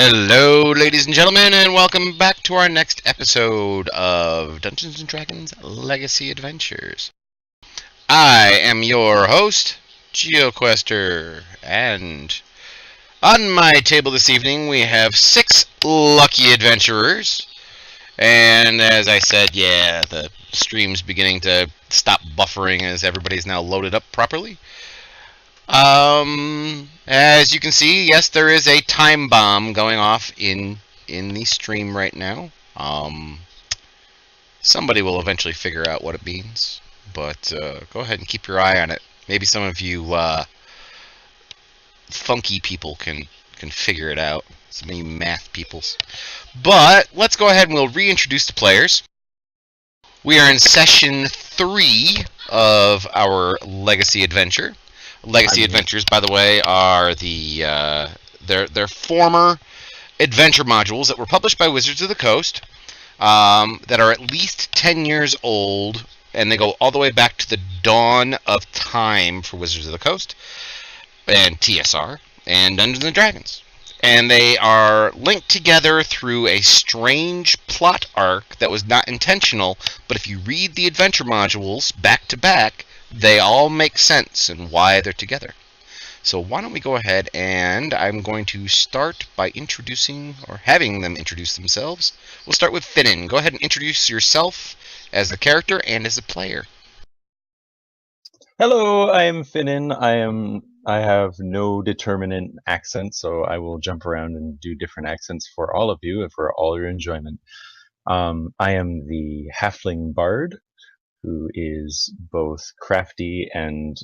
Hello, ladies and gentlemen, and welcome back to our next episode of Dungeons & Dragons Legacy Adventures. I am your host, GeoQuester, and on my table this evening we have 6 lucky adventurers. And as I said, yeah, the stream's beginning to stop buffering as everybody's now loaded up properly. As you can see, yes, there is a time bomb going off in the stream right now. Somebody will eventually figure out what it means, but go ahead and keep your eye on it. Maybe some of you funky people can figure it out. Some of you math peoples. But let's go ahead and we'll reintroduce the players. We are in session 3 of our Legacy adventure. Legacy adventures, by the way, are the they're former adventure modules that were published by Wizards of the Coast that are at least 10 years old, and they go all the way back to the dawn of time for Wizards of the Coast and TSR and Dungeons and Dragons. And they are linked together through a strange plot arc that was not intentional, but if you read the adventure modules back to back, they all make sense and why they're together. So why don't we go ahead, and I'm going to start by introducing, or having them introduce themselves. We'll start with Finnan. Go ahead and introduce yourself as a character and as a player. Hello, I am Finnan. I have no determinate accent, so I will jump around and do different accents for all of you and for all your enjoyment. I am the halfling bard, who is both crafty and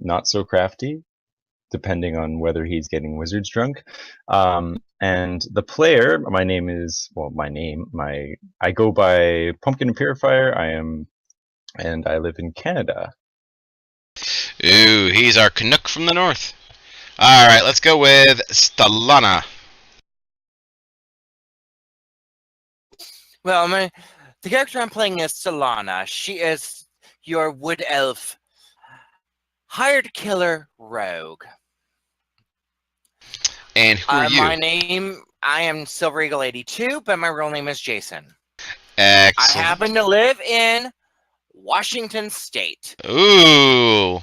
not so crafty, depending on whether he's getting wizard's drunk. And the player, I go by Pumpkin Purifier. And I live in Canada. Ooh, he's our Canuck from the north. Alright, let's go with Stalana. Well, the character I'm playing is Solana. She is your wood elf hired killer rogue. And who are you? I am Silver Eagle 82, but my real name is Jason. Excellent. I happen to live in Washington State. Ooh,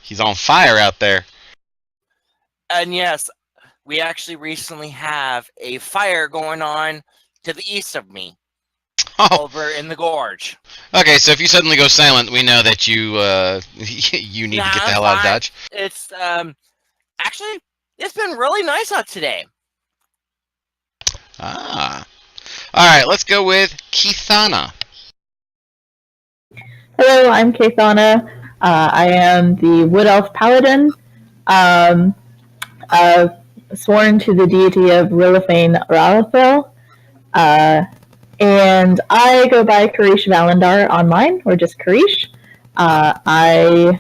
he's on fire out there. And yes, we actually recently have a fire going on to the east of me. Oh. Over in the gorge. Okay, so if you suddenly go silent, we know that you you need to get the hell out of Dodge. It's actually it's been really nice out today. Ah. Alright, let's go with Keithana. Hello, I'm Keithana. I am the Wood Elf Paladin, sworn to the deity of Rilithane Ralathil. And I go by Karish Valendar online, or just Karish. I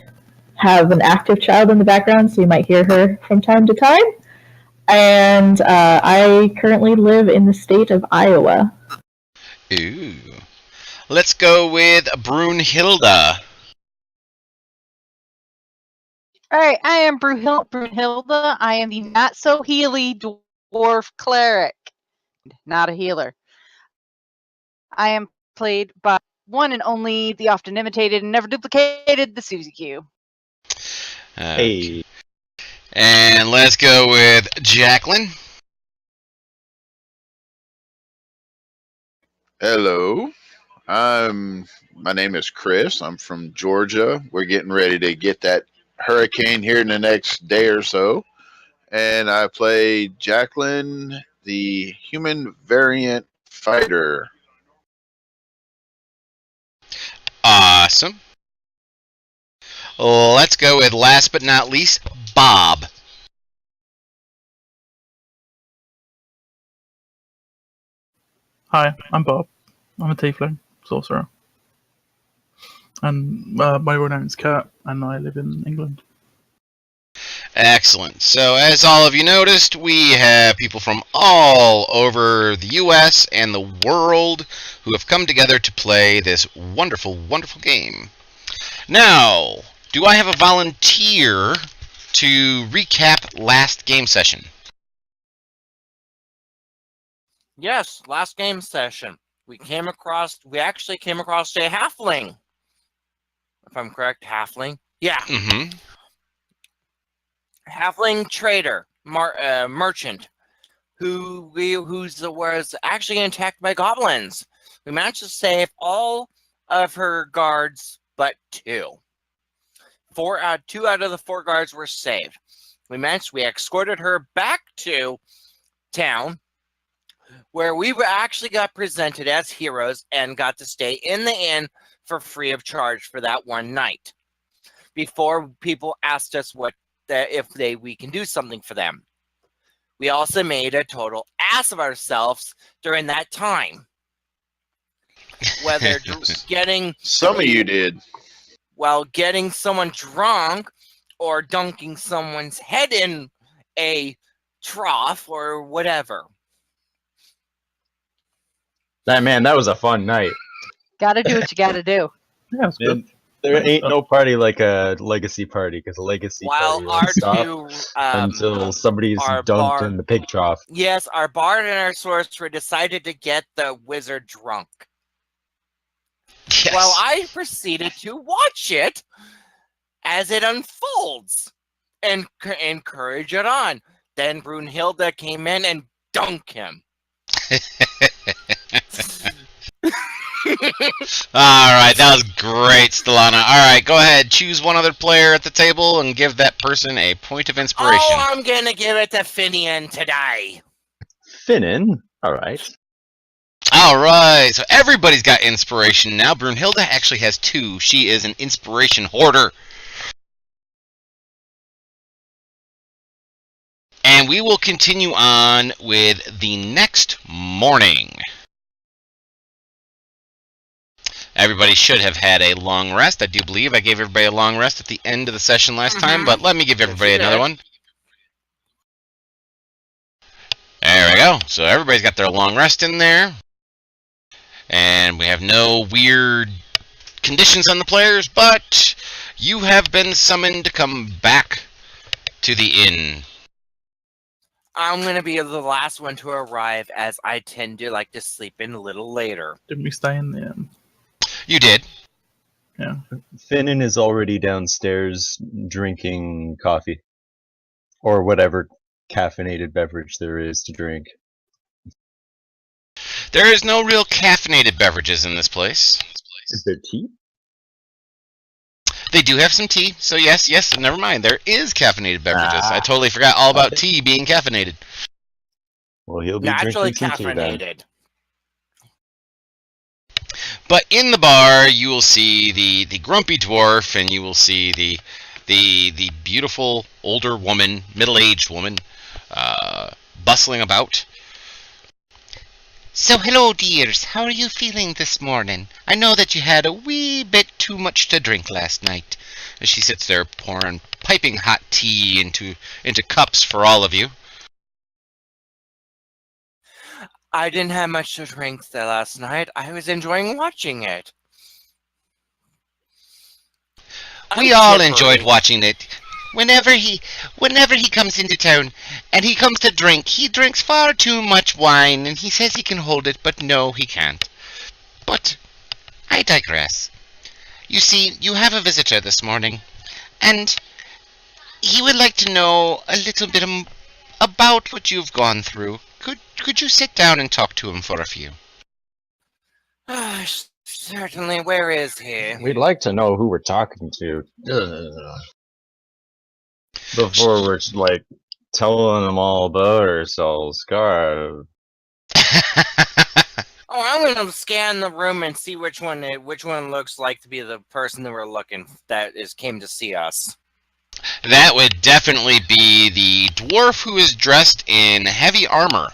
have an active child in the background, so you might hear her from time to time. And I currently live in the state of Iowa. Ooh. Let's go with Brunhilda. Alright, I am Brunhilda. I am the not-so-healy dwarf cleric. Not a healer. I am played by one and only, the often imitated and never duplicated, the Susie Q. Hey. And let's go with Jacqueline. Hello. My name is Chris. I'm from Georgia. We're getting ready to get that hurricane here in the next day or so. And I play Jacqueline, the human variant fighter. Awesome. Let's go with, last but not least, Bob. Hi, I'm Bob. I'm a tiefling sorcerer. And my real name is Kurt, and I live in England. Excellent. So, as all of you noticed, we have people from all over the US and the world who have come together to play this wonderful, wonderful game. Now, do I have a volunteer to recap last game session? Yes, last game session. We actually came across a halfling. If I'm correct, halfling. Yeah. Mm-hmm. Halfling trader, merchant, was actually attacked by goblins. We managed to save all of her guards but two. Two out of the 4 guards were saved. We escorted her back to town, where we actually got presented as heroes and got to stay in the inn for free of charge for that one night. Before people asked us we can do something for them. We also made a total ass of ourselves during that time. Whether Some of you did. getting someone drunk or dunking someone's head in a trough or whatever. That was a fun night. Gotta do what you gotta do. Yeah, it's good. And there ain't no party like a legacy party, because a legacy While party our won't stop two, until somebody's our dunked bar- in the pig trough. yes, our bard and our sorcerer decided to get the wizard drunk. Yes. While I proceeded to watch it as it unfolds and encourage it on. Then Brunhilde came in and dunked him. All right, that was great, Stellana. All right, go ahead. Choose one other player at the table and give that person a point of inspiration. Oh, I'm gonna give it to Finian today. Finnan, all right. All right, so everybody's got inspiration now. Brunhilde actually has 2. She is an inspiration hoarder. And we will continue on with the next morning. Everybody should have had a long rest. I do believe I gave everybody a long rest at the end of the session last time, but let me give everybody Yes, you another did. one. There we go. So everybody's got their long rest in there. And we have no weird conditions on the players, but you have been summoned to come back to the inn. I'm gonna be the last one to arrive, as I tend to like to sleep in a little later. Didn't we stay in the You did. Yeah. Finnan is already downstairs drinking coffee. Or whatever caffeinated beverage there is to drink. There is no real caffeinated beverages in this place. Is there tea? They do have some tea, so yes, never mind. There is caffeinated beverages. I Ah. totally forgot all about Okay. tea being caffeinated. Well, he'll be Naturally drinking some tea then. caffeinated. But in the bar, you will see the grumpy dwarf, and you will see the beautiful older woman, middle-aged woman, bustling about. So, hello, dears. How are you feeling this morning? I know that you had a wee bit too much to drink last night. As she sits there pouring piping hot tea into cups for all of you. I didn't have much to drink last night. I was enjoying watching it. We I'm all tippery. enjoyed watching it. Whenever he comes into town and he comes to drink, he drinks far too much wine, and he says he can hold it, but no, he can't. But I digress. You see, you have a visitor this morning, and he would like to know a little bit about what you've gone through. Could you sit down and talk to him for a few? Certainly. Where is he? We'd like to know who we're talking to. Before we're, like, telling them all about ourselves. God. Oh, I'm gonna scan the room and see which one looks like to be the person that we're came to see us. That would definitely be the dwarf who is dressed in heavy armor.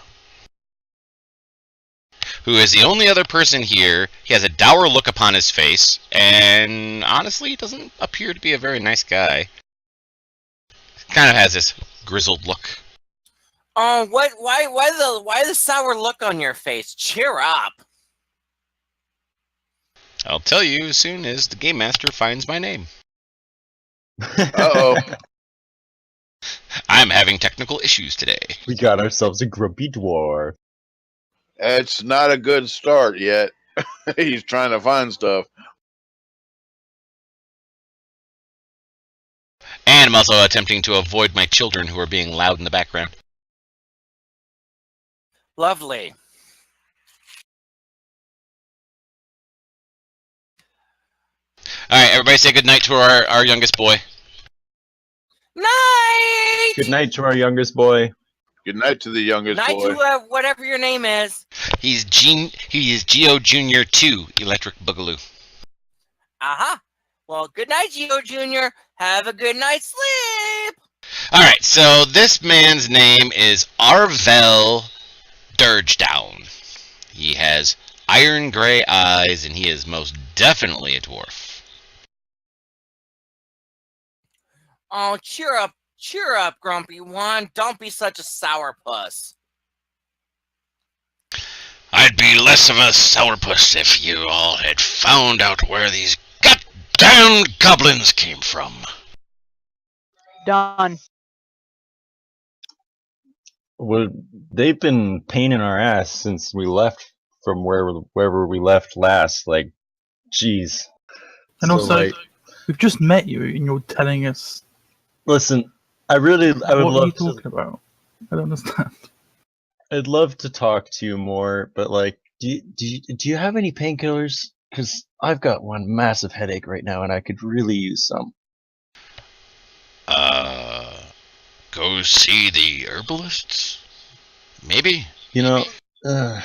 Who is the only other person here. He has a dour look upon his face, and honestly, he doesn't appear to be a very nice guy. Kind of has this grizzled look. Oh, what? Why the sour look on your face? Cheer up. I'll tell you as soon as the game master finds my name. Uh-oh. I'm having technical issues today. We got ourselves a grumpy dwarf. It's not a good start yet. He's trying to find stuff. And I'm also attempting to avoid my children who are being loud in the background. Lovely. Alright, everybody say goodnight to our youngest boy. Night! Good night to our youngest boy. Good night to the youngest Night boy. to whatever your name is. He is Geo Junior 2 Electric Boogaloo. Aha. Well, good night, Geo Jr. Have a good night's sleep. Alright, so this man's name is Arvel Dirgedown. He has iron gray eyes, and he is most definitely a dwarf. Oh, cheer up, Grumpy One. Don't be such a sourpuss. I'd be less of a sourpuss if you all had found out where these goddamn goblins came from. Done. Well, they've been paining our ass since we left from wherever we left last. Like, jeez. And So, also, like, we've just met you and you're telling us listen, I would what are you love to. talking about? I don't understand. I'd love to talk to you more, but like, do you have any painkillers? Because I've got one massive headache right now, and I could really use some. Go see the herbalists? Maybe? You know, I'll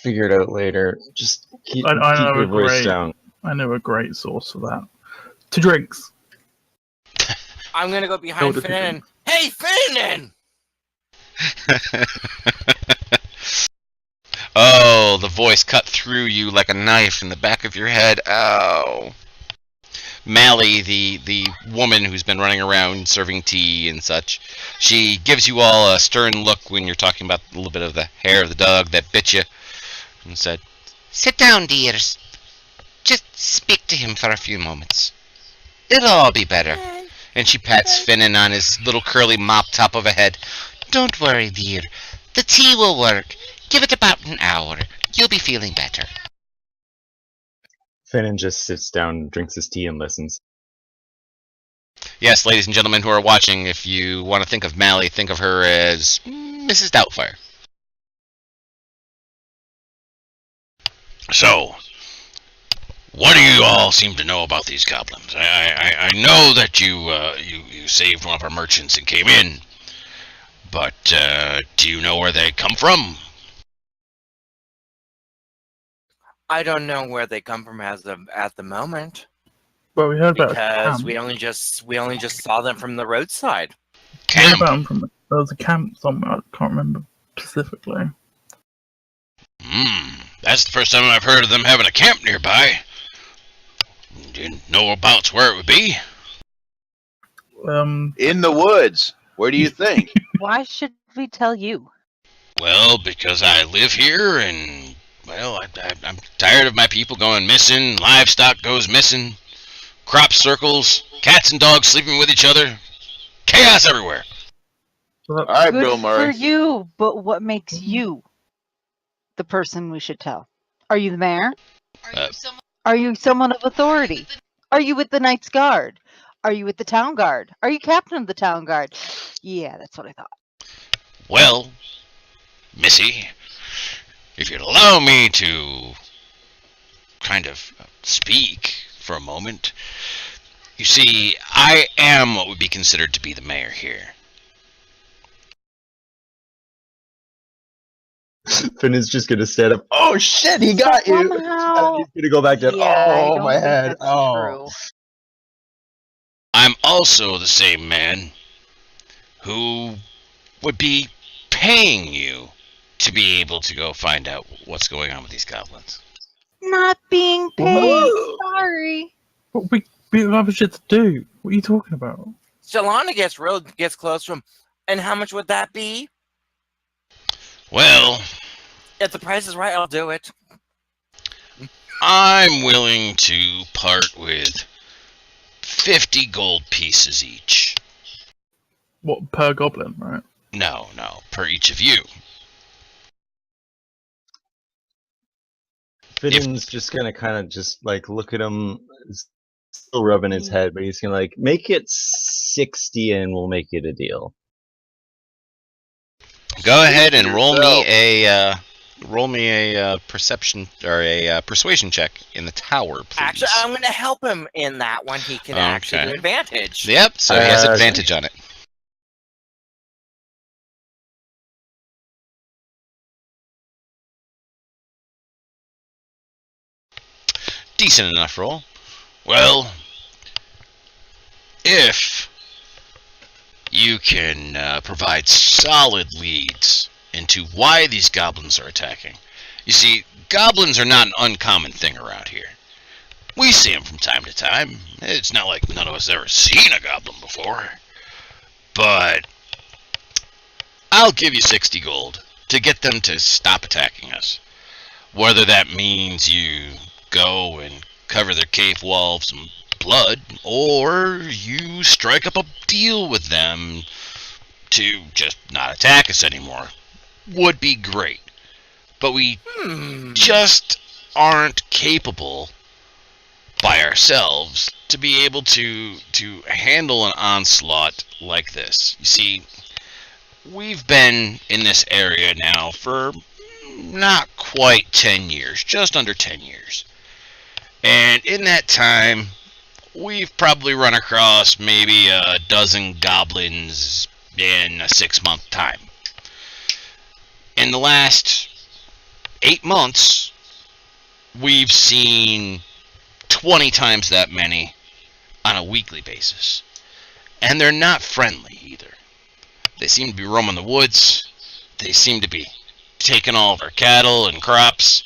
figure it out later. Just keep I know your a voice great- down. I know a great source for that. To drinks. I'm gonna go behind Go to Finn and hey, Finn! Oh, the voice cut through you like a knife in the back of your head. Ow. Mally, the woman who's been running around serving tea and such, she gives you all a stern look when you're talking about a little bit of the hair of the dog that bit you, and said, "Sit down, dears. Just speak to him for a few moments. It'll all be better." And she pats Finnan on his little curly mop top of a head. "Don't worry, dear. The tea will work. Give it about an hour. You'll be feeling better." Finnan just sits down, drinks his tea, and listens. Yes, ladies and gentlemen who are watching, if you want to think of Mally, think of her as Mrs. Doubtfire. So, what do you all seem to know about these goblins? I know that you saved one of our merchants and came in, but do you know where they come from? I don't know where they come from at the moment Well, we heard about because a camp. we only just saw them from the roadside. We heard Camp. about them from there was a camp somewhere. I can't remember specifically. That's the first time I've heard of them having a camp nearby. Do you know about where it would be? In the woods. Where do you think? Why should we tell you? Well, because I live here, and well, I'm tired of my people going missing. Livestock goes missing. Crop circles. Cats and dogs sleeping with each other. Chaos everywhere. So All right, Good Bill for Murray. you, but what makes you the person we should tell? Are you the mayor? Are you someone of authority? Are you with the Knights Guard? Are you with the Town Guard? Are you captain of the Town Guard? Yeah, that's what I thought. Well, Missy, if you'd allow me to kind of speak for a moment. You see, I am what would be considered to be the mayor here. Finn is just gonna stand up. Oh shit, he got you! Somehow- And he's gonna go back down. Yeah, I Oh don't my think head. that's Oh. true. I'm also the same man who would be paying you to be able to go find out what's going on with these goblins. Not being paid. Sorry. But we don't have shit to do. What are you talking about? Shalana gets close to him. And how much would that be? Well, If the price is right, I'll do it. I'm willing to part with 50 gold pieces each. What, per goblin, right? No, per each of you. Finn's just gonna kind of just like look at him, still rubbing his head, but he's gonna like make it 60 and we'll make it a deal. Go ahead and Yourself. roll me a perception or a persuasion check in the tower, please. Actually, I'm going to help him in that one. He can actually Okay. do advantage. Yep, so he has advantage on it. Decent enough roll. Well, if you can provide solid leads into why these goblins are attacking. You see, goblins are not an uncommon thing around here. We see them from time to time. It's not like none of us ever seen a goblin before. But I'll give you 60 gold to get them to stop attacking us. Whether that means you go and cover their cave wall with some blood, or you strike up a deal with them to just not attack us anymore, would be great. But we just aren't capable by ourselves to be able to handle an onslaught like this. You see, we've been in this area now for not quite 10 years, just under 10 years. And in that time, we've probably run across maybe a dozen goblins in a 6-month time. In the last 8 months, we've seen 20 times that many on a weekly basis. And they're not friendly either. They seem to be roaming the woods. They seem to be taking all of our cattle and crops.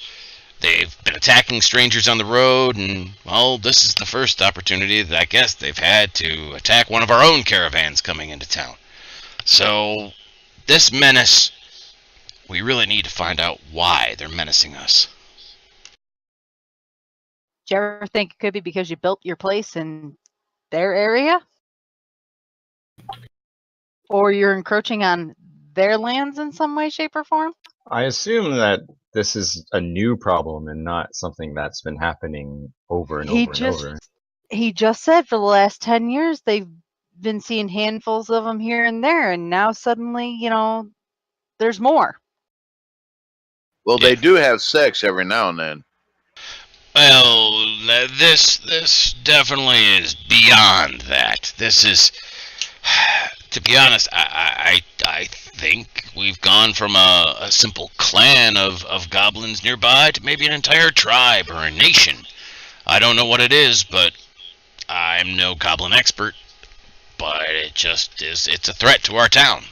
They've been attacking strangers on the road, and, well, this is the first opportunity that I guess they've had to attack one of our own caravans coming into town. So, this menace, we really need to find out why they're menacing us. Do you ever think it could be because you built your place in their area? Or you're encroaching on their lands in some way, shape, or form? I assume that this is a new problem and not something that's been happening over and over and over. He just said for the last 10 years they've been seeing handfuls of them here and there, and now suddenly, there's more. Well, they do have sex every now and then. Well, this definitely is beyond that. This is, to be honest, I think we've gone from a simple clan of goblins nearby to maybe an entire tribe or a nation. I don't know what it is, but I'm no goblin expert. But it just is, it's a threat to our town.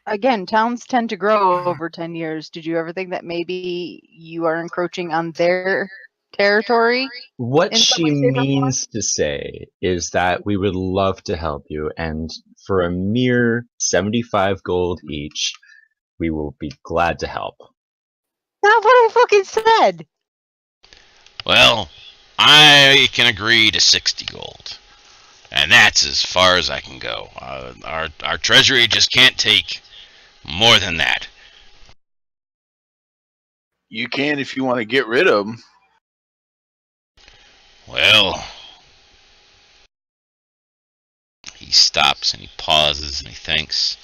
Again, towns tend to grow over 10 years. Did you ever think that maybe you are encroaching on their territory? What she means to say is that we would love to help you, and for a mere 75 gold each, we will be glad to help. Not what I fucking said! Well, I can agree to 60 gold. And that's as far as I can go. Our treasury just can't take more than that. You can if you want to get rid of them. Well, he stops and he pauses and he thinks.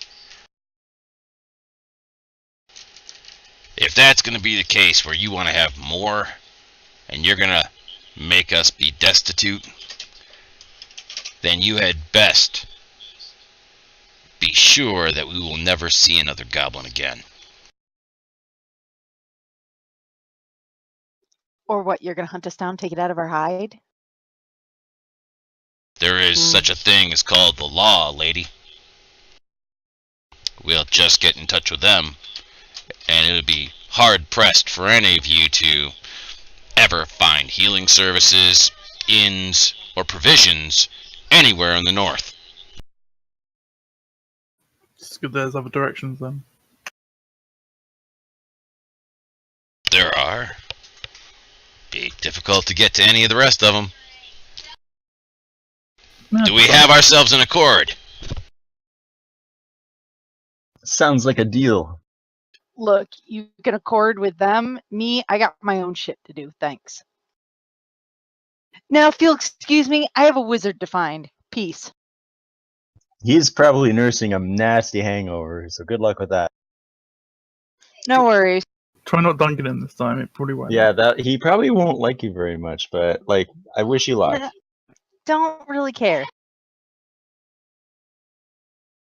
If that's going to be the case where you want to have more and you're going to make us be destitute, then you had best be sure that we will never see another goblin again. Or what, you're going to hunt us down, take it out of our hide? There is such a thing as called the law, lady. We'll just get in touch with them, and it'll be hard-pressed for any of you to ever find healing services, inns, or provisions anywhere in the north. It's good there's other directions then. There are. Be difficult to get to any of the rest of them. No, Do we have ourselves an accord? Sounds like a deal. Look, you can accord with them. Me, I got my own shit to do. Thanks. Now, if you'll excuse me, I have a wizard to find. Peace. He's probably nursing a nasty hangover, so good luck with that. No worries. Try not dunking him this time. It probably won't. Yeah, that he probably won't like you very much, but like, I wish you luck. Don't really care.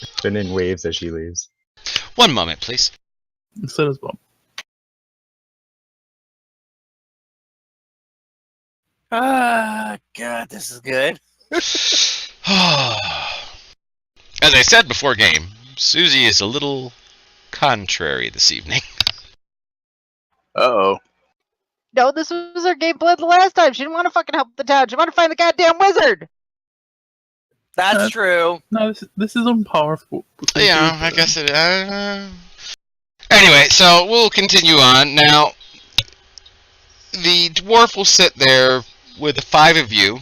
Finin waves as she leaves. One moment, please. So does Bob. Ah, God, this is good. As I said before game, Susie is a little contrary this evening. Uh-oh. No, this was her game plan the last time. She didn't want to fucking help the town. She wanted to find the goddamn wizard. That's true. No, this is on par with Yeah, I guess it. Anyway, so we'll continue on now. The dwarf will sit there with the 5 of you,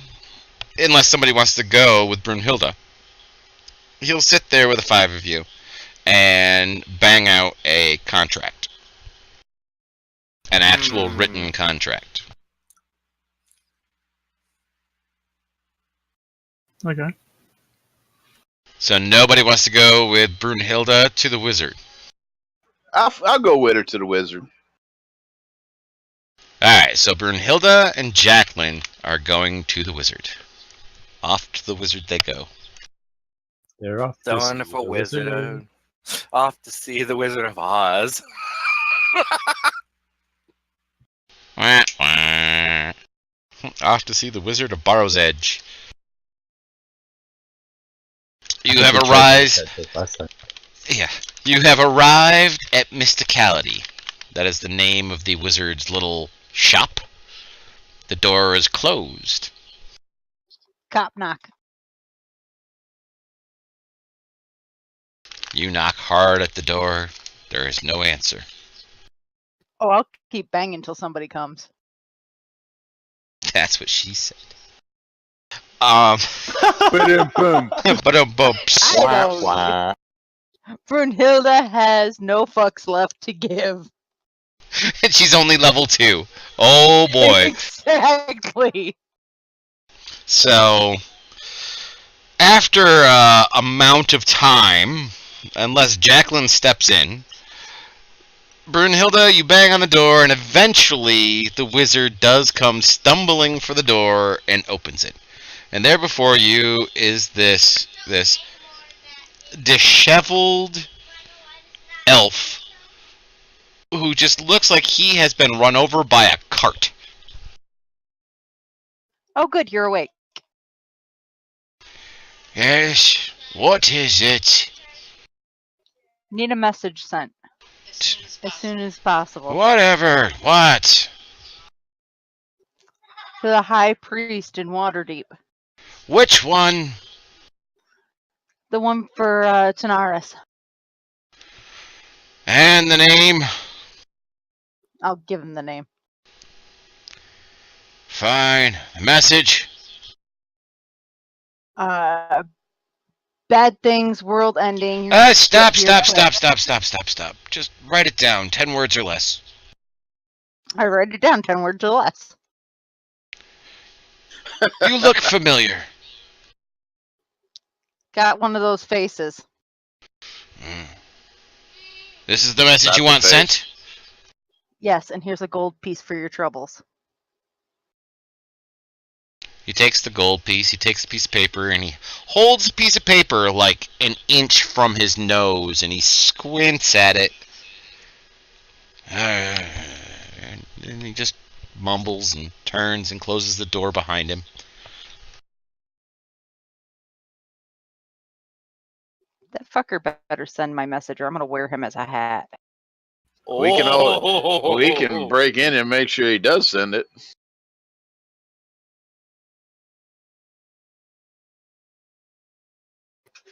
unless somebody wants to go with Brunhilde. He'll sit there with the 5 of you and bang out a contract, an actual written contract. Okay. So nobody wants to go with Brunhilde to the wizard. I'll go with her to the wizard. Alright, so Brunhilde and Jacqueline are going to the wizard. Off to the wizard they go. They're off. The to see wonderful the wizard. Off to see the Wizard of Oz. Wah, wah. Off to see the Wizard of Barrow's Edge. You have arrived. Yeah, you have arrived at Mysticality. That is the name of the wizard's little shop. The door is closed. Cop knock. You knock hard at the door. There is no answer. Oh, I'll keep banging until somebody comes. That's what she said. Ba-dum-bum. Ba-dum-bumps. I know. Brunhilde has no fucks left to give. And she's only level 2. Oh boy. Exactly. So, after a amount of time, unless Jacqueline steps in, Brunhilde, you bang on the door, and eventually the wizard does come stumbling for the door and opens it. And there before you is this disheveled elf who just looks like he has been run over by a cart. Oh, good, you're awake. Yes, what is it? Need a message sent as soon as possible Whatever, what? to the High Priest in Waterdeep. Which one? The one for Tanaris. And the name? I'll give him the name. Fine. The message? Bad things, world ending. Stop. Get here quick. Stop. Just write it down. 10 words or less. I write it down 10 words or less. You look familiar. Got one of those faces. This is the message Not you the want face. sent? Yes, and here's a gold piece for your troubles. He takes the gold piece, he takes a piece of paper, and he holds the piece of paper like an inch from his nose, and he squints at it. And he just mumbles and turns and closes the door behind him. That fucker better send my message or I'm going to wear him as a hat. We can break in and make sure he does send it.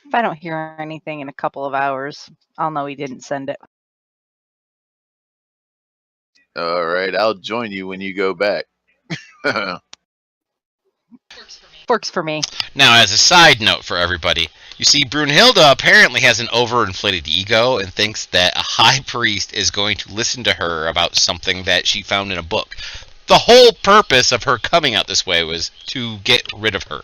If I don't hear anything in a couple of hours, I'll know he didn't send it. All right, I'll join you when you go back. Works for me. Now, as a side note for everybody, you see, Brunhilde apparently has an overinflated ego and thinks that a high priest is going to listen to her about something that she found in a book. The whole purpose of her coming out this way was to get rid of her.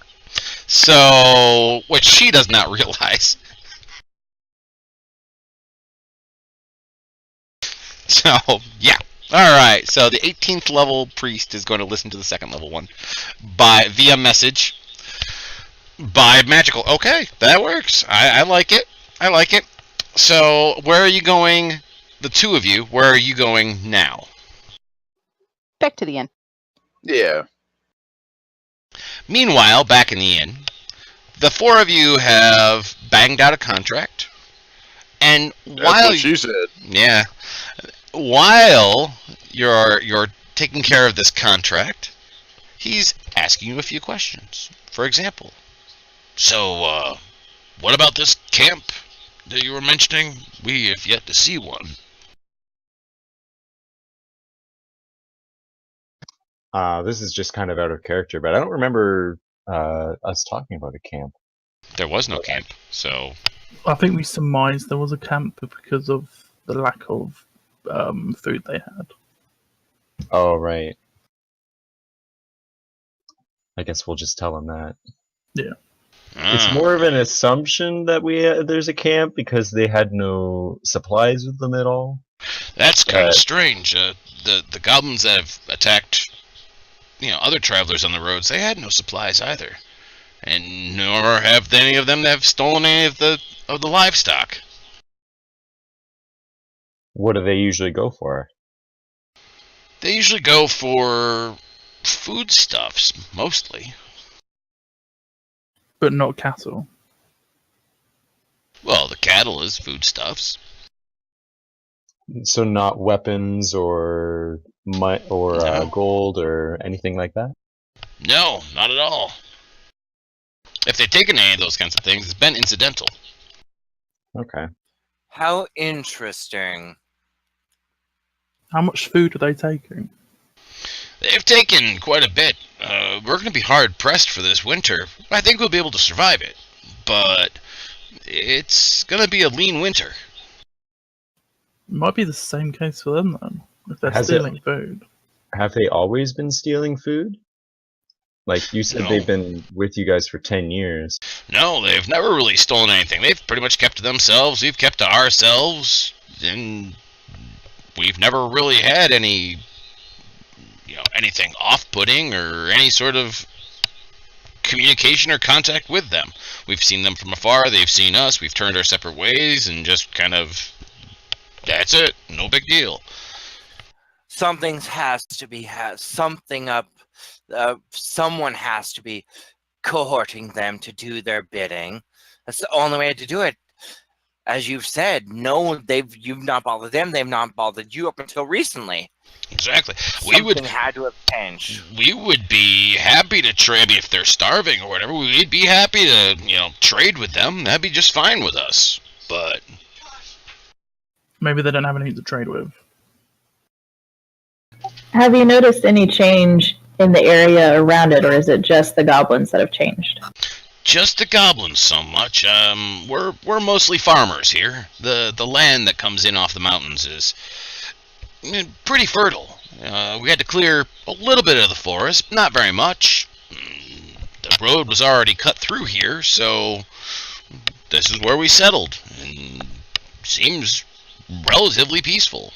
So, what she does not realize. So, yeah. Alright, so the 18th level priest is going to listen to the 2nd level one via message. By magical. Okay, that works. I like it. I like it. So, where are you going? The two of you, where are you going now? Back to the inn. Yeah. Meanwhile, back in the inn, the four of you have banged out a contract. And That's while what she said. yeah, while you're taking care of this contract, he's asking you a few questions. For example, so what about this camp that you were mentioning? We have yet to see one. This is just kind of out of character, but I don't remember us talking about a camp. There was no camp, so I think we surmised there was a camp because of the lack of food they had. Oh, right. I guess we'll just tell them that. It's more of an assumption that there's a camp because they had no supplies with them at all. That's kind of strange. The goblins that have attacked, other travelers on the roads, they had no supplies either, and nor have any of them that have stolen any of the livestock. What do they usually go for? They usually go for foodstuffs, mostly. But not cattle. Well, the cattle is foodstuffs. So not weapons or No. gold or anything like that? No, not at all. If they've taken any of those kinds of things, it's been incidental. Okay. How interesting. How much food are they taking? They've taken quite a bit. We're going to be hard pressed for this winter. I think we'll be able to survive it, but it's going to be a lean winter. It might be the same case for them then, if they're Has stealing food. Have they always been stealing food? Like you said, No. they've been with you guys for 10 years. No, they've never really stolen anything. They've pretty much kept to themselves. We've kept to ourselves, and we've never really had any, anything off-putting or any sort of communication or contact with them. We've seen them from afar. They've seen us. We've turned our separate ways, and just kind of, that's it. No big deal. Something has to be something up. Someone has to be cohorting them to do their bidding. That's the only way to do it. As you've said, you've not bothered them. They've not bothered you up until recently. Exactly. Something had to have changed. We would be happy to trade if they're starving or whatever. We'd be happy to, trade with them. That'd be just fine with us. But Maybe they don't have anything to trade with. Have you noticed any change in the area around it, or is it just the goblins that have changed? just the goblins so much. We're mostly farmers here. The land that comes in off the mountains is pretty fertile. We had to clear a little bit of the forest, not very much. The road was already cut through here, so this is where we settled. And seems relatively peaceful.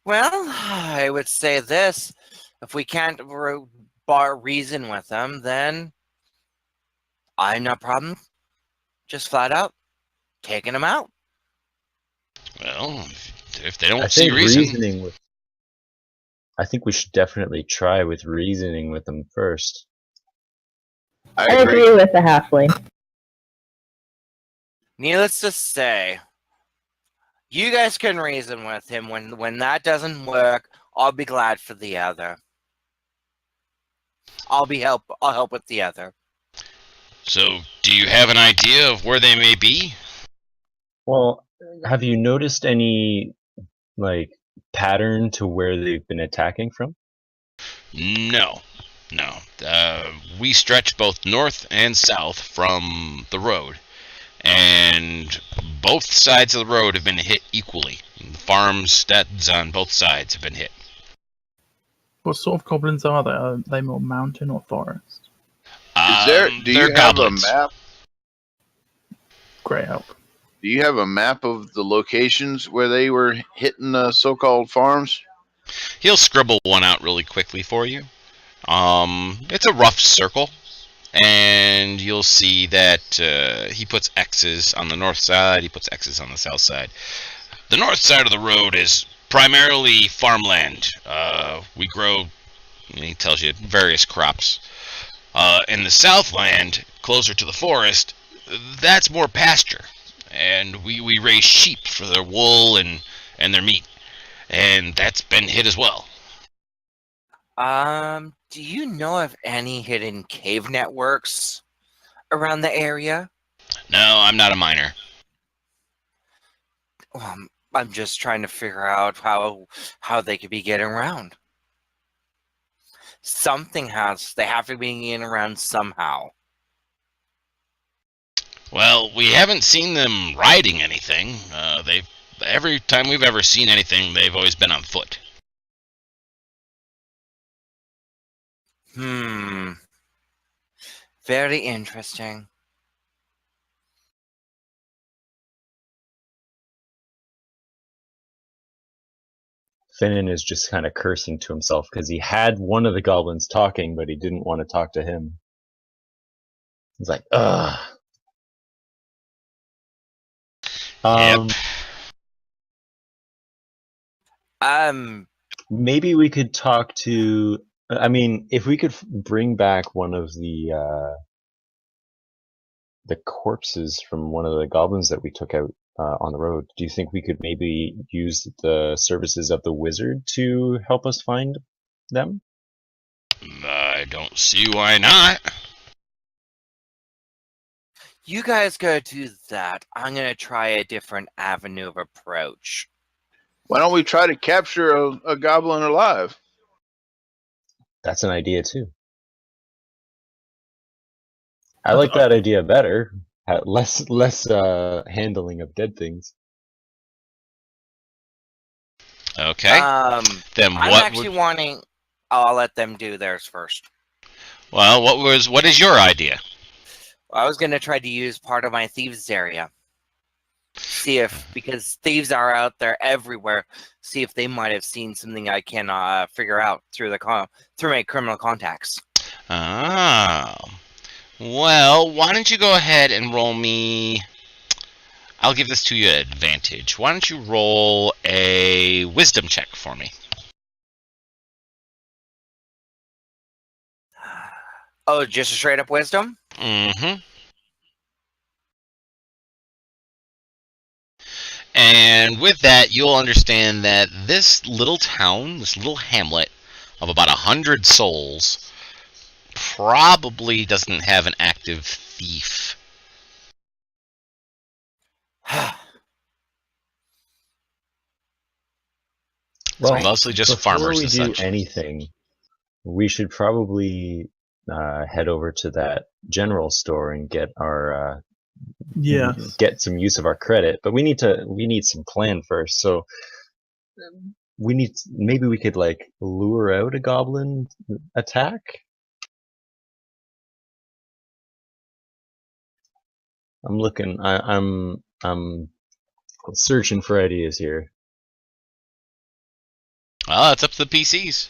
Well, I would say this. If we can't reason with them, then I'm no problem. Just flat out taking them out. Well, if they don't see reason... I think we should definitely try with reasoning with them first. I agree with the halfling. Needless to say, you guys can reason with him. When that doesn't work, I'll be glad for the other. I'll help with the other. So, do you have an idea of where they may be? Well, Have you noticed any like pattern to where they've been attacking from? No, no. We stretch both north and south from the road, and both sides of the road have been hit equally. The farms, steads on both sides have been hit. What sort of goblins are they? Are they more mountain or forest? Do They're you have goblins. a map? Great help. Do you have a map of the locations where they were hitting the so-called farms? He'll scribble one out really quickly for you. It's a rough circle, and you'll see that he puts X's on the north side, he puts X's on the south side. The north side of the road is primarily farmland. We grow, he tells you, various crops. In the southland, closer to the forest, that's more pasture. And we raise sheep for their wool and their meat. And that's been hit as well. Do you know of any hidden cave networks around the area? No, I'm not a miner. I'm just trying to figure out how they could be getting around. They have to be getting around somehow. Well, we haven't seen them riding anything. Every time we've ever seen anything, they've always been on foot. Very interesting. Finnan is just kind of cursing to himself because he had one of the goblins talking, but he didn't want to talk to him. He's like, ugh. Yep. Maybe we could talk to. I mean, if we could bring back one of the corpses from one of the goblins that we took out on the road, do you think we could maybe use the services of the wizard to help us find them? I don't see why not. You guys go do that. I'm going to try a different avenue of approach. Why don't we try to capture a goblin alive? That's an idea too. I like that idea better. Less handling of dead things. Okay. Then I'm what? actually wanting. I'll let them do theirs first. Well, what is your idea? I was going to try to use part of my thieves area. See if, because thieves are out there everywhere, see if they might have seen something I can figure out through my criminal contacts. Oh. Well, why don't you go ahead and roll me... I'll give this to you advantage. Why don't you roll a wisdom check for me? Oh, just a straight up wisdom? Mm-hmm. And with that, you'll understand that this little town, this little hamlet of about 100 souls, probably doesn't have an active thief. Well, it's mostly just farmers and before we such. do anything, we should probably head over to that general store and get our get some use of our credit. But we need some plan first. So maybe we could like lure out a goblin attack. I'm looking. I'm searching for ideas here. Well, it's up to the PCs.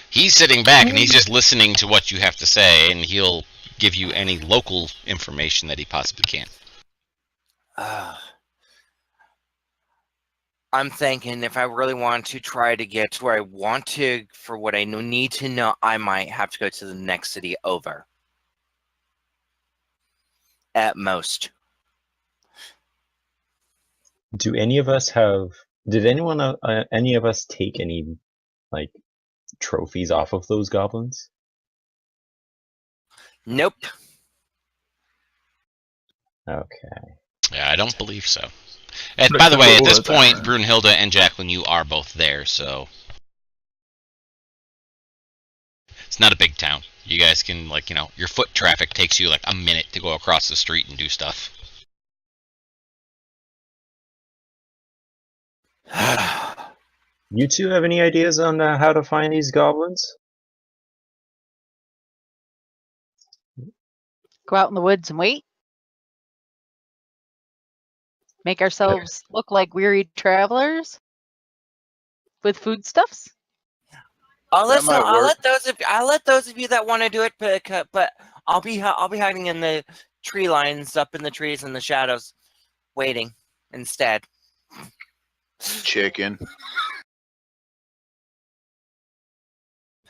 He's sitting back and he's just listening to what you have to say, and he'll give you any local information that he possibly can. I'm thinking if I really want to try to get to where I want to, for what I need to know, I might have to go to the next city over. At most. Do any of us have? Did any of us take any like trophies off of those goblins? Nope. Okay. Yeah, I don't believe so. And Look, by the they've way, got at all this those point, out Brunhilde and Jacqueline, you are both there, so it's not a big town. You guys can, like, you know, your foot traffic takes you like a minute to go across the street and do stuff. You two have any ideas on how to find these goblins? Go out in the woods and wait. Make ourselves look like wearied travelers with foodstuffs. I'll That might work. let those of you that want to do it, but I'll be hiding in the tree lines, up in the trees in the shadows, waiting instead. Chicken.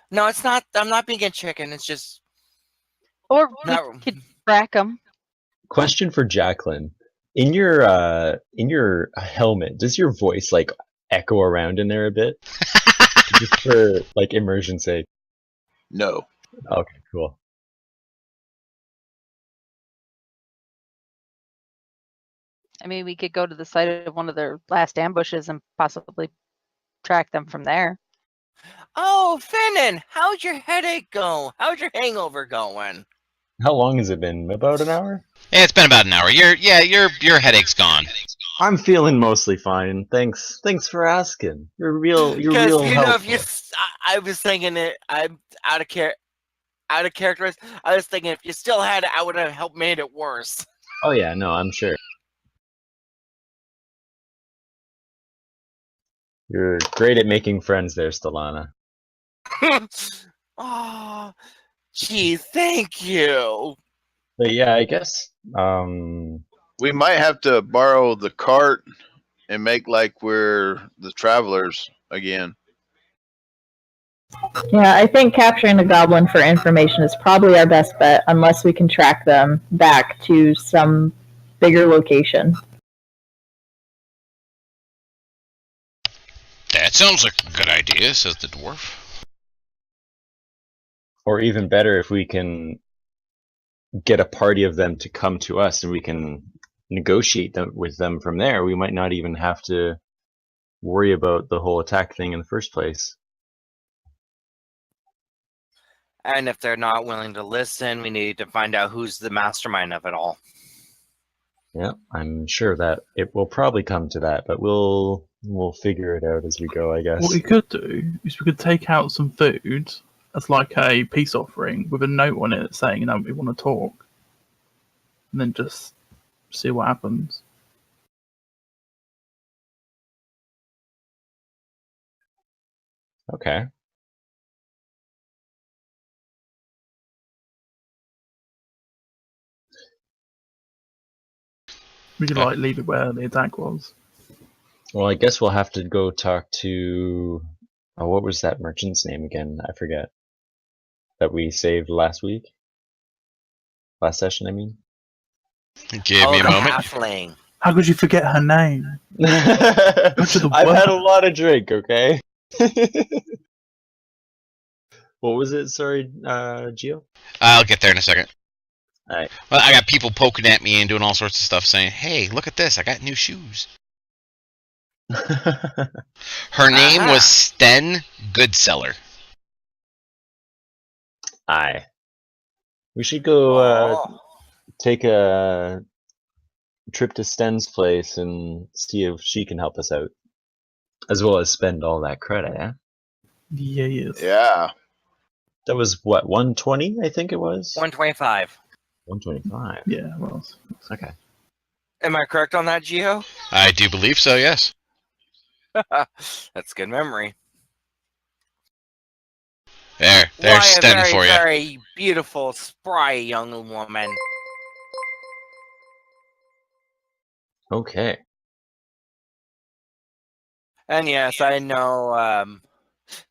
No, it's not. I'm not being a chicken. It's just Or we not. could track them. Question for Jacqueline. In your helmet, does your voice like echo around in there a bit? Just for like immersion's sake. No. Okay, cool. I mean, we could go to the site of one of their last ambushes and possibly track them from there. Oh, Finnan, how's your headache go? How's your hangover going? How long has it been? About an hour? Yeah, it's been about an hour. Your headache's gone. I'm feeling mostly fine. Thanks for asking. You're real Because you know, if helpful. you, I was thinking it. I'm out of character. I was thinking if you still had it, I would have helped made it worse. Oh yeah, no, I'm sure. You're great at making friends there, Stellana. Oh, gee, thank you. But yeah, I guess We might have to borrow the cart and make like we're the travelers again. Yeah, I think capturing a goblin for information is probably our best bet, unless we can track them back to some bigger location. That sounds like a good idea, says the dwarf. or even better if we can get a party of them to come to us and we can negotiate with them from there. We might not even have to worry about the whole attack thing in the first place. And if they're not willing to listen, we need to find out who's the mastermind of it all. Yeah, I'm sure that it will probably come to that, but we'll figure it out as we go, I guess. What we could do is we could take out some food as like a peace offering with a note on it saying, we want to talk, and then just see what happens. Okay. We could like leave it where the attack was. Well, I guess we'll have to go talk to... Oh, what was that merchant's name again? I forget. That we saved last week? Last session, I mean? Give me a the moment. halfling. How could you forget her name? I've had a lot of drink, okay? What was it? Sorry, Gio? I'll get there in a second. Alright. Well, I got people poking at me and doing all sorts of stuff saying, hey, look at this, I got new shoes. Her name was Sten Goodseller. Aye. We should go take a trip to Sten's place and see if she can help us out. As well as spend all that credit, eh? Yes. Yeah. That was what, 120, I think it was? 125. 125. Yeah, well. Okay. Am I correct on that, Gio? I do believe so, yes. That's good memory. There's Why, Sten a very, for you. very beautiful, spry young woman. Okay. And yes, I know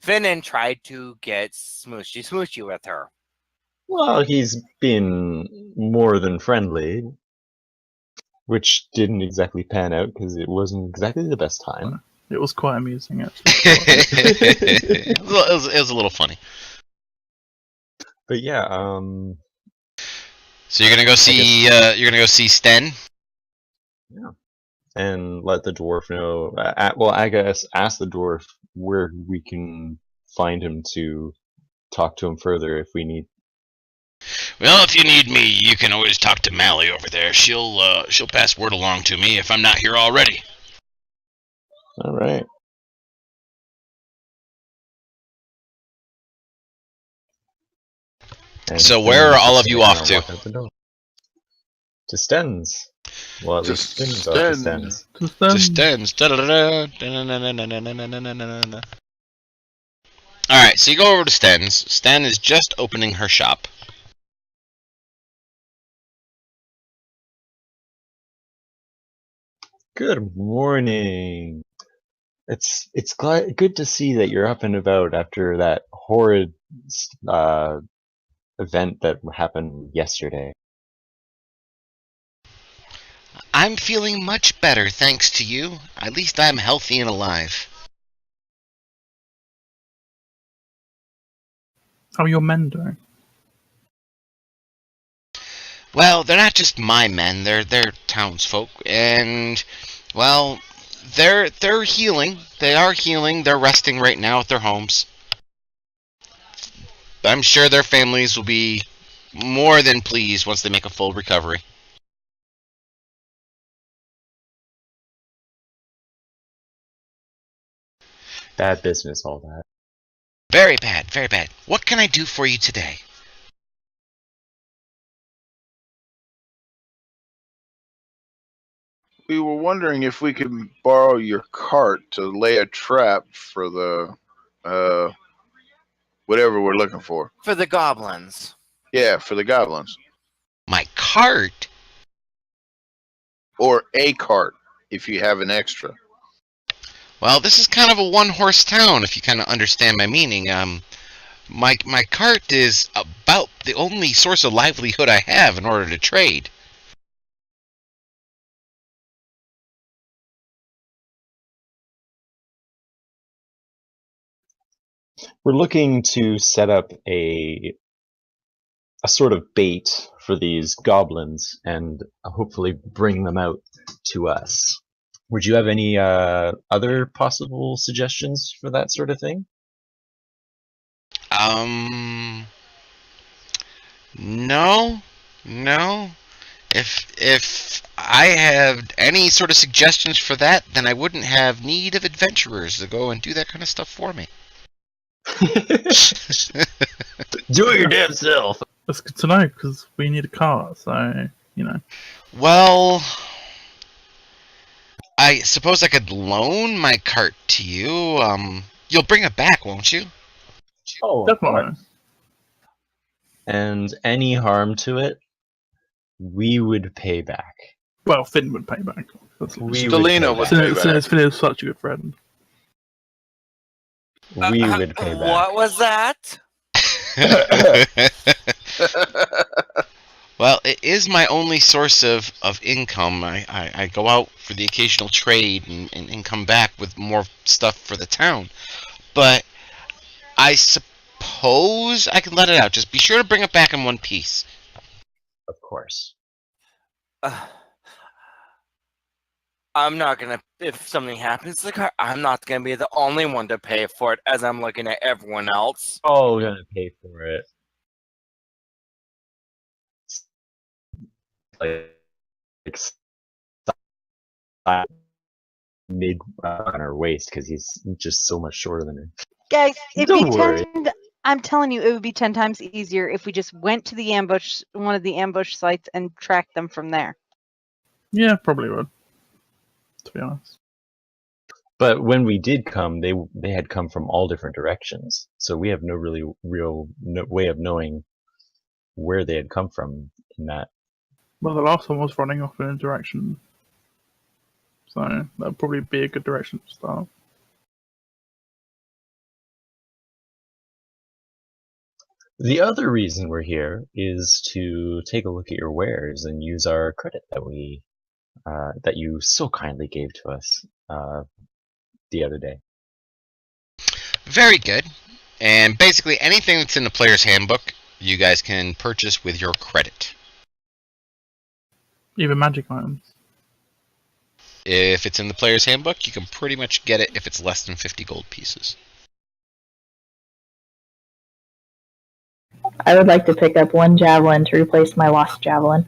Finnan tried to get smoochy with her. Well, he's been more than friendly, which didn't exactly pan out because it wasn't exactly the best time. It was quite amusing, actually. it was a little funny. But yeah, So you're gonna go see Sten? Yeah. and let the dwarf know. Well, I guess ask the dwarf where we can find him to talk to him further if we need. Well, if you need me, you can always talk to Mally over there. She'll pass word along to me if I'm not here already. All right. And So where are all of just you off to? walk out the door. To Stens. Well, at least Stens go to Stens. Just Stens. Da-da-da-da. Alright, so you go over to Stens. Sten is just opening her shop. Good morning. It's good to see that you're up and about after that horrid event that happened yesterday. I'm feeling much better, thanks to you. At least I'm healthy and alive. How are your men doing? Well, they're not just my men, they're townsfolk, and, well, they're healing. They are healing. They're resting right now at their homes. I'm sure their families will be more than pleased once they make a full recovery. Bad business, all that. Very bad, very bad. What can I do for you today? We were wondering if we could borrow your cart to lay a trap for the whatever we're looking for. For the goblins. Yeah, for the goblins. My cart? Or a cart, if you have an extra. Well, this is kind of a one-horse town, if you kind of understand my meaning. My cart is about the only source of livelihood I have in order to trade. We're looking to set up a sort of bait for these goblins and hopefully bring them out to us. Would you have any other possible suggestions for that sort of thing? No. If I have any sort of suggestions for that, then I wouldn't have need of adventurers to go and do that kind of stuff for me. Do it your damn self. That's good to know, because we need a car, so, you know. Well, I suppose I could loan my cart to you. You'll bring it back, won't you? Oh, Definitely. and any harm to it, we would pay back. Well, Finn would pay back. Stelina would pay back. Since Finn is such a good friend. We would pay back. What was that? Well, it is my only source of income. I go out for the occasional trade and come back with more stuff for the town. But I suppose I can let it out. Just be sure to bring it back in one piece. Of course. I'm not gonna. If something happens to the car, I'm not gonna be the only one to pay for it. As I'm looking at everyone else. Oh, we're gonna pay for it. Like mid on her waist because he's just so much shorter than her. Guys, Don't worry. I'm telling you, it would be 10 times easier if we just went to the ambush, one of the ambush sites, and tracked them from there. Yeah, probably would. To be honest. But when we did come, they had come from all different directions, so we have no real way of knowing where they had come from in that. Well, the last one was running off in a direction. So that would probably be a good direction to start. The other reason we're here is to take a look at your wares and use our credit that you so kindly gave to us the other day. Very good. And basically anything that's in the player's handbook, you guys can purchase with your credit. Even magic items. If it's in the player's handbook, you can pretty much get it if it's less than 50 gold pieces. I would like to pick up 1 javelin to replace my lost javelin.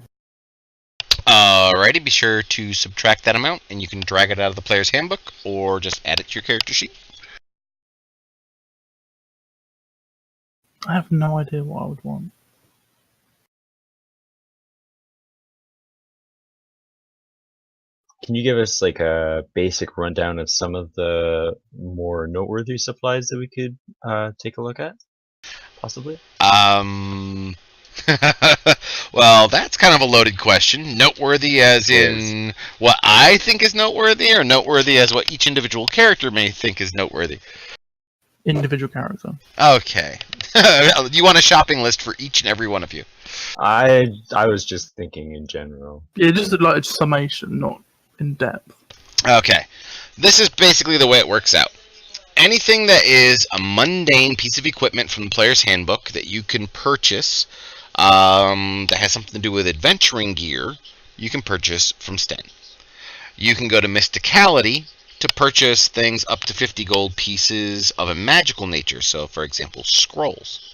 Alrighty, be sure to subtract that amount, and you can drag it out of the player's handbook, or just add it to your character sheet. I have no idea what I would want. Can you give us like a basic rundown of some of the more noteworthy supplies that we could take a look at, possibly? Well, that's kind of a loaded question. Noteworthy as in what I think is noteworthy, or noteworthy as what each individual character may think is noteworthy? Individual character. Okay. You want a shopping list for each and every one of you? I was just thinking in general. Yeah, just like a summation, not in depth. Okay. This is basically the way it works out. Anything that is a mundane piece of equipment from the player's handbook that you can purchase that has something to do with adventuring gear, you can purchase from Sten. You can go to Mysticality to purchase things up to 50 gold pieces of a magical nature, so for example, scrolls.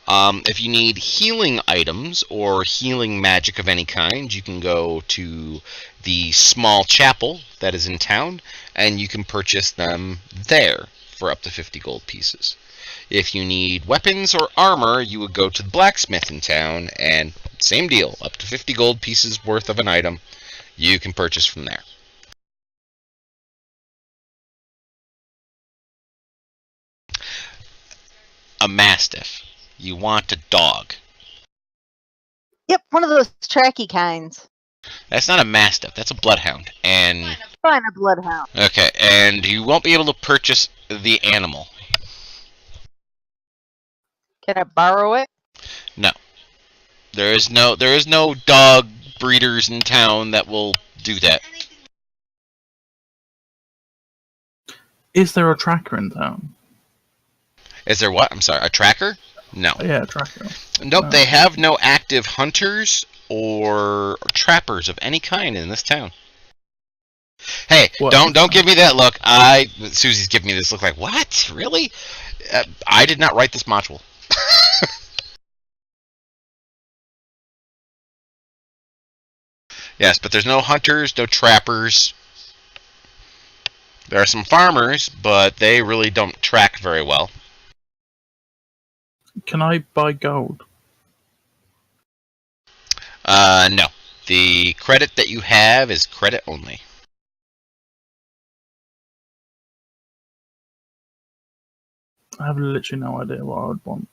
If you need healing items or healing magic of any kind, you can go to the small chapel that is in town, and you can purchase them there for up to 50 gold pieces. If you need weapons or armor, you would go to the blacksmith in town, and same deal, up to 50 gold pieces worth of an item, you can purchase from there. A mastiff. You want a dog. Yep, one of those tracky kinds. That's not a mastiff, that's a bloodhound. And Fine, a bloodhound. okay, and you won't be able to purchase the animal. Can I borrow it? No. There is no dog breeders in town that will do that. Is there a tracker in town? Is there what? I'm sorry, a tracker? No. Oh, yeah, a tracker. Nope, No. they have no active hunters or trappers of any kind in this town. Hey, What? don't give me that look. Susie's giving me this look like, what? Really? I did not write this module. Yes, but there's no hunters, no trappers. There are some farmers, but they really don't track very well. Can I buy gold? No. The credit that you have is credit only. I have literally no idea what I would want.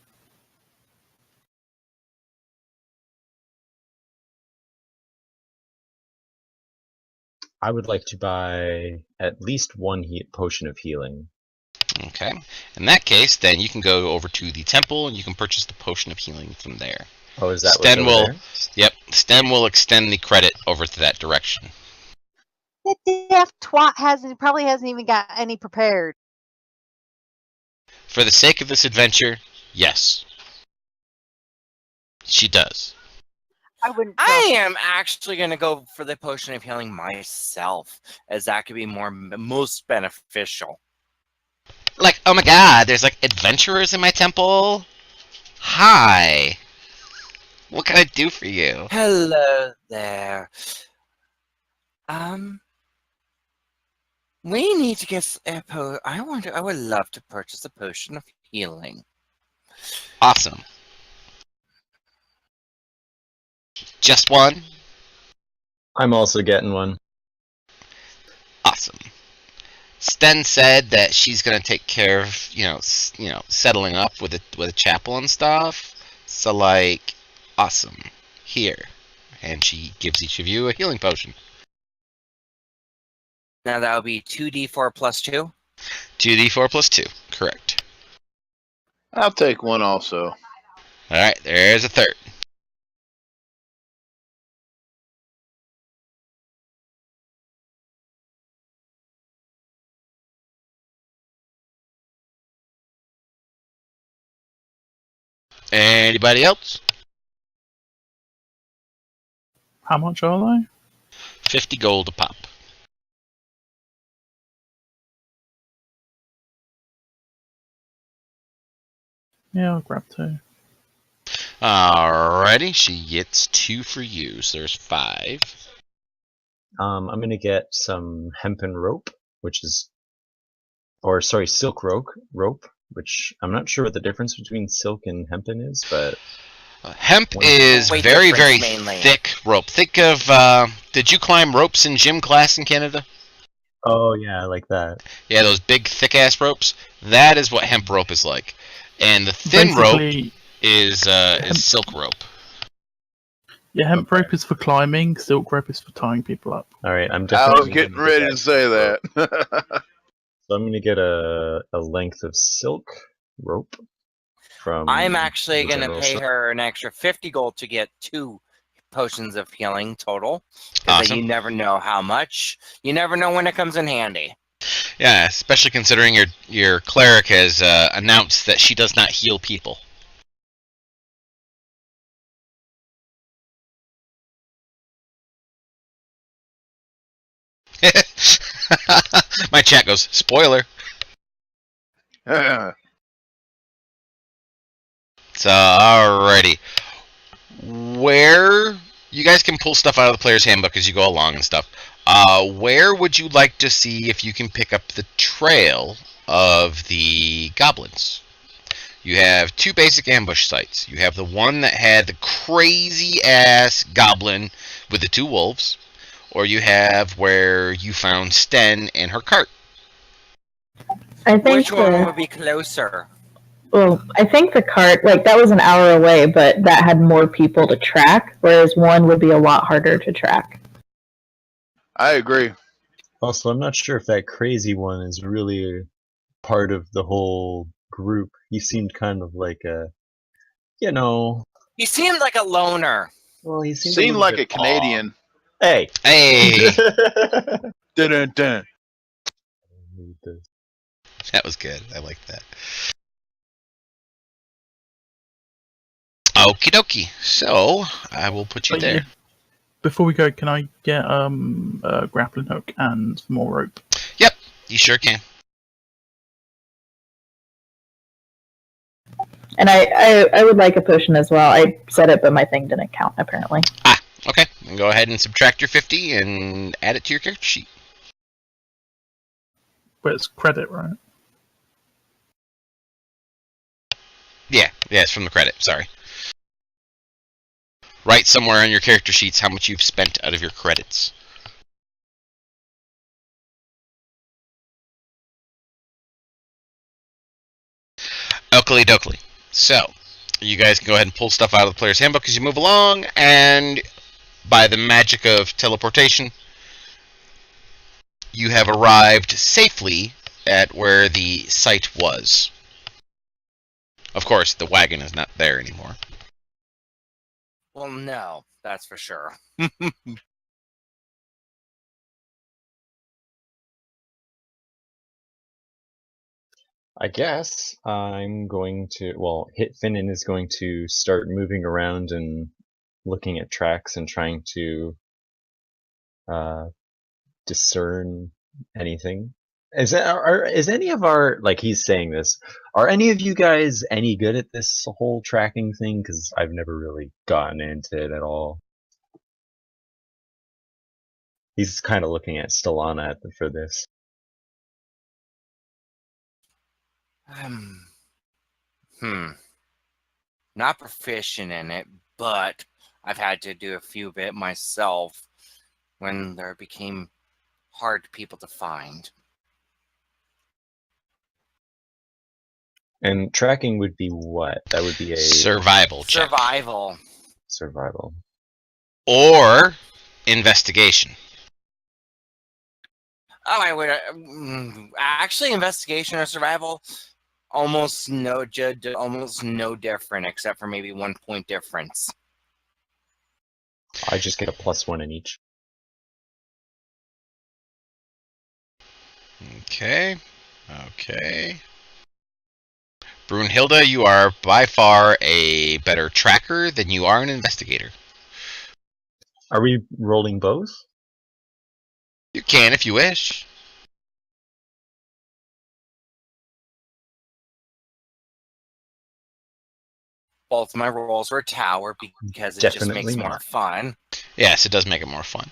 I would like to buy at least 1 potion of healing. Okay. In that case, then you can go over to the temple and you can purchase the potion of healing from there. Oh, is that Sten what's over will, there? Yep, Sten will extend the credit over to that direction. That deaf twat probably hasn't even got any prepared. For the sake of this adventure, yes. She does. I wouldn't. I am actually going to go for the potion of healing myself, as that could be most beneficial. Like, oh my god, there's like adventurers in my temple? Hi. What can I do for you? Hello there. We need to get a I would love to purchase a potion of healing. Awesome. Just one? I'm also getting one. Awesome. Sten said that she's gonna take care of, settling up with a chapel and stuff. So like, awesome. Here, and she gives each of you a healing potion. Now that would be 2d4 plus 2. 2d4 plus 2, correct. I'll take one also. All right, there's a third. Anybody else? How much are they? 50 gold a pop. Yeah, I'll grab 2. Alrighty, she gets 2 for you, so there's 5. I'm gonna get some hempen rope, silk rope, which I'm not sure what the difference between silk and hempen is, but Hemp One- is Weight very, difference, very mainly. thick rope. Think of, did you climb ropes in gym class in Canada? oh yeah, I like that. Yeah, those big, thick-ass ropes. That is what hemp rope is like. And the thin rope Basically, is silk rope. yeah, hemp rope is for climbing, silk rope is for tying people up. All right, I'm I definitely was getting gonna get ready to say rope. that. So I'm gonna get a length of silk rope from. I'm actually the going to general pay store. her an extra 50 gold to get 2 potions of healing total. Because Awesome. you never know how much. You never know when it comes in handy. Yeah, especially considering your cleric has announced that she does not heal people. My chat goes, spoiler. So, alrighty. Where you guys can pull stuff out of the player's handbook as you go along and stuff. Where would you like to see if you can pick up the trail of the goblins? You have 2 basic ambush sites. You have the one that had the crazy ass goblin with the 2 wolves, or you have where you found Sten and her cart. I think Which one would be closer? I think the cart, like, that was an hour away, but that had more people to track, whereas one would be a lot harder to track. I agree. Also, I'm not sure if that crazy one is really part of the whole group. He seemed kind of like a, He seemed like a loner. well, he seemed Seemed a like a bit Canadian. Hey. Hey, Dun, dun, dun. that was good. I like that. Okie dokie. So I will put you But there. yeah, before we go, can I get a grappling hook and more rope? You sure can. And I would like a potion as well. I said it, but my thing didn't count, apparently. Okay. Then go ahead and subtract your 50 and add it to your character sheet. But it's credit, right? Yeah, it's from the credit. Sorry. Write somewhere on your character sheets how much you've spent out of your credits. Oakley dokley. So, you guys can go ahead and pull stuff out of the player's handbook as you move along, and by the magic of teleportation, you have arrived safely at where the site was. Of course, the wagon is not there anymore. Well, no, that's for sure. I guess I'm going to, Finnan is going to start moving around and looking at tracks and trying to discern anything. Is any of our, like, he's saying this, are any of you guys any good at this whole tracking thing? Because I've never really gotten into it at all. He's kind of looking at Stellana for this. Not proficient in it, but I've had to do a few bit myself when there became hard people to find. And tracking would be what? That would be a Survival check. Survival. Or investigation. Oh, I would actually investigation or survival almost no different, except for maybe 1 point difference. I just get a +1 in each. Okay. Brunhilde, you are by far a better tracker than you are an investigator. Are we rolling both? You can if you wish. Both my rolls were tower because it just Definitely makes more not. fun. Yes, it does make it more fun.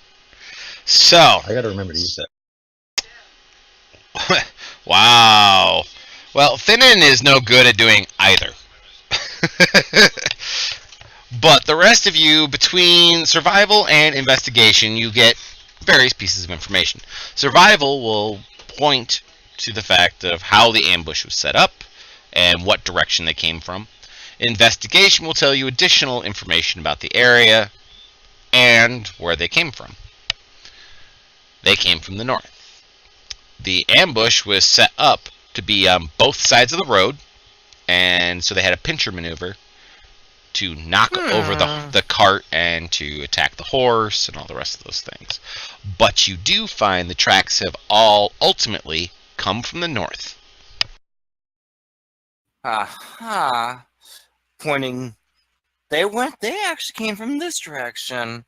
So, I gotta remember to use that. wow. Well, Finnan is no good at doing either. But the rest of you, between survival and investigation, you get various pieces of information. Survival will point to the fact of how the ambush was set up and what direction they came from. Investigation will tell you additional information about the area and where they came from. They came from the north. The ambush was set up to be on both sides of the road, and so they had a pincher maneuver to knock over the cart and to attack the horse and all the rest of those things. But you do find the tracks have all ultimately come from the north. Aha. Pointing. They actually came from this direction.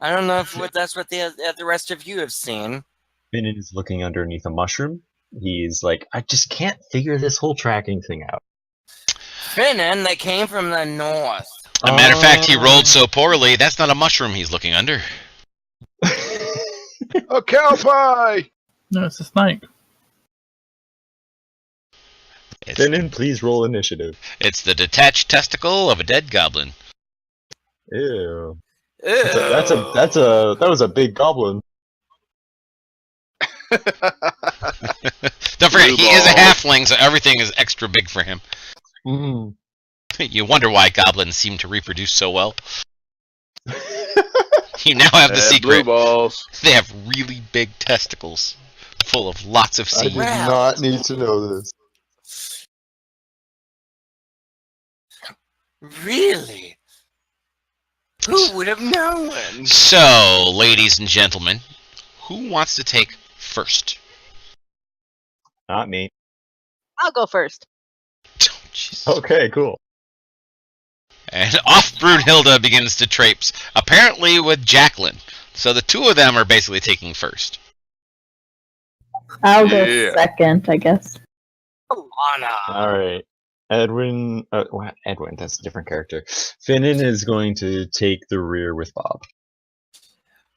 I don't know if that's what the rest of you have seen. Finnan is looking underneath a mushroom. He's like, I just can't figure this whole tracking thing out. Finnan, they came from the north. As a matter of fact, he rolled so poorly, that's not a mushroom he's looking under. A cow pie! No, it's a snake. Finnan, please roll initiative. It's the detached testicle of a dead goblin. Ew. Ew. That was a big goblin. Don't forget, Blue he is a balls. halfling, so everything is extra big for him. Mm. You wonder why goblins seem to reproduce so well. You now have the Blue secret. balls. They have really big testicles full of lots of I seed. did not need to know this. Really? Who would have known? So, ladies and gentlemen, who wants to take first? Not me. I'll go first. Oh, jeez. Okay, cool. And off Brunhilde begins to traipse, apparently with Jacqueline. So the two of them are basically taking first. I'll go Yeah. second, I guess. Alana. All right. Edwin, that's a different character. Finnan is going to take the rear with Bob.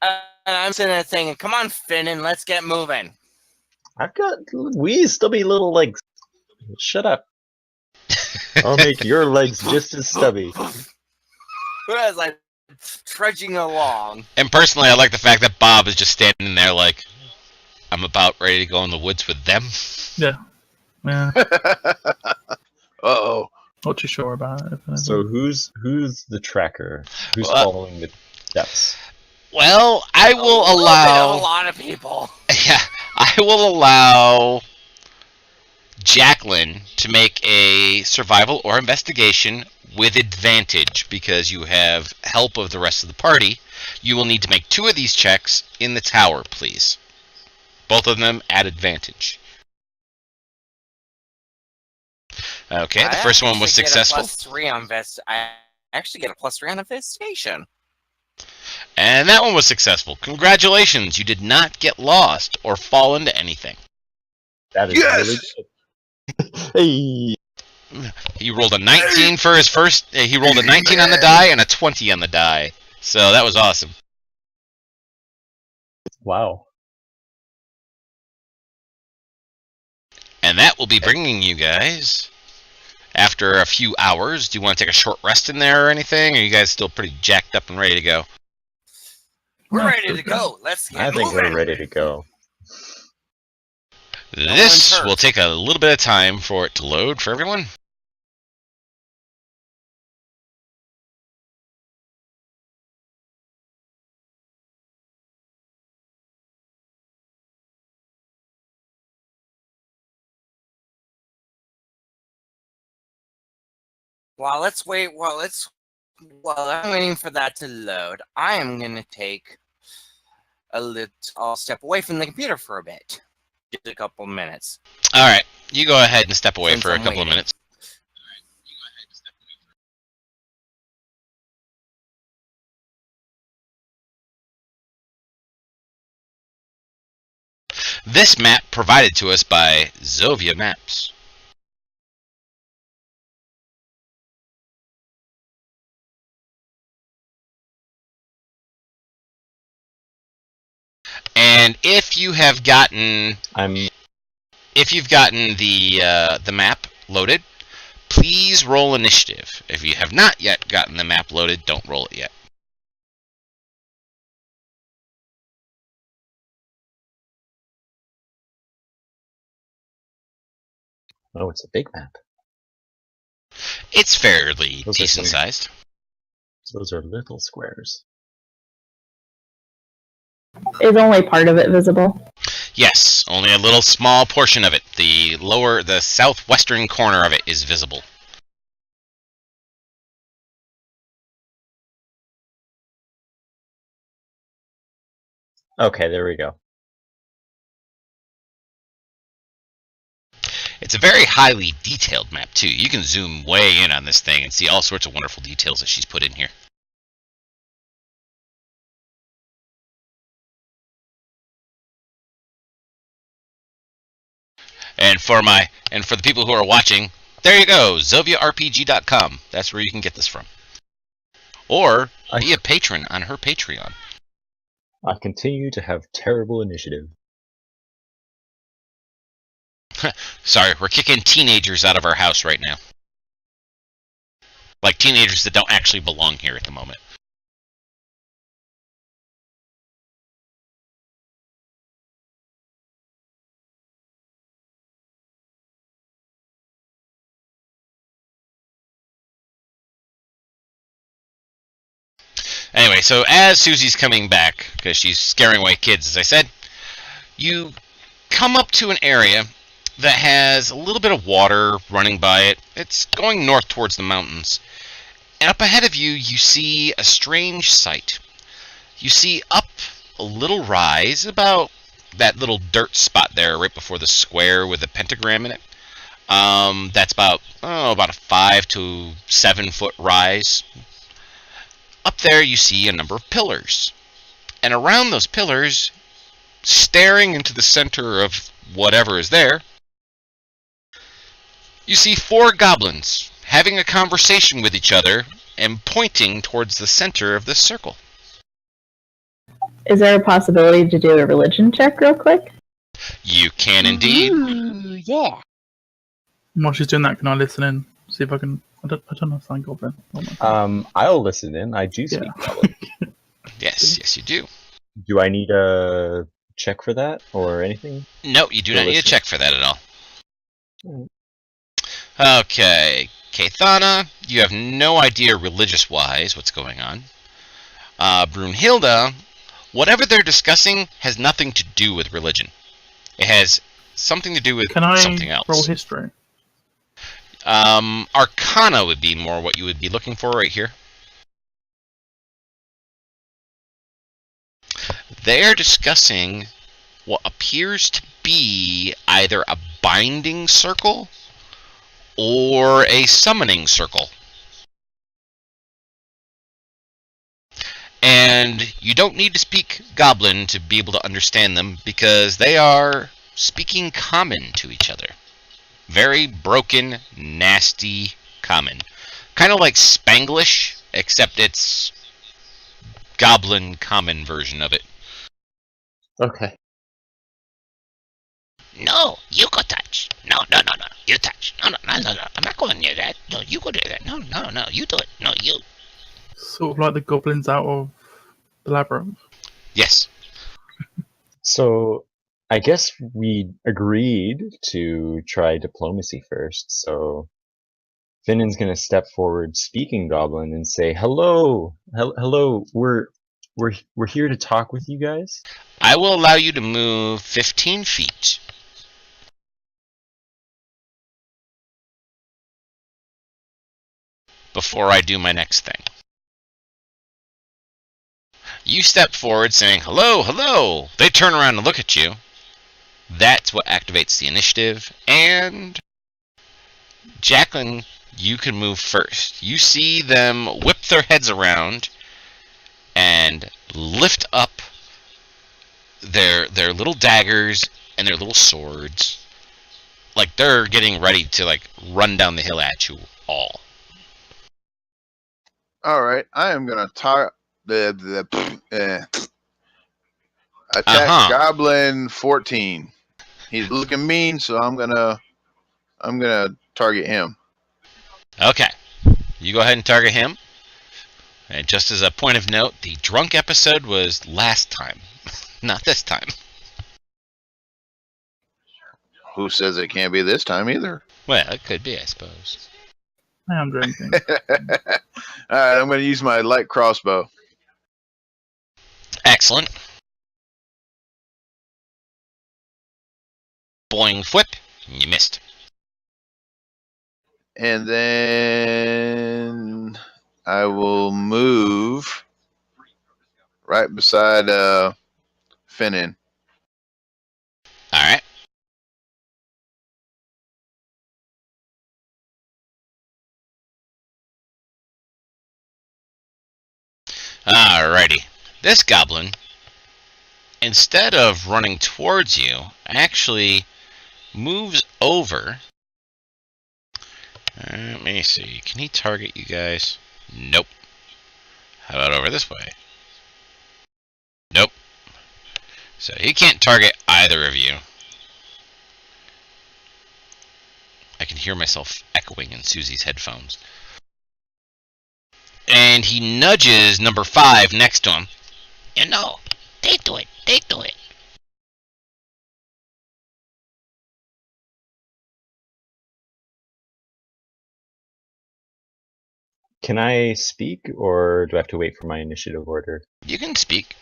And I'm sitting there thinking, come on, Finnan, let's get moving. I've got wee stubby little legs. Shut up. I'll make your legs just as stubby. As like trudging along. And personally, I like the fact that Bob is just standing there like, I'm about ready to go in the woods with them. Yeah. Yeah. Uh-oh. Not too sure about it. So who's the tracker? Who's Well, following the steps? Well, I will A allow... lot of people. Yeah, I will allow Jacqueline to make a survival or investigation with advantage because you have help of the rest of the party. You will need to make 2 of these checks in the tower, please. Both of them at advantage. Okay, the first one was successful. I actually get a +3 on investigation. And that one was successful. Congratulations, you did not get lost or fall into anything. That is Yes! really good. Hey. He rolled a 19 for his first... he rolled a 19 on the die and a 20 on the die. So that was awesome. Wow. And that will be bringing you guys... After a few hours, do you want to take a short rest in there or anything? Or are you guys still pretty jacked up and ready to go? We're No, ready to go. Let's get I think moving. we're ready to go. This one's hurt. will take a little bit of time for it to load for everyone. Well, let's wait. While I'm waiting for that to load, I am gonna take I'll step away from the computer for a bit, just a couple minutes. All right, you go ahead and step away Since for a I'm couple of waiting. minutes. This map provided to us by Zovia Maps. And if you have gotten I'm the map loaded, please roll initiative. If you have not yet gotten the map loaded, don't roll it yet. Oh, it's a big map. It's fairly Those are decent some- sized. Those are little squares. Is only part of it visible? Yes, only a little small portion of it. The southwestern corner of it is visible. Okay, there we go. It's a very highly detailed map, too. You can zoom way in on this thing and see all sorts of wonderful details that she's put in here. And for the people who are watching, there you go, ZoviaRPG.com. That's where you can get this from. Or be a patron on her Patreon. I continue to have terrible initiative. Sorry, we're kicking teenagers out of our house right now. Like teenagers that don't actually belong here at the moment. Anyway, so as Susie's coming back, because she's scaring away kids, as I said, you come up to an area that has a little bit of water running by it. It's going north towards the mountains. And up ahead of you, you see a strange sight. You see up a little rise, about that little dirt spot there right before the square with the pentagram in it. That's about a 5 to 7 foot rise. Up there you see a number of pillars. And around those pillars, staring into the center of whatever is there, you see 4 goblins having a conversation with each other and pointing towards the center of this circle. Is there a possibility to do a religion check real quick? You can indeed. Ooh, yeah. While she's doing that, can I listen in? See if I can. I don't understand Goblin. Oh my God. I'll listen in. I do speak Goblin. Yes, you do. Do I need a check for that or anything? No, you do not need to listen. check for that at all. Mm. Okay, Kathana, you have no idea religious-wise what's going on. Brunhilde, whatever they're discussing has nothing to do with religion. It has something to do with Can I something else. roll history? Arcana would be more what you would be looking for right here. They are discussing what appears to be either a binding circle or a summoning circle. And you don't need to speak Goblin to be able to understand them because they are speaking common to each other. Very broken, nasty common. Kind of like Spanglish, except it's Goblin common version of it. Okay. No, you go touch. No, you touch. No, I'm not going near that. No, you go near that. No, you do it. No, you. Sort of like the goblins out of the labyrinth. Yes. So I guess we agreed to try diplomacy first. So Finnan's gonna step forward, speaking Goblin, and say, "Hello, hello. We're here to talk with you guys." I will allow you to move 15 feet. Before I do my next thing. You step forward saying, "Hello, hello." They turn around and look at you. That's what activates the initiative. And Jacqueline, you can move first. You see them whip their heads around and lift up their little daggers and their little swords, like they're getting ready to run down the hill at you all. All right, I am gonna Attack Goblin 14. He's looking mean, so I'm gonna target him. Okay. You go ahead and target him. And just as a point of note, the drunk episode was last time, not this time. Who says it can't be this time either? Well, it could be, I suppose. I am drinking. Alright, I'm gonna use my light crossbow. Excellent. Boing flip. You missed. And then I will move right beside Finnan. Alright. Alrighty. This goblin, instead of running towards you, actually moves over. Let me see. Can he target you guys? Nope. How about over this way? Nope. So he can't target either of you. I can hear myself echoing in Susie's headphones. And he nudges number 5 next to him. You know, they do it. They do it. Can I speak, or do I have to wait for my initiative order? You can speak.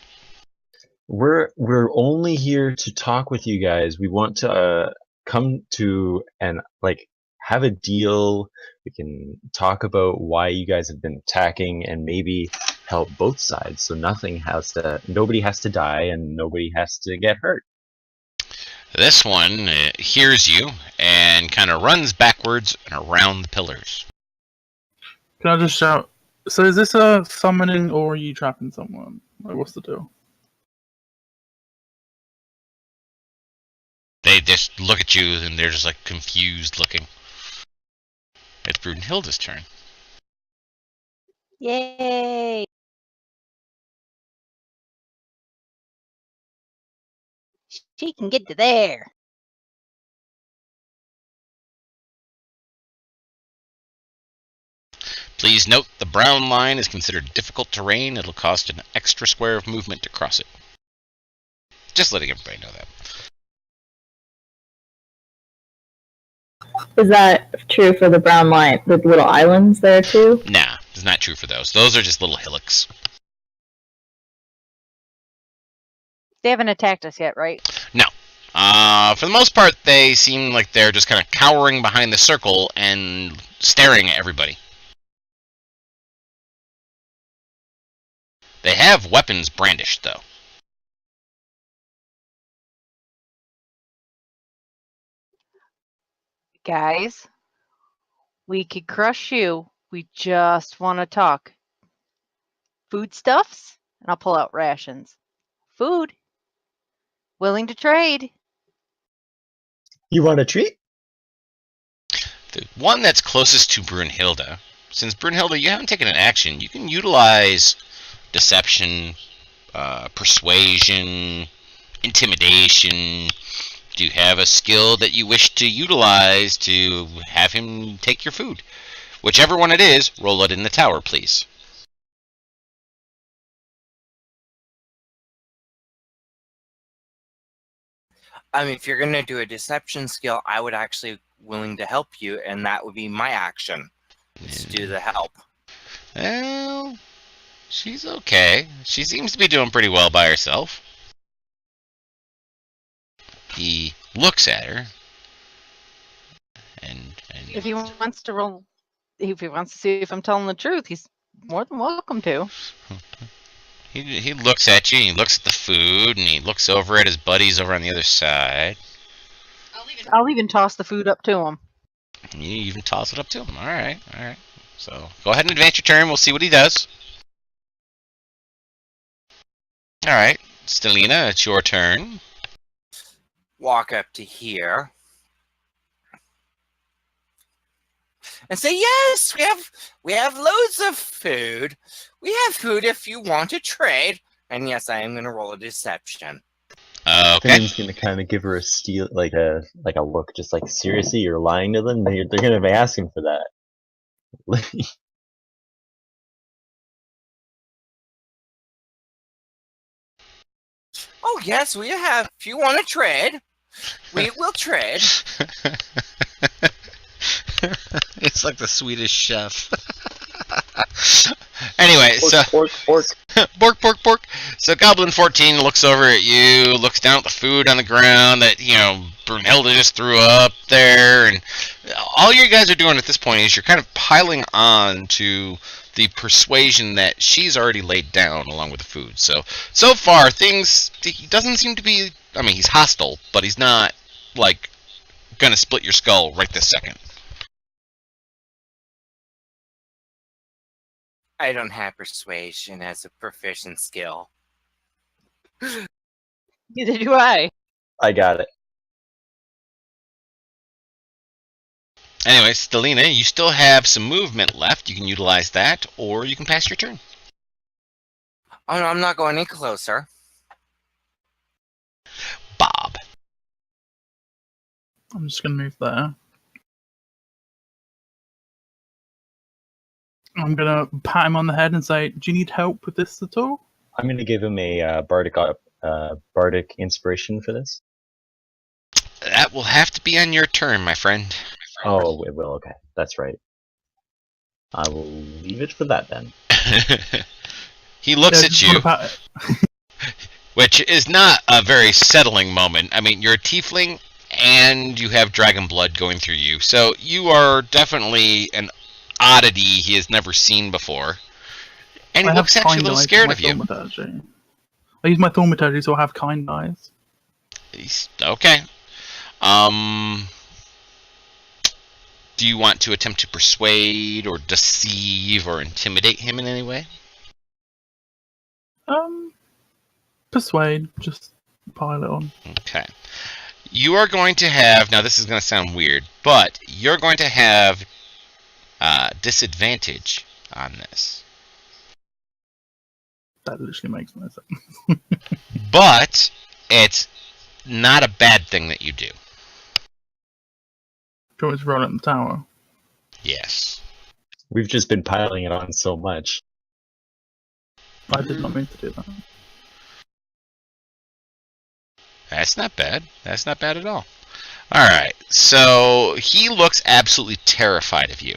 We're only here to talk with you guys. We want to come to and have a deal. We can talk about why you guys have been attacking and maybe help both sides, so nobody has to die and nobody has to get hurt. This one hears you and kind of runs backwards and around the pillars. Can I just shout? So is this a summoning or are you trapping someone? Like, what's the deal? They just look at you and they're just like confused looking. It's Brunhilde's turn. Yay! She can get to there. Please note the brown line is considered difficult terrain. It'll cost an extra square of movement to cross it. Just letting everybody know that. Is that true for the brown line, the little islands there too? Nah, it's not true for those. Those are just little hillocks. They haven't attacked us yet, right? No. For the most part, they seem like they're just kind of cowering behind the circle and staring at everybody. They have weapons brandished, though. Guys, we could crush you. We just want to talk. Foodstuffs? And I'll pull out rations. Food. Willing to trade. You want a treat? The one that's closest to Brunhilde, since Brunhilde, you haven't taken an action, you can utilize deception, persuasion, intimidation. Do you have a skill that you wish to utilize to have him take your food? Whichever one it is, roll it in the tower, please. I mean, if you're going to do a deception skill, I would actually willing to help you, and that would be my action, is to do the help. Well, she's okay. She seems to be doing pretty well by herself. He looks at her, and If he wants to roll, if he wants to see if I'm telling the truth, he's more than welcome to. he looks at you, and he looks at the food, and he looks over at his buddies over on the other side. I'll even toss the food up to him. You even toss it up to him. All right. So go ahead and advance your turn. We'll see what he does. All right, Stelina, it's your turn. Walk up to here and say, yes, we have loads of food. We have food if you want to trade. And yes, I am going to roll a deception. Okay. Finn's gonna kind of give her a steal, like a look, just like seriously, you're lying to them. They're gonna be asking for that. Oh yes, we have. If you want to trade, we will trade. It's like the Swedish chef. Anyway, so Pork. bork, bork, bork. So Goblin 14 looks over at you, looks down at the food on the ground that, Brunhilde just threw up there, and all you guys are doing at this point is you're kind of piling on to the persuasion that she's already laid down along with the food. So far, he doesn't seem to be, he's hostile, but he's not, like, gonna split your skull right this second. I don't have persuasion as a proficient skill. Neither do I. I got it. Anyway, Stelina, you still have some movement left. You can utilize that, or you can pass your turn. Oh no, I'm not going any closer. Bob. I'm just going to move there. I'm going to pat him on the head and say, do you need help with this at all? I'm gonna give him a bardic inspiration for this. That will have to be on your turn, my friend. Oh, it will. Okay, that's right. I will leave it for that then. He looks Yeah, at just you, wanna which is not a very settling moment. You're a tiefling, and you have dragon blood going through you, so you are definitely an oddity he has never seen before. And he I have looks actually a kind little eyes scared with of my you. thaumaturgy. I use my thaumaturgy, so I have kind eyes. Okay. Do you want to attempt to persuade or deceive or intimidate him in any way? Persuade, just pile it on. Okay. You are going to have, now this is going to sound weird, but you're going to have disadvantage on this. That literally makes no sense. But it's not a bad thing that you do. Do you want me to roll it in the tower? Yes. We've just been piling it on so much. I did not mean to do that. That's not bad. That's not bad at all. Alright, so he looks absolutely terrified of you.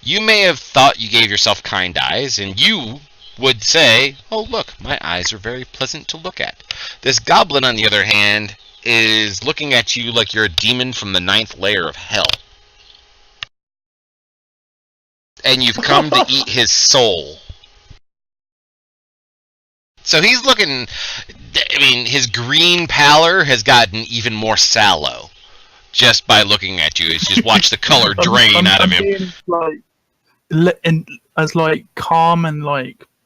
You may have thought you gave yourself kind eyes, and you would say, oh look, my eyes are very pleasant to look at. This goblin, on the other hand, is looking at you like you're a demon from the 9th layer of hell. And you've come to eat his soul. So he's looking, his green pallor has gotten even more sallow just by looking at you. It's just watch the color drain out of him. Being, and as calm and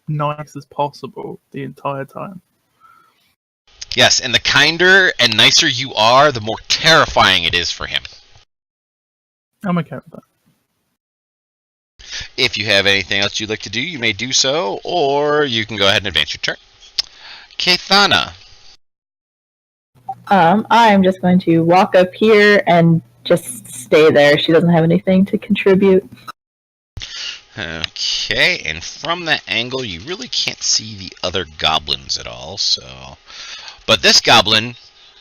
nice as possible the entire time. Yes, and the kinder and nicer you are, the more terrifying it is for him. I'm okay with that. If you have anything else you'd like to do, you may do so, or you can go ahead and advance your turn. Kathana. I'm just going to walk up here and just stay there. She doesn't have anything to contribute. Okay, and from that angle, you really can't see the other goblins at all, so... But this goblin,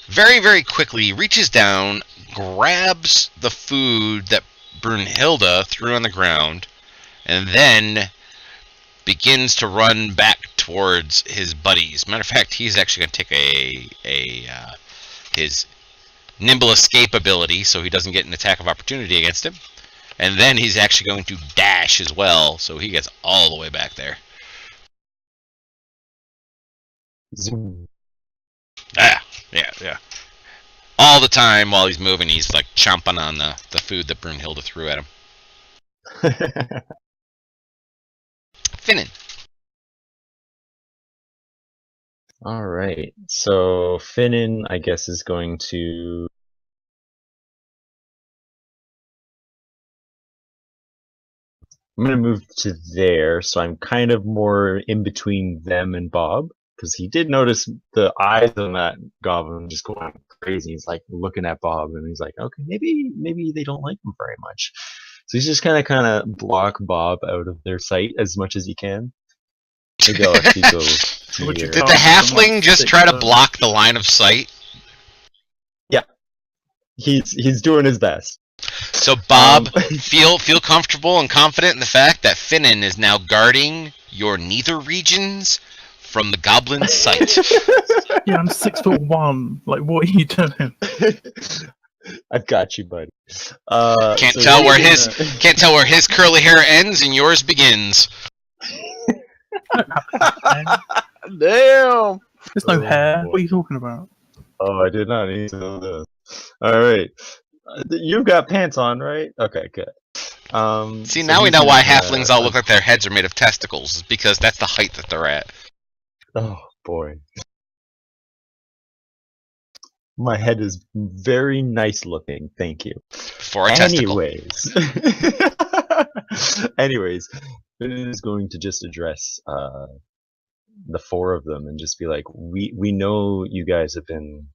very, very quickly, reaches down, grabs the food that Brunhilde threw on the ground, and then begins to run back towards his buddies. Matter of fact, he's actually going to take his nimble escape ability, so he doesn't get an attack of opportunity against him. And then he's actually going to dash as well, so he gets all the way back there. Zoom. Yeah. All the time while he's moving, he's chomping on the food that Brunhilde threw at him. Finnan. Alright, so Finnan, I guess, is going to... I'm going to move to there, so I'm kind of more in between them and Bob, because he did notice the eyes on that goblin just going crazy. He's like looking at Bob, and he's like, okay, maybe they don't like him very much. So he's just kind of block Bob out of their sight as much as he can. Maybe I'll actually go to Would you here. Did the halfling just try to block the line of sight? Yeah, he's doing his best. So Bob, feel comfortable and confident in the fact that Finnan is now guarding your nether regions from the goblin's sight. Yeah, I'm 6'1". Like, what are you doing? I've got you, buddy. Can't tell where his curly hair ends and yours begins. Damn. There's no Oh, hair. boy. What are you talking about? Oh, I did not need to know this. All right, you've got pants on, right? Okay, good. See, so now we he's know why gonna, halflings all look like their heads are made of testicles, is because that's the height that they're at. Oh boy, my head is very nice looking. Thank you. For a testicle. Anyways, Finn is going to just address the four of them and just be like, we know you guys have been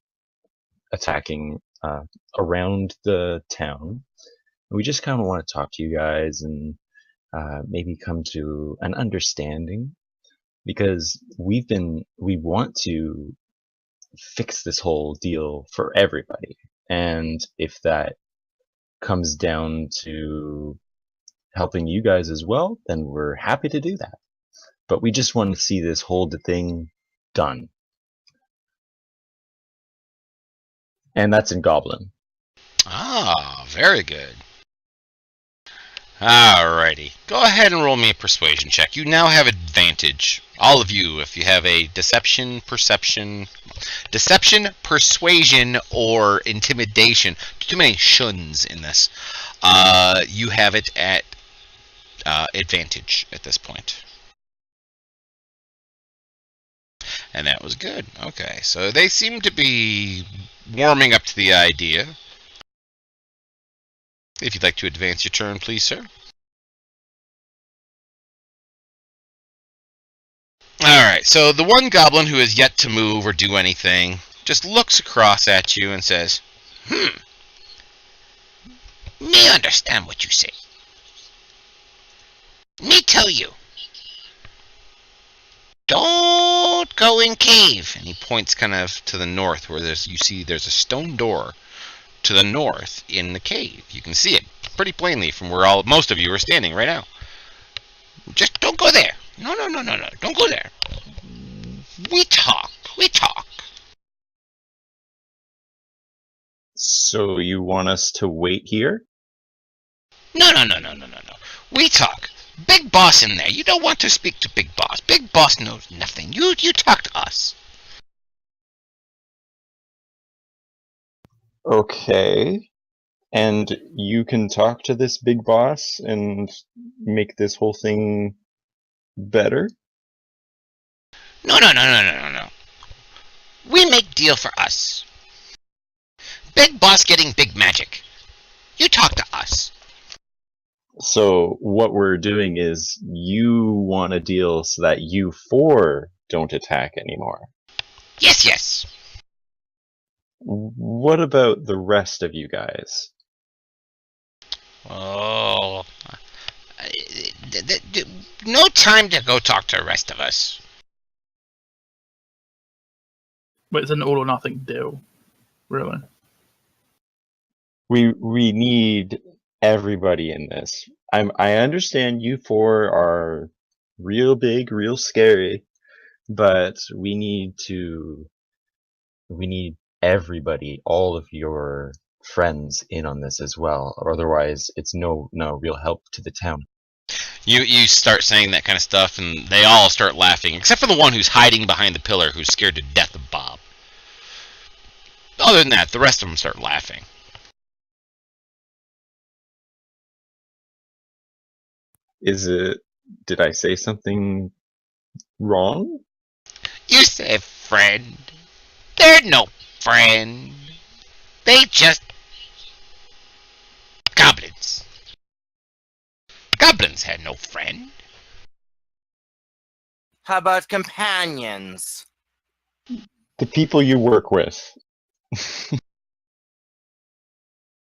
attacking around the town. We just kind of want to talk to you guys and maybe come to an understanding, because we want to fix this whole deal for everybody. And if that comes down to helping you guys as well, then we're happy to do that. But we just want to see this whole thing done. And that's in Goblin. Ah, very good. Alrighty. Go ahead and roll me a persuasion check. You now have advantage. All of you, if you have a deception, persuasion, or intimidation. Too many shuns in this. You have it at advantage at this point. And that was good. Okay, so they seem to be warming up to the idea. If you'd like to advance your turn, please, sir. Alright, so the one goblin who has yet to move or do anything just looks across at you and says, Me understand what you say. Me tell you. Don't go in cave. and he points kind of to the north where there's a stone door to the north in the cave. You can see it pretty plainly from where most of you are standing right now. Just don't go there. No. Don't go there. We talk. So you want us to wait here? No. We talk. Big boss in there. You don't want to speak to big boss. Big boss knows nothing. You talk to us. Okay. And you can talk to this big boss and make this whole thing better? No. We make deal for us. Big boss getting big magic. You talk to us. So what we're doing is you want a deal so that you four don't attack anymore. Yes. What about the rest of you guys? Oh. No time to go talk to the rest of us. But it's an all or nothing deal, really. We need everybody in this. I understand you four are real big, real scary, but we need everybody, all of your friends in on this as well, or otherwise it's no real help to the town. You start saying that kind of stuff, and they all start laughing, except for the one who's hiding behind the pillar, who's scared to death of Bob. Other than that, the rest of them start laughing. Did I say something wrong? You say friend. They're no friend. They just goblins. Goblins had no friend. How about companions? The people you work with.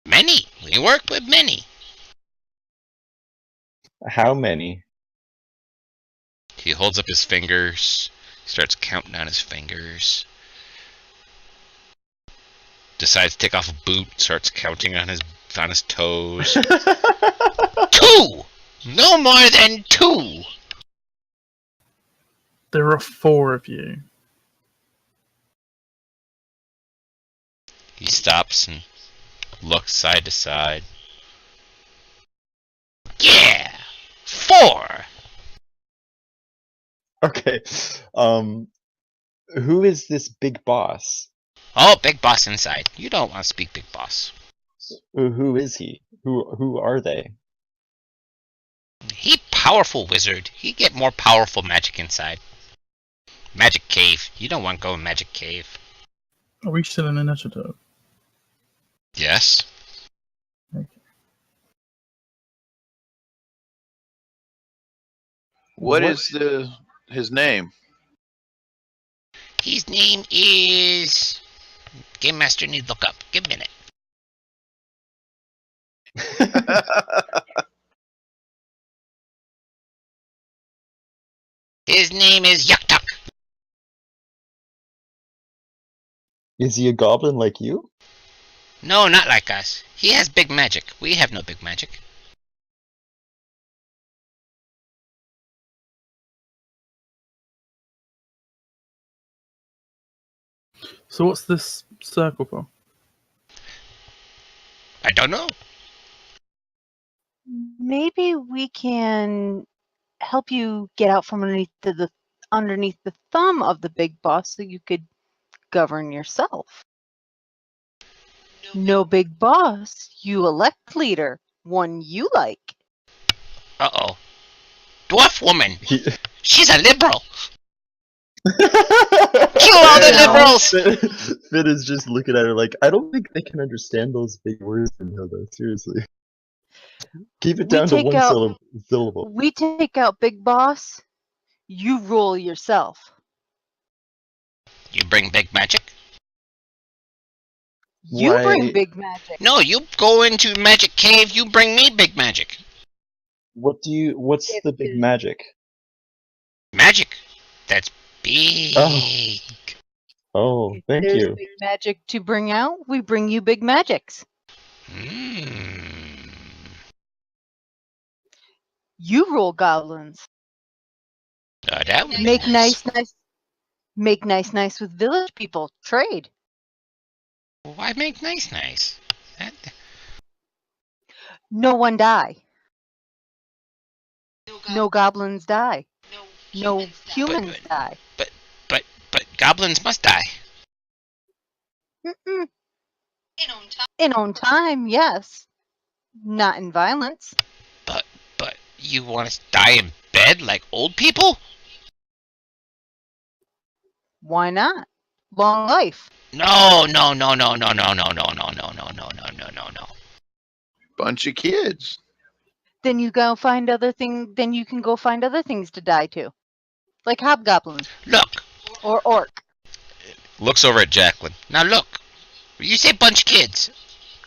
Many. We work with many. How many? He holds up his fingers, starts counting on his fingers. Decides to take off a boot, starts counting on his toes. 2! No more than 2! There are 4 of you. He stops and looks side to side. Yeah! 4! Okay. Who is this big boss? Oh, big boss inside. You don't want to speak big boss. Who is he? Who are they? He powerful wizard. He get more powerful magic inside. Magic cave. You don't want to go in magic cave. Are we still in initiative? Yes. What is his name? His name is... Game Master needs to look up. Give a minute. His name is Yuktuk. Is he a goblin like you? No, not like us. He has big magic. We have no big magic. So what's this circle for? I don't know. Maybe we can help you get out from underneath the thumb of the big boss so you could govern yourself. No big boss, you elect leader, one you like. Uh-oh. Dwarf woman. He... She's a liberal. Kill all the liberals! Finn is just looking at her like, I don't think they can understand those big words from Hilda. Seriously. Keep it down to one syllable. We take out big boss, you rule yourself. You bring big magic? You Why- bring big magic. No, you go into magic cave, you bring me big magic. What's the big magic? Magic. That's big. Oh, thank There's you. big magic to bring out, we bring you big magics. Mm. You rule goblins. That would be Make nice with village people. Trade. Why make nice? That... No one die. No goblins die. No humans die. But goblins must die. Mm-mm. In own time, yes. Not in violence. But you want to die in bed like old people? Why not? Long life. No. Bunch of kids. Then you go find other thing. Then you can go find other things to die to, like hobgoblins Look. or orc. Looks over at Jacqueline. Now look. You say bunch of kids.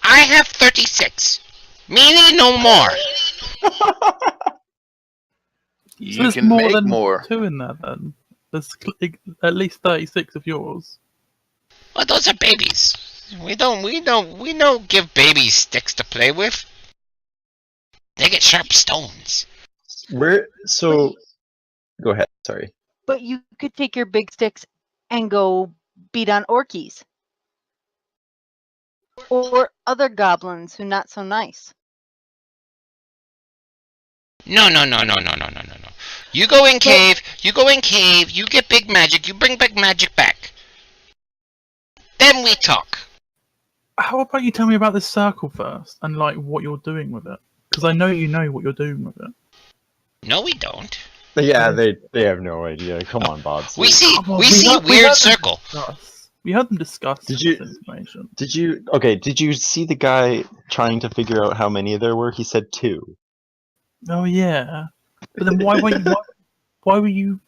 I have 36. Meaning no more. You there's can more make than more. 2 in there then. There's at least 36 of yours. Well, those are babies. We don't give babies sticks to play with. They get sharp stones. So go ahead, sorry. But you could take your big sticks and go beat on orkies or other goblins who not so nice. No. You go in cave, you get big magic, you bring big magic back. Then we talk. How about you tell me about this circle first and like what you're doing with it? Because I know you know what you're doing with it. No, we don't. Yeah, they have no idea. Come on, Bob. We see Come on, we see heard weird them circle. discuss. We heard them discuss Did this you- information. Did you see the guy trying to figure out how many there were? He said 2. Oh yeah, but then why were you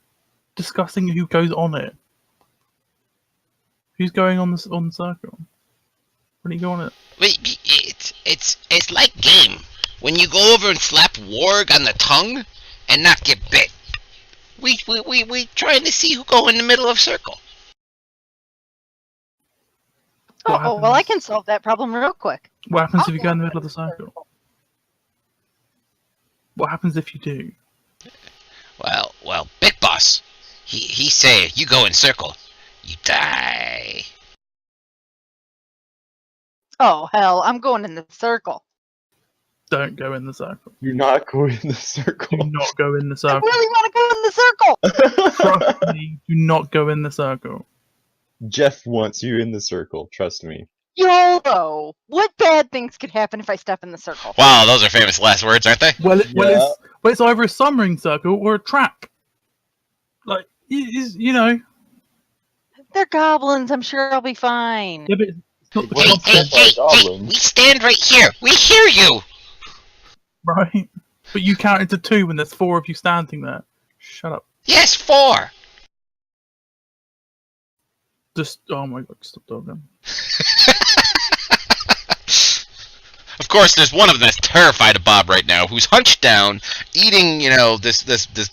discussing who goes on it? Who's going on the circle? When you go on it? It's like game. When you go over and slap warg on the tongue and not get bit. We trying to see who go in the middle of circle. What Oh, well, I happens? can solve that problem real quick. What happens if you go in the middle of the circle? What happens if you do? Well, Big Boss. He say you go in circle, you die. Oh, hell, I'm going in the circle. Don't go in the circle. You're not going in the Do circle. not go in the I circle. really want to go in the circle. Trust me, do not go in the circle. Jeff wants you in the circle. Trust me. YOLO! What bad things could happen if I step in the circle? Wow, those are famous last words, aren't they? Well, Yeah. it's either a summoning circle or a trap. Like, you know. They're goblins. I'm sure I'll be fine. Yeah, but it's not the Well, concept, by goblins. We stand right here. We hear you. right? But you counted to 2 when there's 4 of you standing there. Shut up. Yes, 4. Just, oh my god, stop talking. Of course, there's one of them that's terrified of Bob right now, who's hunched down, eating, this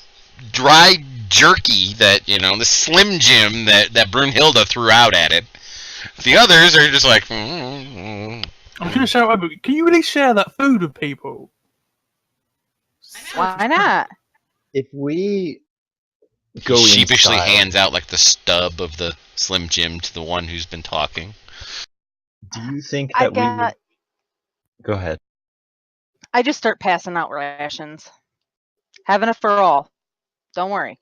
dry jerky that, this Slim Jim that Brunhilde threw out at it. The others are just like, I'm gonna shout out, but can you really share that food with people? Why not? If we go sheepishly inside, hands out like the stub of the Slim Jim to the one who's been talking. do you think I that we got. would... Go ahead. I just start passing out rations. Have enough for all. Don't worry.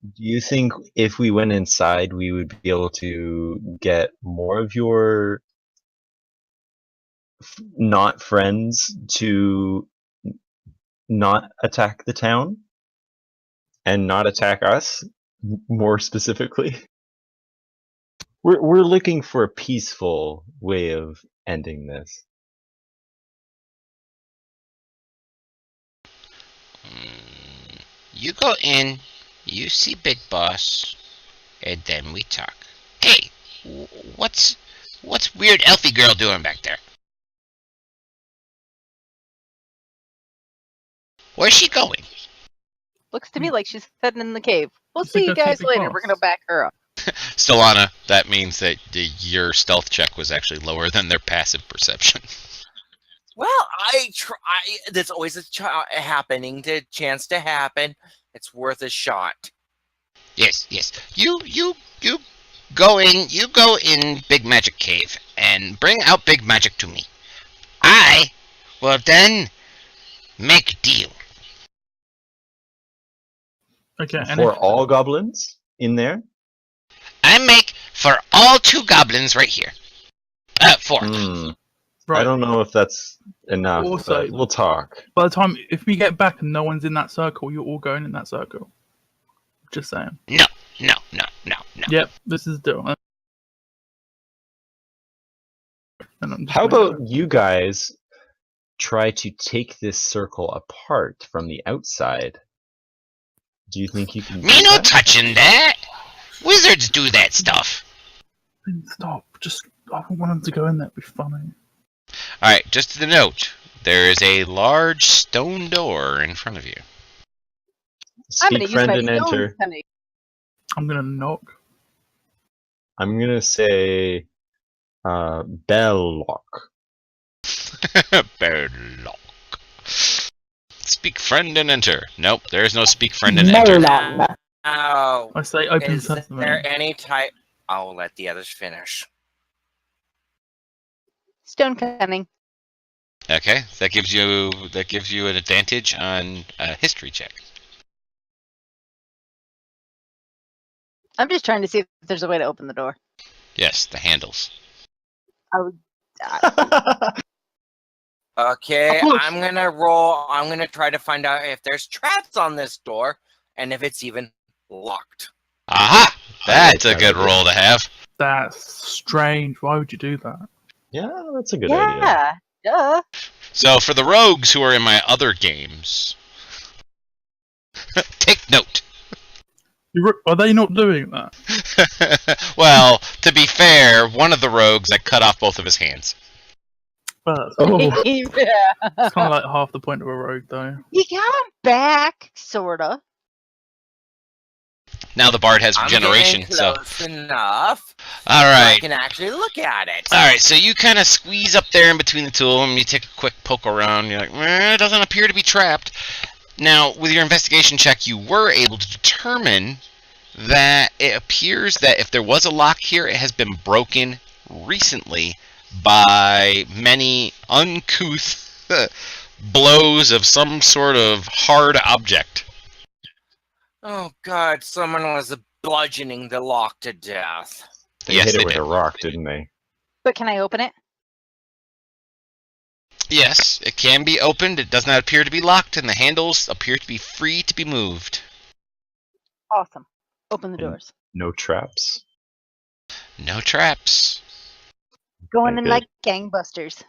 Do you think if we went inside, we would be able to get more of your not friends to not attack the town and not attack us more specifically? We're looking for a peaceful way of ending this. You go in, you see Big Boss, and then we talk. Hey, what's weird elfie girl doing back there? Where's she going? Looks to me like she's heading in the cave. We'll Looks like see you that's guys Big later. Boss. We're gonna back her up. Stellana, that means that your stealth check was actually lower than their passive perception. Well, I try. There's always a chance to happen. It's worth a shot. Yes. You go in. You go in Big Magic Cave and bring out Big Magic to me. I will then make a deal. Okay, and For if, all goblins in there? I make for all 2 goblins right here. 4. Hmm. right, I don't know if that's enough, Also- but we'll talk. by the time, if we get back and no one's in that circle, you're all going in that circle. Just saying. No. Yep, this is the deal. And I'm just How gonna about you guys try to take this circle apart from the outside? Do you think you can do Me no that? touching that. Wizards do that stuff. go? Stop. Just, I don't want them to go in there. It'd be funny. Alright, just to the note, there is a large stone door in front of you. I'm gonna Speak use friend my and stone enter. penny. I'm gonna knock. I'm gonna say bell lock. Bedlock. Speak friend and enter. Nope, there is no speak friend and enter. Melon. Oh, I say open is sesame. there any type? I'll let the others finish. Stone cunning. Okay, that gives you an advantage on a history check. I'm just trying to see if there's a way to open the door. Yes, the handles. Okay, Of course. I'm gonna roll. I'm gonna try to find out if there's traps on this door and if it's even locked. Aha! That's a that good idea. roll to have. That's strange. Why would you do that? Yeah, that's a good idea. Yeah, duh. So for the rogues who are in my other games, take note. Are they not doing that? Well, to be fair, one of the rogues I cut off both of his hands. But Oh, yeah. it's kind of like half the point of a rogue, though. You got him back, sorta. Now the bard has I'm regeneration, getting so close enough. all so I right. can actually look at it. All right, so you kind of squeeze up there in between the two of them. You take a quick poke around. You're like, it doesn't appear to be trapped. Now, with your investigation check, you were able to determine that it appears that if there was a lock here, it has been broken recently by many uncouth blows of some sort of hard object. Oh God! Someone was bludgeoning the lock to death. they Yes, hit they it with did. a rock, didn't they? But can I open it? Yes, it can be opened. It does not appear to be locked, and the handles appear to be free to be moved. Awesome. Open the And- doors. No traps. No traps. Going Okay, in good. like gangbusters.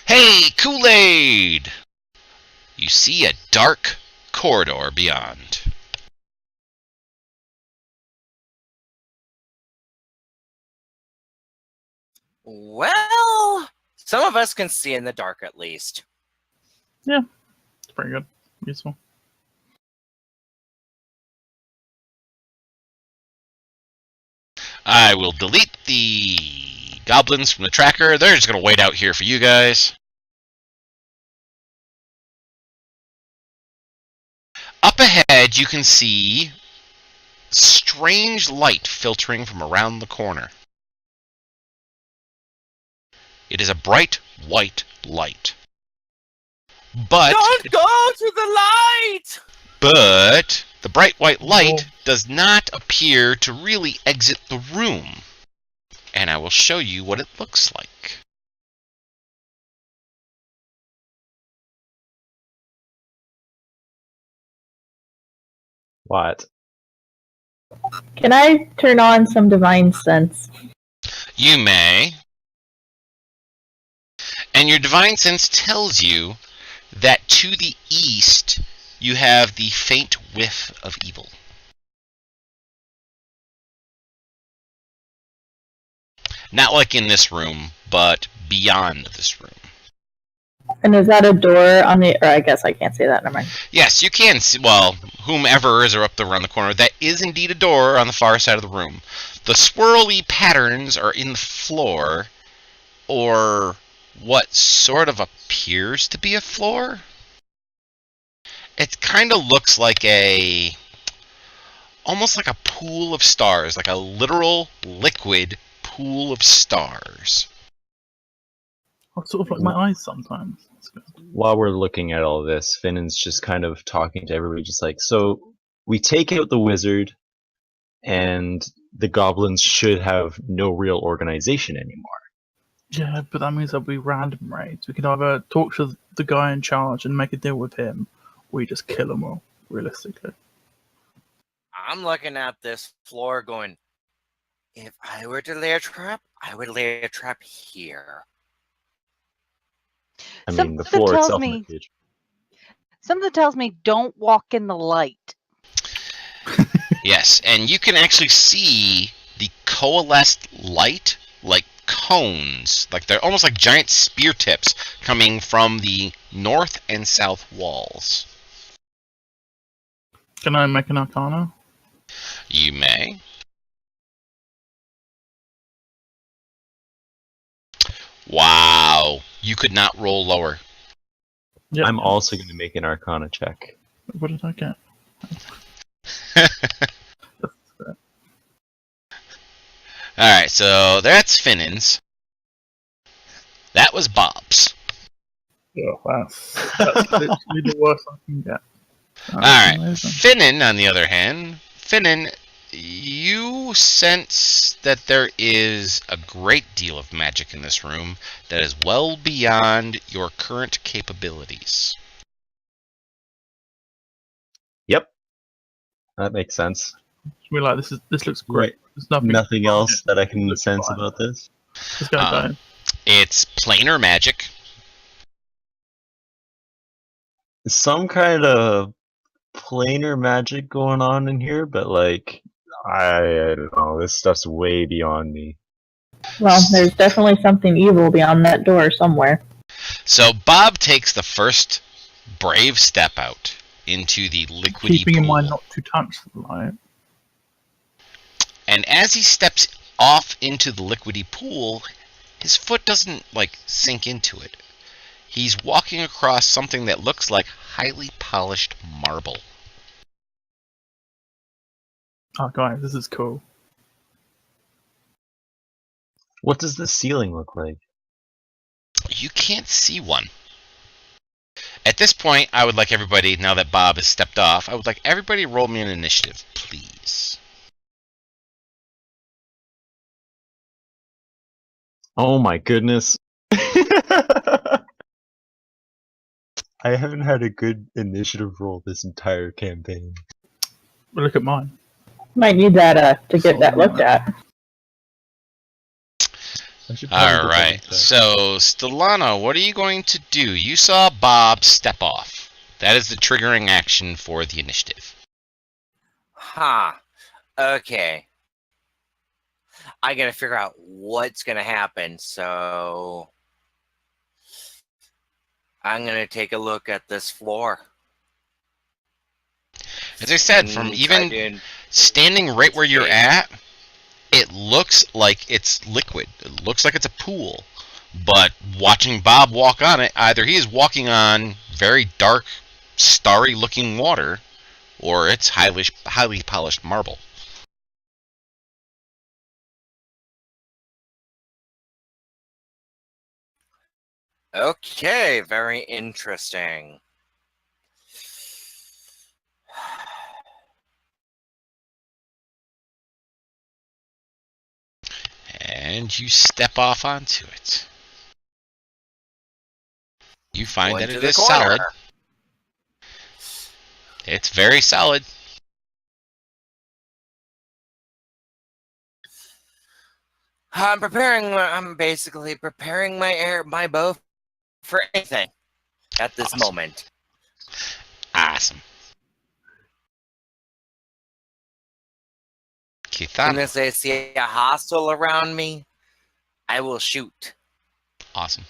Hey, Kool-Aid! You see a dark corridor beyond. Well, some of us can see in the dark at least. It's pretty good. Useful. I will delete the goblins from the tracker. They're just going to wait out here for you guys. Up ahead, you can see strange light filtering from around the corner. It is a bright white light. But Don't go to the light! But the bright white light does not appear to really exit the room. And I will show you what it looks like. What? Can I turn on some divine sense? You may. And your divine sense tells you that to the east you have the faint whiff of evil. Not like in this room, but beyond this room. And is that a door on the? Or I guess I can't say that. Never mind. Yes, you can see, well, whomever is up there around the corner, that is indeed a door on the far side of the room. The swirly patterns are in the floor, or what sort of appears to be a floor. It kind of looks like almost like a pool of stars, like a literal liquid pool of stars. I sort of like my eyes sometimes. That's good. While we're looking at all this, Finnan's just kind of talking to everybody, just like, so we take out the wizard, and the goblins should have no real organization anymore. Yeah, but that means there'll be random raids. We can either talk to the guy in charge and make a deal with him, or we just kill them all, realistically. I'm looking at this floor going, if I were to lay a trap, I would lay a trap here. I mean, the Something floor tells itself me- might be- Something tells me don't walk in the light. Yes, and you can actually see the coalesced light, like cones, like they're almost like giant spear tips coming from the north and south walls. Can I make an arcana? You may. Wow, you could not roll lower. Yeah. I'm also going to make an Arcana check. What did I get? Alright, so that's Finnan's. That was Bob's. Oh, that's literally the worst I can get. That's Alright, amazing. Finnan, on the other hand, Finnan, you sense that there is a great deal of magic in this room that is well beyond your current capabilities. Yep. That makes sense. We're like, this looks great. There's nothing. Nothing else that I can Looks sense fine. about this? Let's go, Um, guys. It's planar magic. Some kind of planar magic going on in here, but like I don't know. This stuff's way beyond me. Well, there's definitely something evil beyond that door somewhere. So Bob takes the first brave step out into the liquidy Keeping pool. in mind not to touch the light. And as he steps off into the liquidy pool, his foot doesn't, like, sink into it. He's walking across something that looks like highly polished marble. Oh, guys, this is cool. What does the ceiling look like? You can't see one. At this point, I would like everybody, now that Bob has stepped off, I would like everybody to roll me an initiative, please. Oh my goodness. I haven't had a good initiative roll this entire campaign. But look at mine. Might need that to get that looked at. I should probably All right. double check. So, Stellano, what are you going to do? You saw Bob step off. That is the triggering action for the initiative. Okay. I gotta figure out what's gonna happen, so I'm gonna take a look at this floor. As I said, from even standing right where you're at, it looks like it's liquid. It looks like it's a pool. But watching Bob walk on it, either he is walking on very dark, starry-looking water, or it's highly polished marble. Okay, very interesting. And you step off onto it. You find Go that into it the is corner. solid. It's very solid. I'm basically preparing my bow for anything at this Awesome. moment. Awesome. And Kitana. as I see a hostile around me, I will shoot. Awesome.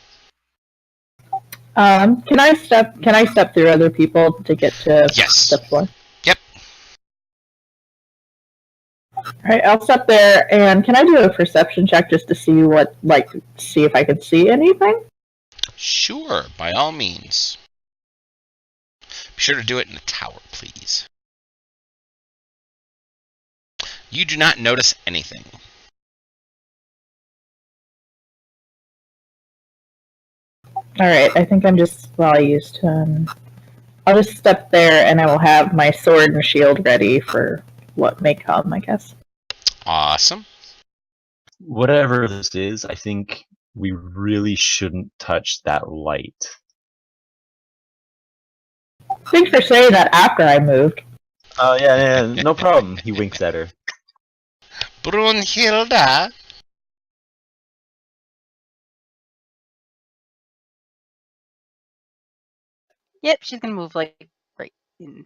Can I step through other people to get to Yes. the floor? Yep. Alright, I'll step there, and can I do a perception check just to see see if I can see anything? Sure, by all means. Be sure to do it in a tower, please. You do not notice anything. Alright, I think I'm just, I used, I'll just step there, and I will have my sword and shield ready for what may come, I guess. Awesome. Whatever this is, I think we really shouldn't touch that light. Thanks for saying that after I moved. Oh yeah, no problem. He winks at her. Brunhilda. Yep, she's gonna move like right in.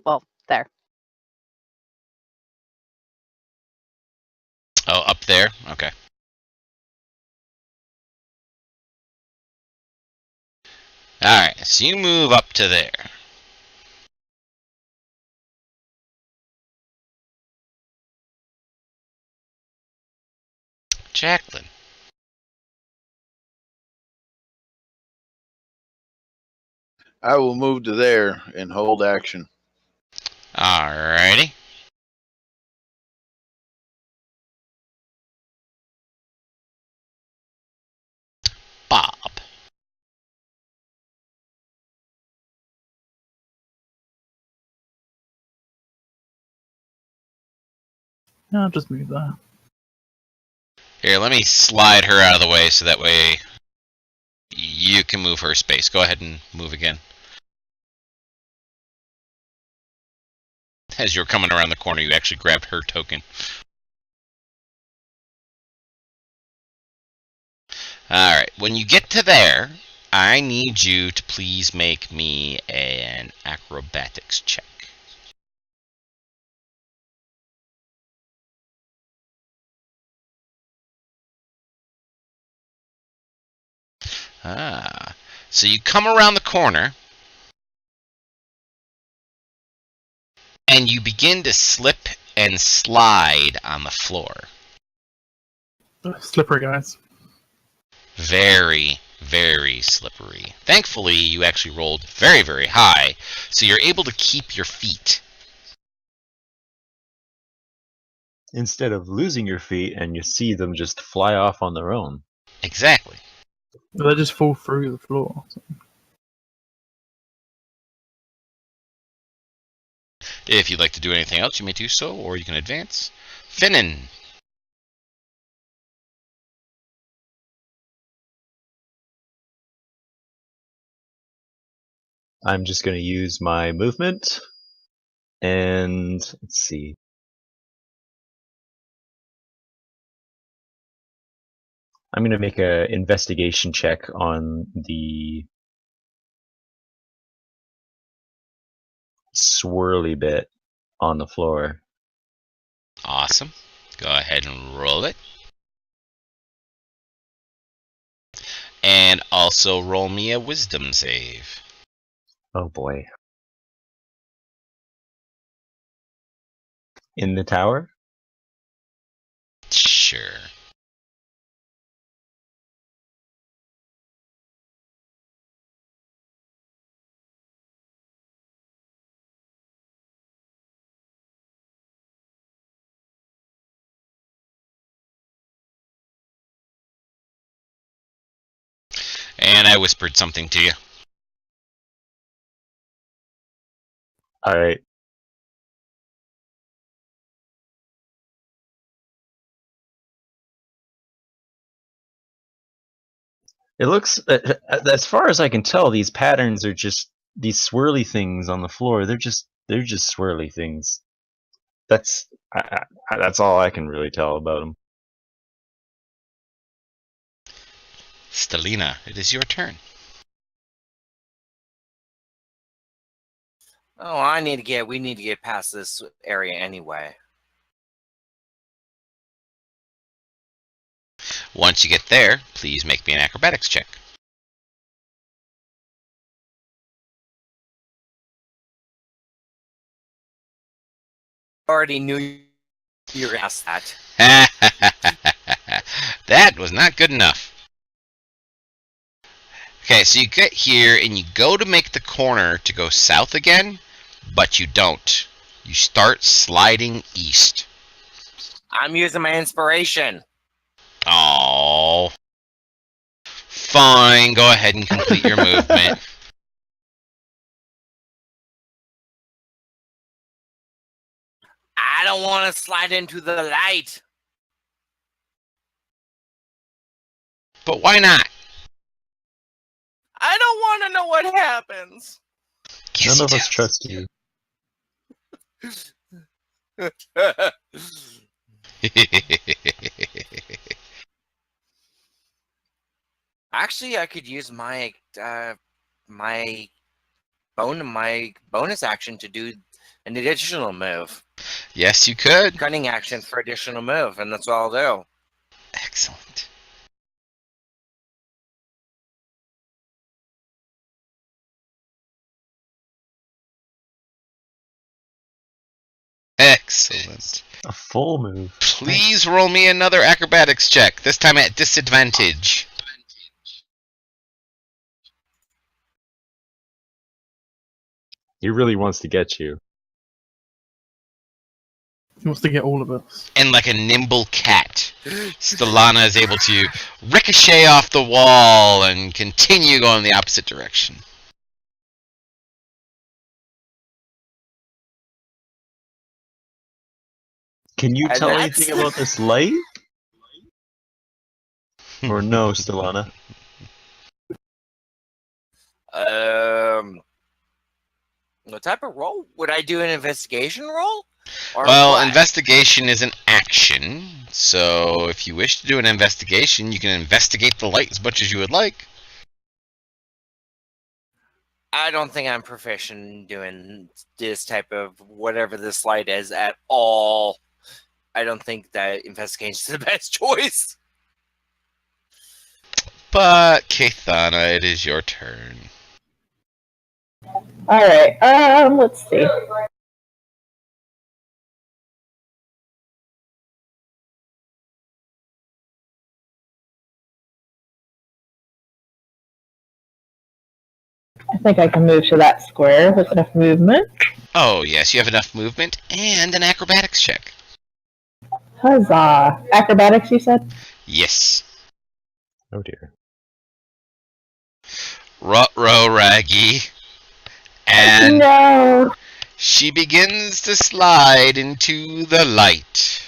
Well, there. Oh, up there? Okay. Alright, so you move up to there. Jacqueline. I will move to there and hold action. Alrighty. Bob. Yeah, I'll just move there. Here, let me slide her out of the way so that way you can move her space. Go ahead and move again. As you were coming around the corner, you actually grabbed her token. Alright, when you get to there, I need you to please make me an acrobatics check. So you come around the corner and you begin to slip and slide on the floor. Slippery, guys. Very, very slippery. Thankfully, you actually rolled very, very high, so you're able to keep your feet. Instead of losing your feet and you see them just fly off on their own. Exactly. They just fall through the floor. If you'd like to do anything else, you may do so, or you can advance. Finnan. I'm just going to use my movement, and let's see. I'm going to make an investigation check on the swirly bit on the floor. Awesome. Go ahead and roll it. And also roll me a wisdom save. Oh boy. In the tower? Sure. And I whispered something to you. Alright. It looks, as far as I can tell, these patterns are just these swirly things on the floor. They're just swirly things. That's all I can really tell about them. Stelina, it is your turn. Oh, we need to get past this area anyway. Once you get there, please make me an acrobatics check. Already knew you were gonna ask that. That was not good enough. Okay, so you get here and you go to make the corner to go south again, but you don't. You start sliding east. I'm using my inspiration. Oh. Fine, go ahead and complete your movement. I don't want to slide into the light. But why not? I don't want to know what happens. Yes, None of you us trust you. Actually, I could use my my bonus action to do an additional move. Yes, you could. Cunning action for additional move, and that's what I'll do. Excellent. Excellent. A full move. Please roll me another acrobatics check, this time at disadvantage. He really wants to get you. He wants to get all of us. And like a nimble cat, Stelana is able to ricochet off the wall and continue going the opposite direction. Can you And tell that's- anything about this light? Or no, Stelana? What type of roll? Would I do an investigation roll? Or Well, what? investigation is an action, so if you wish to do an investigation, you can investigate the light as much as you would like. I don't think I'm proficient in doing this type of whatever this light is at all. I don't think that investigation is the best choice. But Kathana, it is your turn. Alright, let's see. I think I can move to that square with enough movement. Oh yes, you have enough movement and an acrobatics check. Huzzah. Acrobatics, you said? Yes. Oh dear. Ruh-roh, Raggy. And No! she begins to slide into the light.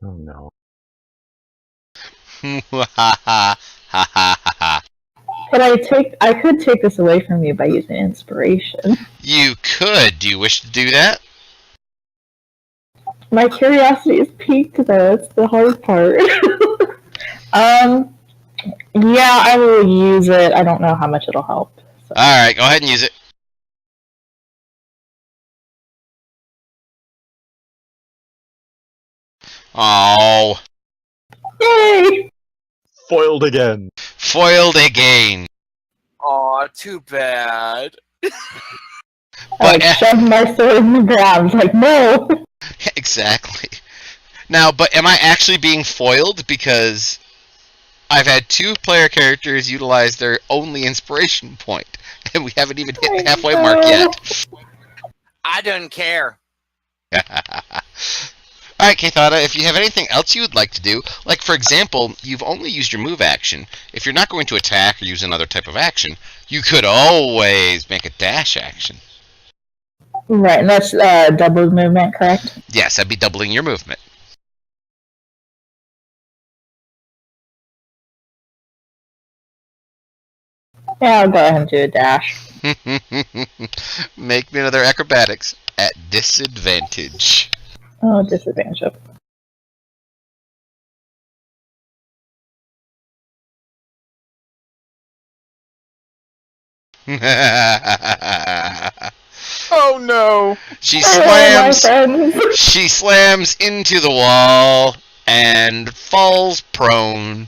Oh no. Ha ha ha ha ha ha. I could take this away from you by using inspiration. You could. Do you wish to do that? My curiosity is piqued though, it's the hard part. Yeah, I will use it. I don't know how much it'll help. So. Alright, go ahead and use it. Oh, Yay! Foiled again. foiled again. Aw, too bad. I But shoved my sword in the ground. Like, no! exactly. Now, but am I actually being foiled because I've had 2 player characters utilize their only inspiration point, and we haven't even hit the halfway mark yet. I don't care. Alright, Kathana, if you have anything else you would like to do, like for example, you've only used your move action. If you're not going to attack or use another type of action, you could always make a dash action. Right, and that's double movement, correct? Yes, that'd be doubling your movement. Yeah, I'll go ahead and do a dash. Make me another acrobatics at disadvantage. Oh, disadvantage. Oh no! She Oh, my slams. friends. She slams into the wall and falls prone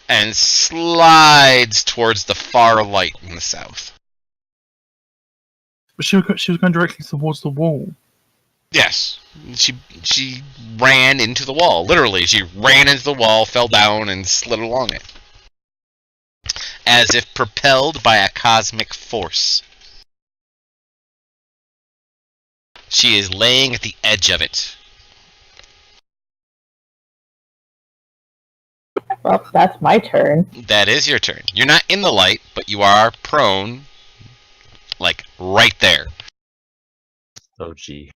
and slides towards the far light in the south. But she was going directly towards the wall. Yes, she ran into the wall. Literally, she ran into the wall, fell down, and slid along it, as if propelled by a cosmic force. She is laying at the edge of it. Well, that's my turn. That is your turn. You're not in the light, but you are prone, like right there. Oh gee.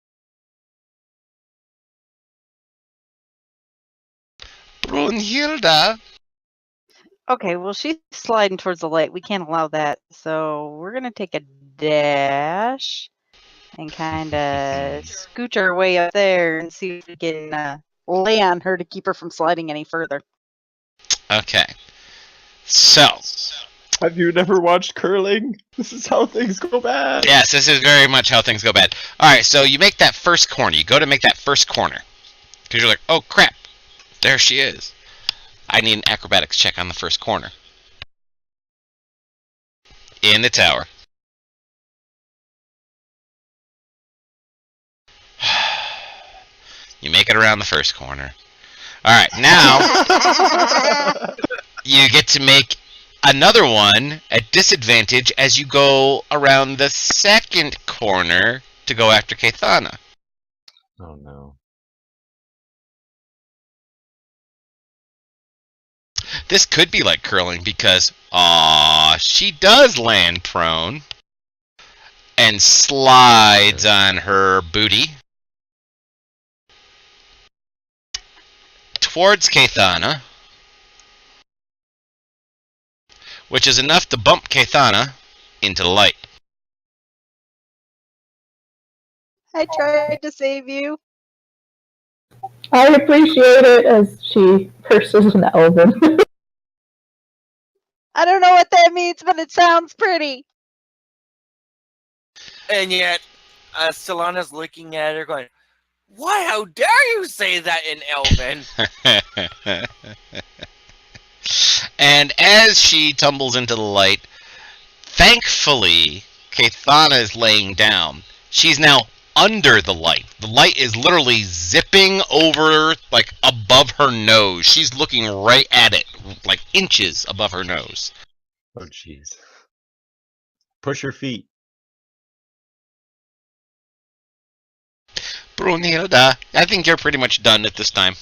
Brunhilde. Okay, well, she's sliding towards the light. We can't allow that. So we're going to take a dash and kind of scooch our way up there and see if we can lay on her to keep her from sliding any further. Okay. So, Have you never watched curling? This is how things go bad. yes, this is very much how things go bad. Alright, so you make that first corner. You go to make that first corner. Because you're like, oh crap, there she is. I need an acrobatics check on the first corner. In the tower. You make it around the first corner. Alright, now you get to make another one at disadvantage as you go around the second corner to go after Kathana. Oh no. This could be like curling because, she does land prone and slides on her booty towards Kathana, which is enough to bump Kathana into the light. I tried to save you. I appreciate it as she curses an elven. I don't know what that means, but it sounds pretty. And yet, Solana's looking at her going, "Why? How dare you say that in Elven?" And as she tumbles into the light, thankfully, Kathana is laying down. She's now under the light. The light is literally zipping over, like, above her nose. She's looking right at it, like inches above her nose. Oh, jeez. Push your feet. Brunhilde, I think you're pretty much done at this time.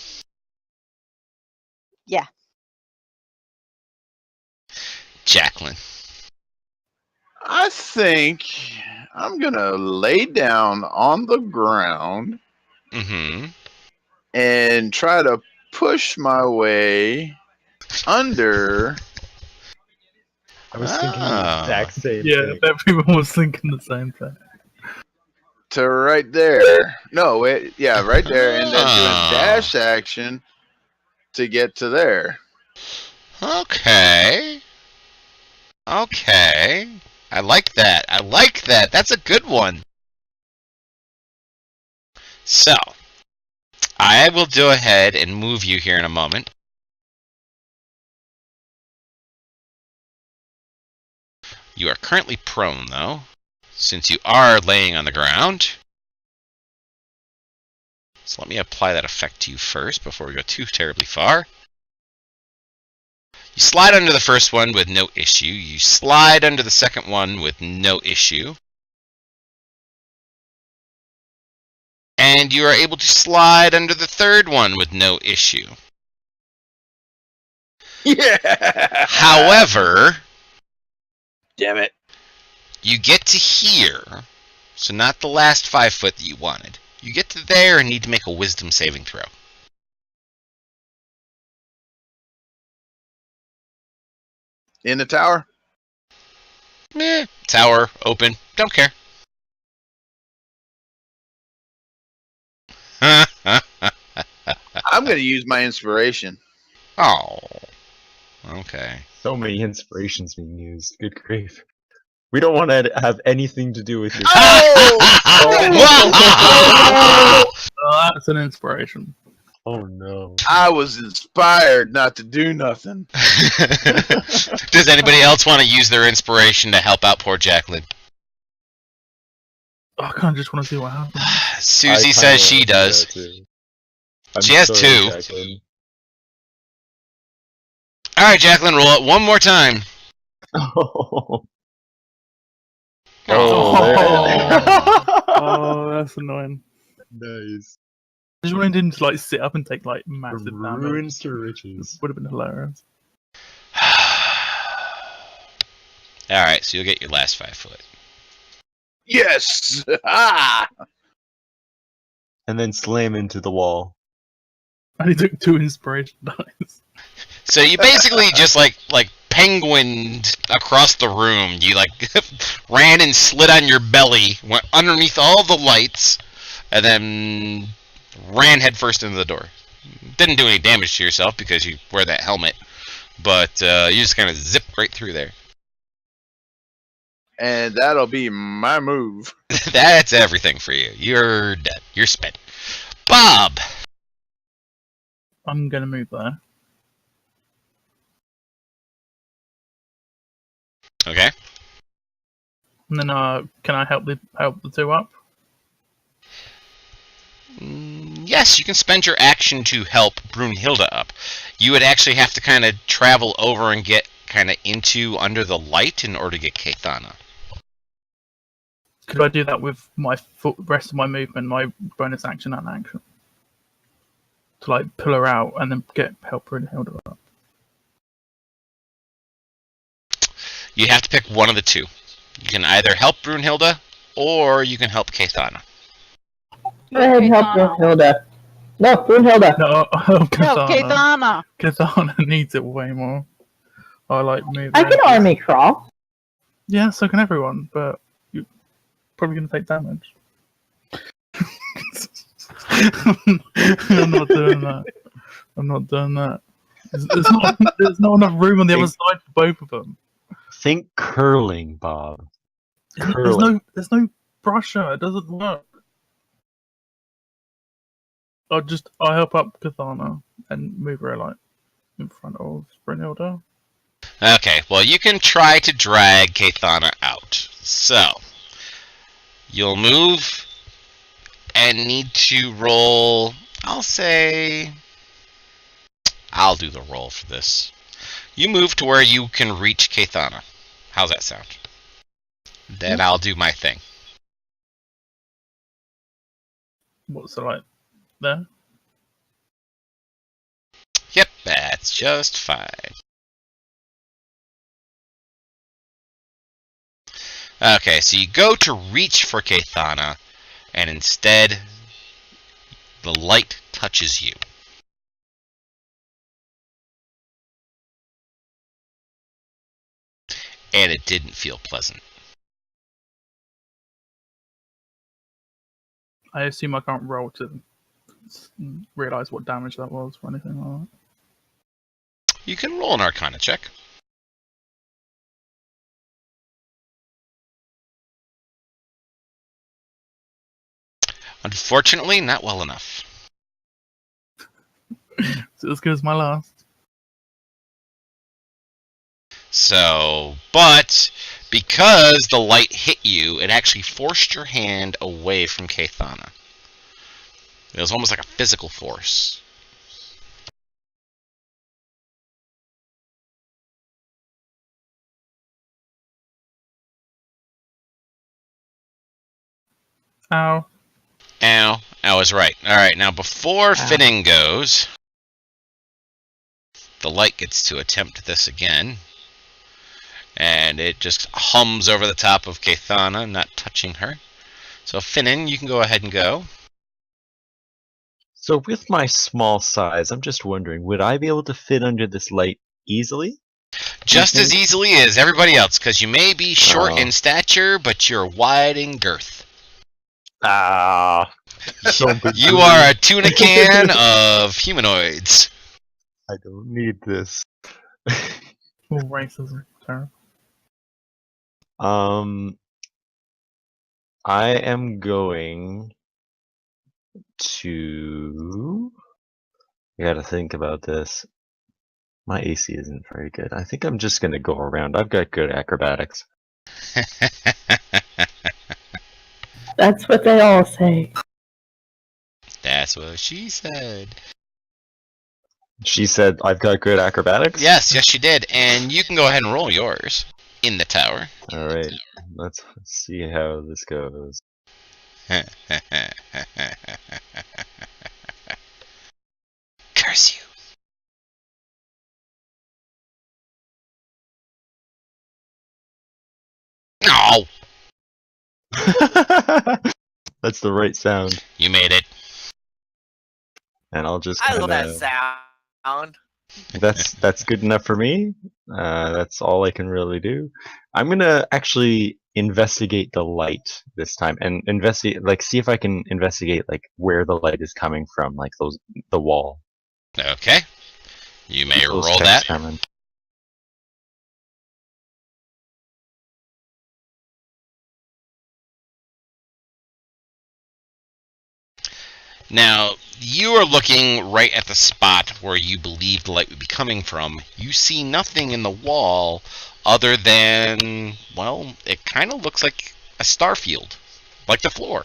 Yeah. Jacqueline. I think I'm gonna lay down on the ground Mm-hmm. and try to push my way under. I was thinking the Ah. exact same Yeah, thing. everyone was thinking the same thing. To right there. No, wait, yeah, right there, and then do a Ah. dash action to get to there. Okay. Okay. I like that. I like that. That's a good one. So, I will go ahead and move you here in a moment. You are currently prone, though, since you are laying on the ground. So let me apply that effect to you first before we go too terribly far. You slide under the first one with no issue. You slide under the second one with no issue. And you are able to slide under the third one with no issue. Yeah. However, Damn it. you get to here, so not the last 5 foot that you wanted. You get to there and need to make a wisdom saving throw. In the tower? Meh. Tower, open, don't care. I'm gonna use my inspiration. Oh. Okay. So many inspirations being used. Good grief. We don't want to have anything to do with your. Oh, that's an inspiration. Oh no. I was inspired not to do nothing. Does anybody else want to use their inspiration to help out poor Jacqueline? Oh, I kind of just want to see what happens. Susie says she does. She has two. Jacqueline. Alright, Jacqueline, roll it one more time. Oh, Oh, that's annoying. nice. I just wanted him to like sit up and take like massive From damage. ruins to riches. Would have been hilarious. Alright, so you'll get your last 5 foot. Yes! Ah! And then slam into the wall. And he took 2 inspiration dice. So you basically just like penguined across the room. You like ran and slid on your belly, went underneath all the lights, and then ran headfirst into the door. Didn't do any damage to yourself because you wear that helmet, but you just kind of zipped right through there. And that'll be my move. That's everything for you. You're dead. You're spent. Bob! I'm gonna move there. Okay. And then can I help the 2 up? Yes, you can spend your action to help Brunhilde up. You would actually have to kind of travel over and get kind of into under the light in order to get Kathana. Could I do that with my rest of my movement, my bonus action and action? To like pull her out and then help Brunhilde up. You have to pick one of the two. You can either help Brunhilde or you can help Kathana. Go ahead and help Brunhilde. No, Brunhilde. No, No, Kathana. Kathana needs it way more. I like moving. I can army crawl. Yeah, so can everyone, but you're probably going to take damage. I'm not doing that. I'm not doing that. There's not enough room on the other side for both of them. Think curling, Bob. There's Curling. no brusher. It doesn't work. I'll help up Kathana and move her like in front of Brynhilda. Okay, well, you can try to drag Kathana out. So, you'll move and need to roll. I'll do the roll for this. You move to where you can reach Kathana. How's that sound? Then I'll do my thing. What's the like there? Yep, that's just fine. Okay, so you go to reach for Kathana, and instead, the light touches you. And it didn't feel pleasant. I assume I can't roll to realize what damage that was or anything like that. You can roll an Arcana check. Unfortunately, not well enough. So as good as my last. So, but because the light hit you, it actually forced your hand away from Kathana. It was almost like a physical force. Ow. Ow. I was right. Alright, now before Finning goes, the light gets to attempt this again. And it just hums over the top of Kathana, not touching her. So Finnan, you can go ahead and go. So with my small size, I'm just wondering, would I be able to fit under this light easily? Just as easily as everybody else, because you may be short Oh. in stature, but you're wide in girth. Ah. You are a tuna can of humanoids. I don't need this. Oh, racism. Terrible. I am going to. I gotta think about this. My AC isn't very good. I think I'm just gonna go around. I've got good acrobatics. That's what they all say. That's what she said. She said I've got good acrobatics? Yes, she did. And you can go ahead and roll yours in the tower. Alright, let's see how this goes. Curse you. No! That's the right sound. You made it. And I'll just I love that kinda... sound. That's good enough for me. That's all I can really do. I'm gonna actually investigate the light this time and see if I can investigate like where the light is coming from, like the wall. Okay. You may Those roll checks that. coming. Now, you are looking right at the spot where you believe the light would be coming from. You see nothing in the wall other than, well, it kind of looks like a star field, like the floor.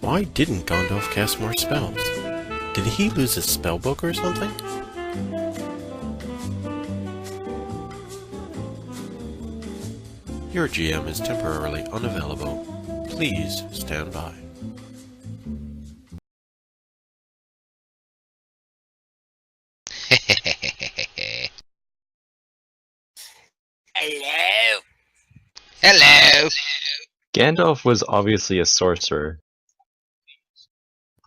Why didn't Gandalf cast more spells? Did he lose his spell book or something? Your GM is temporarily unavailable. Please stand by. Hello. Hello. Gandalf was obviously a sorcerer.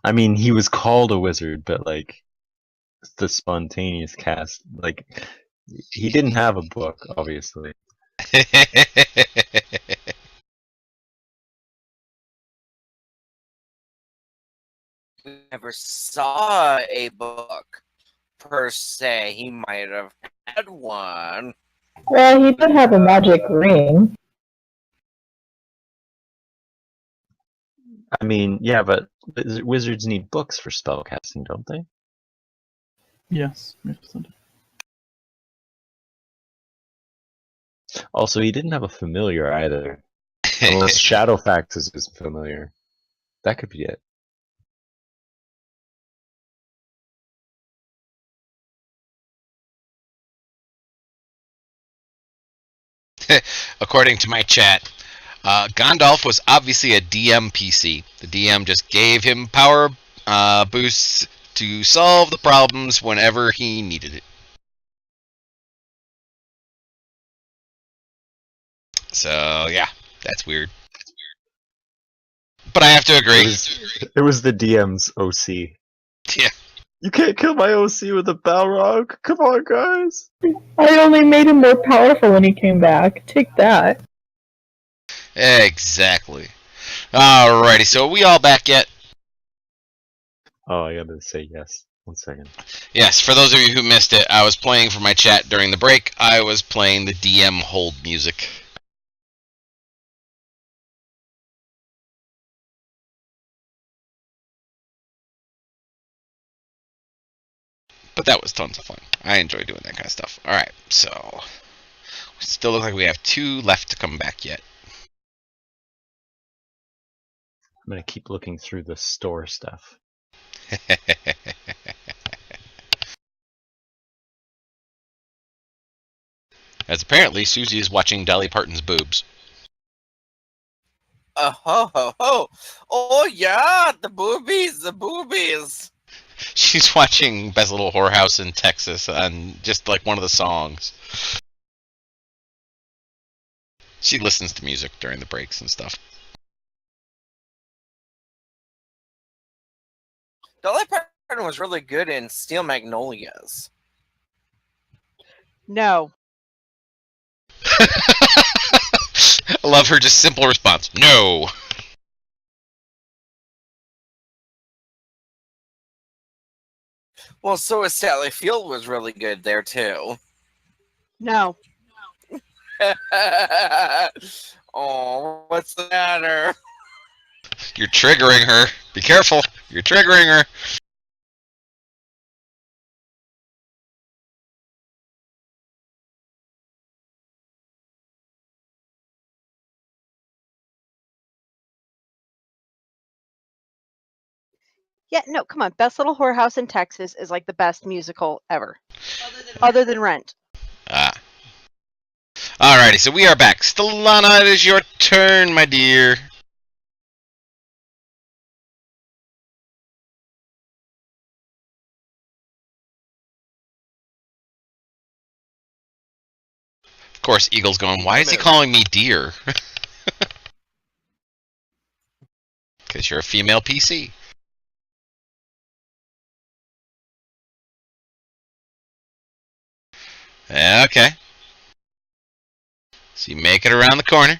I mean, he was called a wizard, but like the spontaneous cast, like he didn't have a book, obviously. We never saw a book per se. He might have had one. Well, he did have a magic ring. I mean, yeah, but wizards need books for spellcasting, don't they? Yes. Yes, I do. Also, he didn't have a familiar either. Unless Shadowfax is his familiar. That could be it. According to my chat, Gandalf was obviously a DM PC. The DM just gave him power boosts to solve the problems whenever he needed it. So, yeah, that's weird. But I have to agree. It was the DM's OC. Yeah. You can't kill my OC with a Balrog. Come on, guys. I only made him more powerful when he came back. Take that. Exactly. Alrighty, so are we all back yet? Oh, I gotta say yes. 1 second. Yes, for those of you who missed it, I was playing for my chat during the break. I was playing the DM hold music. But that was tons of fun. I enjoy doing that kind of stuff. Alright, so we still look like we have 2 left to come back yet. I'm gonna keep looking through the store stuff. As apparently Susie is watching Dolly Parton's boobs. Oh, ho, ho, ho. Oh, yeah, the boobies, the boobies. She's watching Best Little Whorehouse in Texas on just like one of the songs. She listens to music during the breaks and stuff. Dolly Parton was really good in Steel Magnolias. No. I love her just simple response. No. Well, so was Sally Field was really good there, too. No. Oh, what's the matter? You're triggering her. Be careful. You're triggering her. Yeah, no, come on. Best Little Whorehouse in Texas is like the best musical ever. Other than Rent. Ah. Alrighty, so we are back. Stellana, it is your turn, my dear. Of course, Eagle's going, why is he calling me dear? Because you're a female PC. Okay. So you make it around the corner.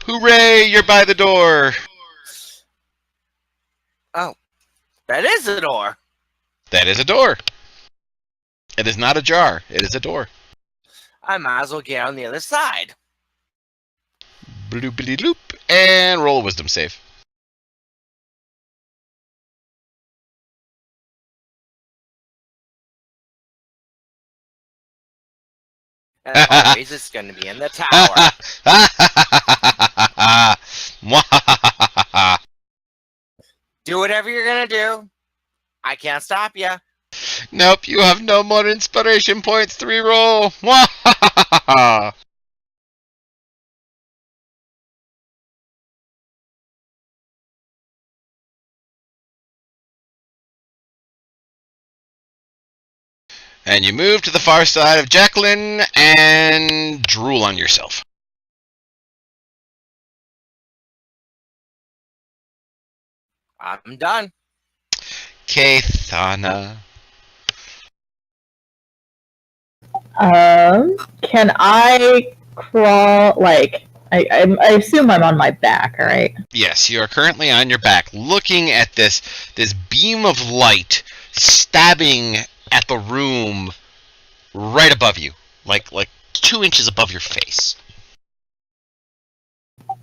Hooray, you're by the door. Oh, that is a door. That is a door. It is not a jar. It is a door. I might as well get on the other side. Bloopity loop. And roll a wisdom save. As always, it's going to be in the tower. Do whatever you're going to do. I can't stop you. Nope, you have no more inspiration points to reroll. And you move to the far side of Jacqueline and drool on yourself. I'm done. Kathana. Can I crawl? Like, I assume I'm on my back, all right? Yes, you are currently on your back, looking at this beam of light stabbing at the room right above you, like 2 inches above your face.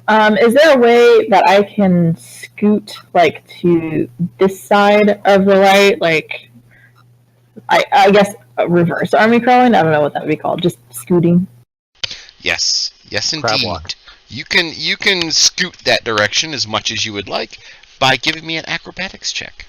Is there a way that I can scoot like to this side of the light? Like, I guess reverse army crawling. I don't know what that would be called. Just scooting. Yes, Crab indeed. walk. You can scoot that direction as much as you would like by giving me an acrobatics check.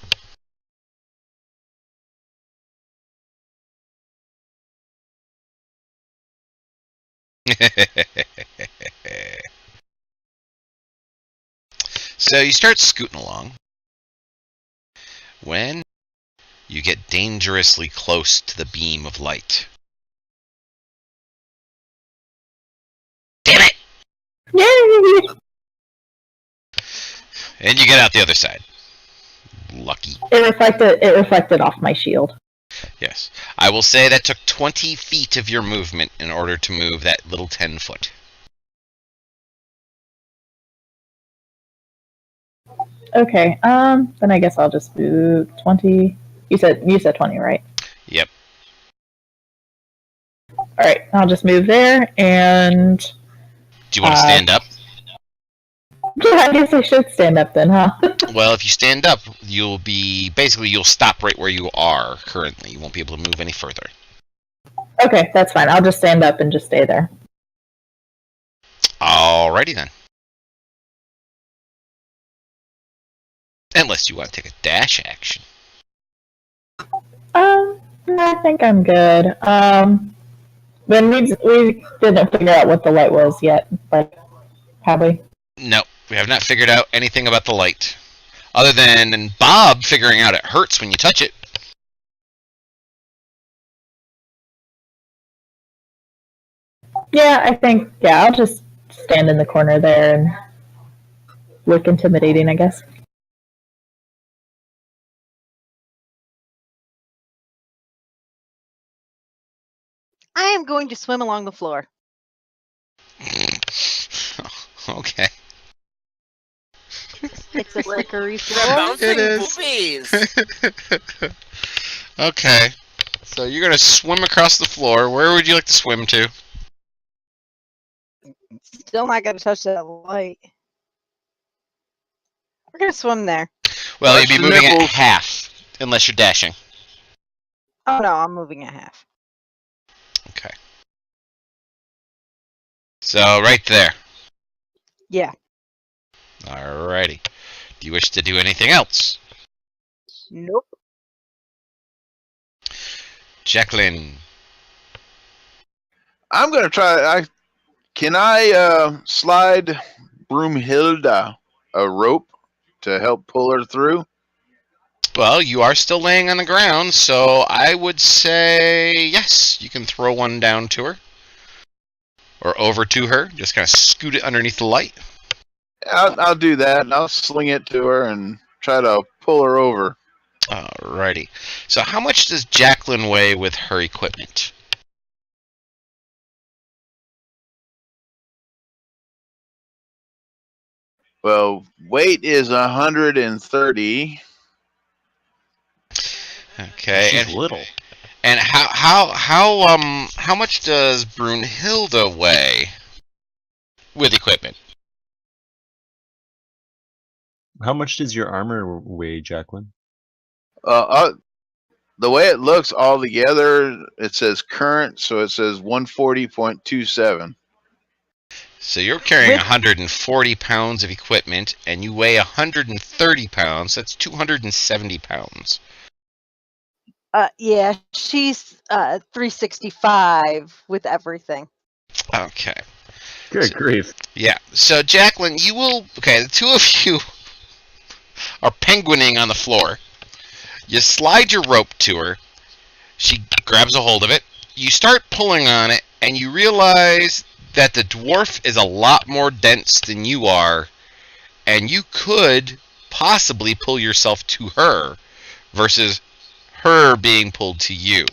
So you start scooting along when you get dangerously close to the beam of light. Damn it! Yay! And you get out the other side. Lucky. It reflected off my shield. Yes. I will say that took 20 feet of your movement in order to move that little 10 foot. Okay. Then I guess I'll just move 20. You said 20, right? Yep. All right. I'll just move there, and Do you want to stand up? yeah, I guess I should stand up then, huh? Well, if you stand up, you'll stop right where you are currently. You won't be able to move any further. Okay, that's fine. I'll just stand up and just stay there. Alrighty then. Unless you want to take a dash action. I think I'm good. Then we didn't figure out what the light was yet, but have we? No, we have not figured out anything about the light. Other than Bob figuring out it hurts when you touch it. Yeah, I think, I'll just stand in the corner there and look intimidating, I guess. I am going to swim along the floor. Okay. It's a slippery We're floor. bouncing It is. boobies. Okay. So you're going to swim across the floor. Where would you like to swim to? Still not going to touch that light. We're going to swim there. Well, Watch you'd be the moving at nipples. half, unless you're dashing. Oh no, I'm moving at half. Okay. So, right there. Yeah. Alrighty. Do you wish to do anything else? Nope. Jacqueline. I'm gonna try. Can I slide Broomhilda a rope to help pull her through? Well, you are still laying on the ground, so I would say yes. You can throw one down to her. Or over to her. Just kind of scoot it underneath the light. I'll do that, and I'll sling it to her and try to pull her over. Alrighty. So how much does Jacqueline weigh with her equipment? Well, weight is 130. Okay. She's little. And how much does Brunhilde weigh with equipment? How much does your armor weigh, Jacqueline? Uh, the way it looks all together, it says current, so it says 140.27. So you're carrying With- 140 pounds of equipment, and you weigh 130 pounds. That's 270 pounds. Yeah, she's 365 with everything. Okay. Good grief. Yeah. So Jacqueline, you will. Okay, the two of you are penguining on the floor. You slide your rope to her. She grabs a hold of it. You start pulling on it, and you realize that the dwarf is a lot more dense than you are, and you could possibly pull yourself to her versus her being pulled to you.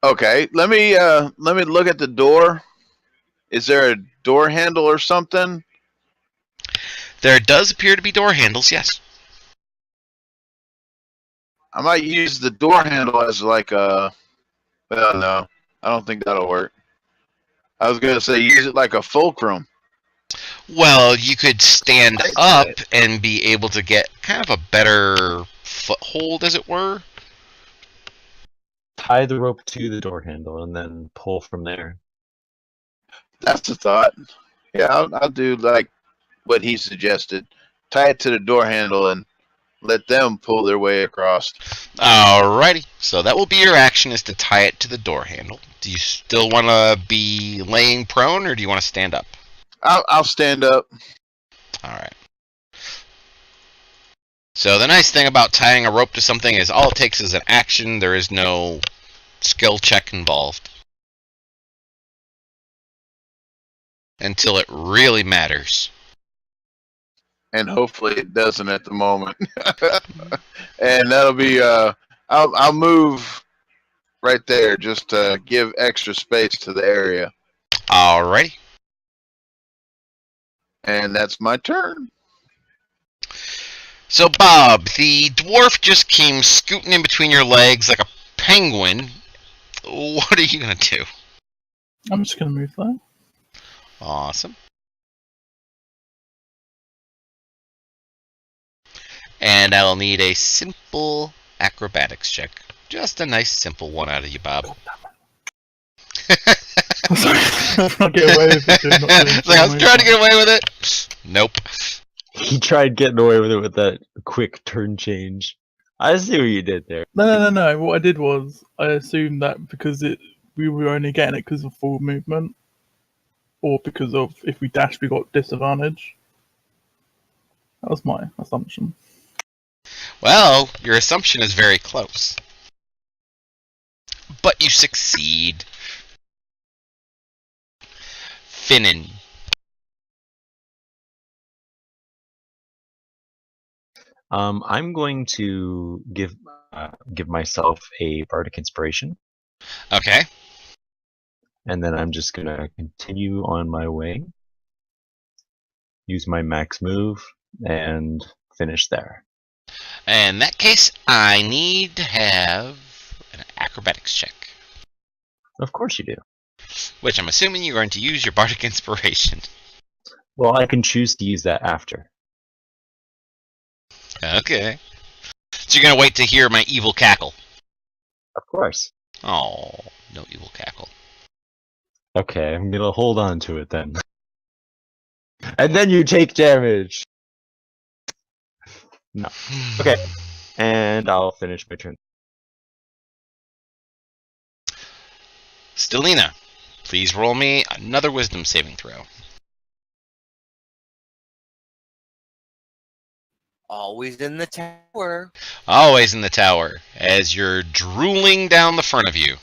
Okay, let me look at the door. Is there a door handle or something? There does appear to be door handles, yes. I might use the door handle as like a. Well, no, I don't think that'll work. I was gonna say use it like a fulcrum. Well, you could stand up and be able to get kind of a better foothold, as it were. Tie the rope to the door handle and then pull from there. That's the thought. Yeah, I'll do like what he suggested. Tie it to the door handle and let them pull their way across. Alrighty. So that will be your action, is to tie it to the door handle. Do you still want to be laying prone, or do you want to stand up? I'll stand up. Alright. So the nice thing about tying a rope to something is all it takes is an action. There is no skill check involved. Until it really matters. And hopefully it doesn't at the moment. And that'll be I'll move right there just to give extra space to the area. Alrighty. And that's my turn. So Bob, the dwarf just came scooting in between your legs like a penguin. What are you gonna do? I'm just going to move there. Awesome. And I'll need a simple acrobatics check. Just a nice simple one out of you, Bob. I'm sorry. I'm trying to get away with it. Not doing It's like, I was trying to get away with it. Nope. He tried getting away with it with that quick turn change. I see what you did there. No. What I did was I assumed that because we were only getting it because of forward movement, or because of if we dashed we got disadvantage. That was my assumption. Well, your assumption is very close. But you succeed. Finnan. I'm going to give myself a bardic inspiration, Okay. and then I'm just gonna continue on my way. Use my max move and finish there. In that case, I need to have an acrobatics check. Of course you do. Which I'm assuming you're going to use your bardic inspiration. Well, I can choose to use that after. Okay. So you're going to wait to hear my evil cackle. Of course. Oh, no evil cackle. Okay, I'm gonna hold on to it then. And then you take damage! No. Okay. And I'll finish my turn. Stelina, please roll me another wisdom saving throw. Always in the tower. Always in the tower, as you're drooling down the front of you.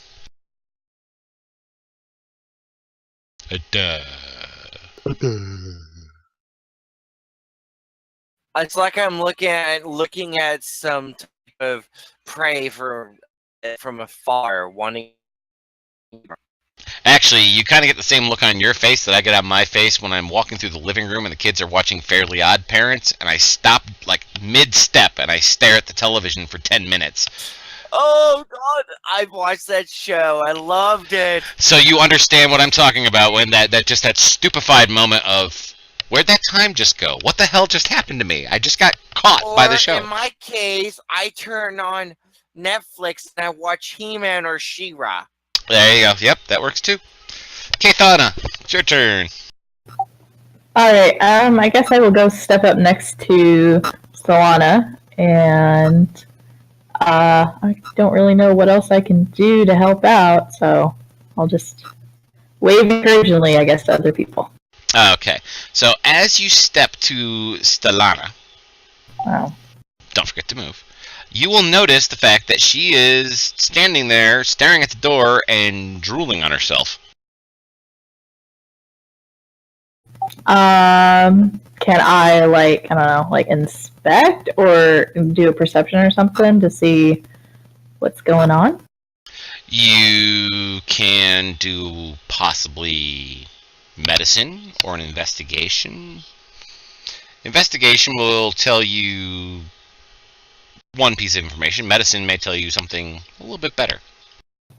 It's like I'm looking at some type of prey from afar, wanting. Actually, you kind of get the same look on your face that I get on my face when I'm walking through the living room and the kids are watching Fairly Odd Parents, and I stop like mid-step and I stare at the television for 10 minutes. Oh God, I've watched that show. I loved it. So you understand what I'm talking about when that stupefied moment of, where'd that time just go? What the hell just happened to me? I just got caught by the show. In my case, I turn on Netflix and I watch He-Man or She-Ra. There you go. Yep, that works too. Kathana, it's your turn. Alright, I guess I will go step up next to Solana, and I don't really know what else I can do to help out, so I'll just wave encouragingly, I guess, to other people. Okay, so as you step to Stellana, Wow. don't forget to move, you will notice the fact that she is standing there, staring at the door and drooling on herself. Can I, like, I don't know, like, inspect or do a perception or something to see what's going on? You can do possibly medicine or an investigation. Investigation will tell you one piece of information. Medicine may tell you something a little bit better.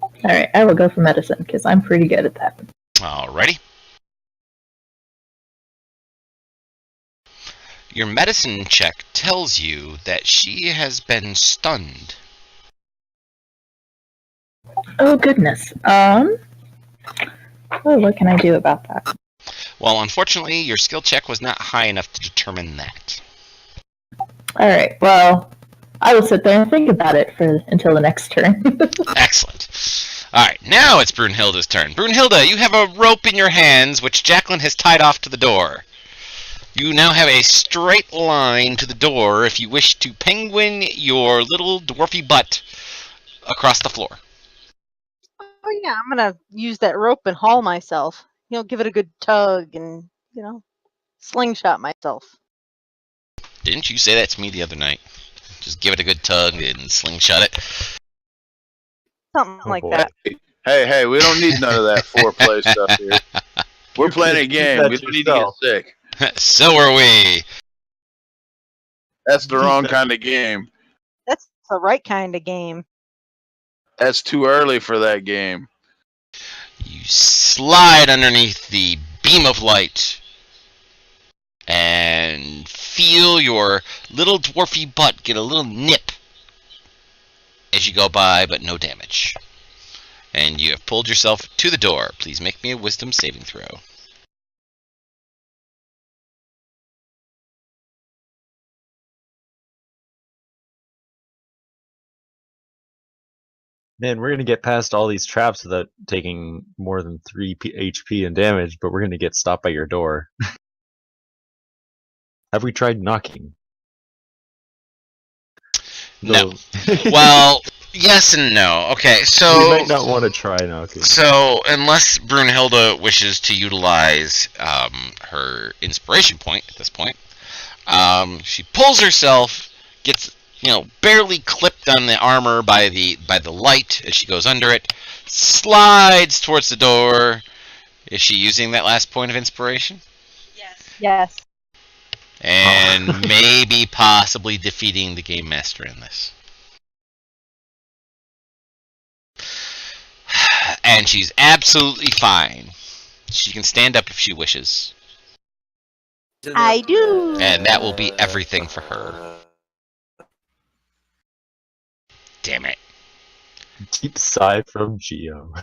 Alright, I will go for medicine, because I'm pretty good at that. Alrighty. Your medicine check tells you that she has been stunned. Oh, goodness. What can I do about that? Well, unfortunately, your skill check was not high enough to determine that. Alright, well, I will sit there and think about it until the next turn. Excellent. Alright, now it's Brunhilde's turn. Brunhilde, you have a rope in your hands, which Jacqueline has tied off to the door. You now have a straight line to the door if you wish to penguin your little dwarfy butt across the floor. Oh yeah, I'm gonna use that rope and haul myself. Give it a good tug and slingshot myself. Didn't you say that to me the other night? Just give it a good tug and slingshot it. Something like that. Hey, we don't need none of that foreplay stuff here. We're playing a game. We don't need to get sick. So are we. That's the wrong kind of game. That's the right kind of game. That's too early for that game. You slide underneath the beam of light and feel your little dwarfy butt get a little nip as you go by, but no damage. And you have pulled yourself to the door. Please make me a wisdom saving throw. Man, we're gonna get past all these traps without taking more than 3 HP and damage, but we're gonna get stopped by your door. Have we tried knocking? No. Well, yes and no. Okay, so we might not want to try knocking. So, unless Brunhilde wishes to utilize her inspiration point at this point, she pulls herself, gets barely clipped on the armor by the light as she goes under it, slides towards the door. Is she using that last point of inspiration? Yes. And maybe possibly defeating the game master in this. And she's absolutely fine. She can stand up if she wishes. I do. And that will be everything for her. Damn it. Deep sigh from Geo.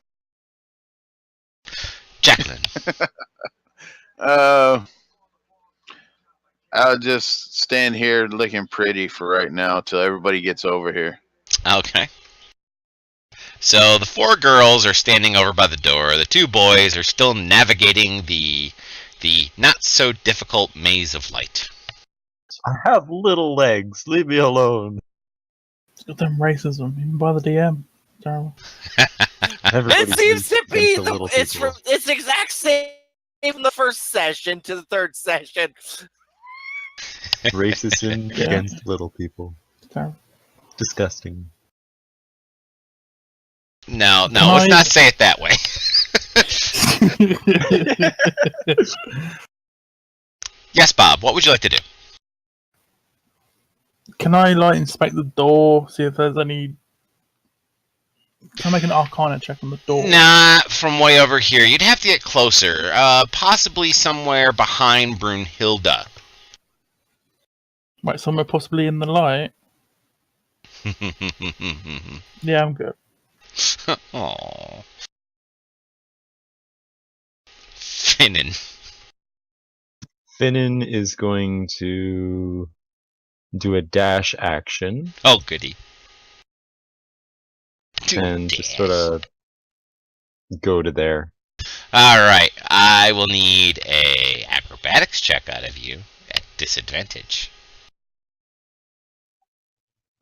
Jacqueline. I'll just stand here looking pretty for right now till everybody gets over here. Okay. So the 4 girls are standing over by the door. The 2 boys are still navigating the not so difficult maze of light. I have little legs. Leave me alone. It's got them racism, even by the DM. Terrible. It seems to be it's it's exact same from the first session to the third session. racism against little people. Terrible. Disgusting. No, let's not say it that way. Yes, Bob, what would you like to do? Can I inspect the door, see if there's any? Can I make an Arcana check on the door? Nah, from way over here. You'd have to get closer. Possibly somewhere behind Brunhilde. Right, somewhere possibly in the light. Yeah, I'm good. Aww. Finnan. Finnan is going to do a dash action Oh, goody. and just sort of go to there. Alright, I will need a acrobatics check out of you at disadvantage.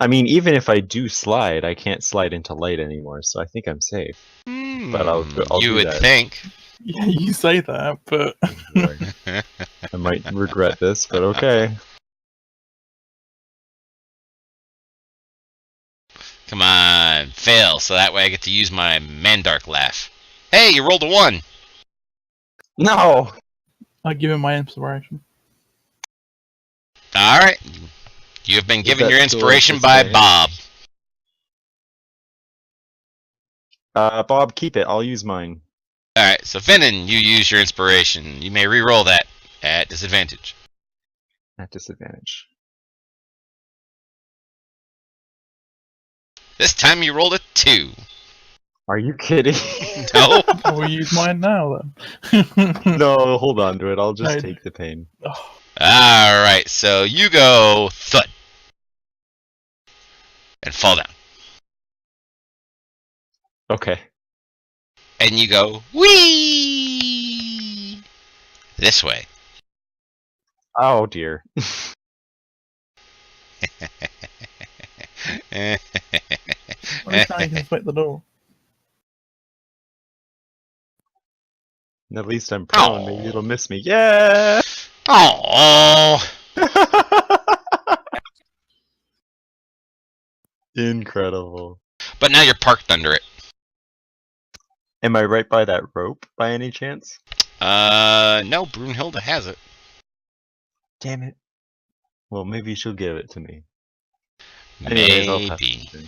I mean, even if I do slide, I can't slide into light anymore, so I think I'm safe. But I'll you do would that. think. Yeah, you say that, but I might regret this, but okay. Come on, fail, so that way I get to use my Mandark laugh. Hey, you rolled a 1! No! I give him my inspiration. Alright. You have been given that your still inspiration by disadvantage? Bob. Bob, keep it. I'll use mine. Alright, so Finnan, you use your inspiration. You may re-roll that at disadvantage. At disadvantage. This time you rolled a 2. Are you kidding? No. I will use mine now then. No, hold on to it. I'll just I- take the pain. Oh, Alright, so you go thud. And fall down. Okay. And you go whee this way. Oh dear. at least now you can split the door. At least I'm prone. Oh. Maybe it'll miss me. Yeah! Oh. Incredible. But now you're parked under it. Am I right by that rope by any chance? No, Brunhilde has it. Damn it. Well, maybe she'll give it to me. Anyways, I'll pass Maybe. it to him.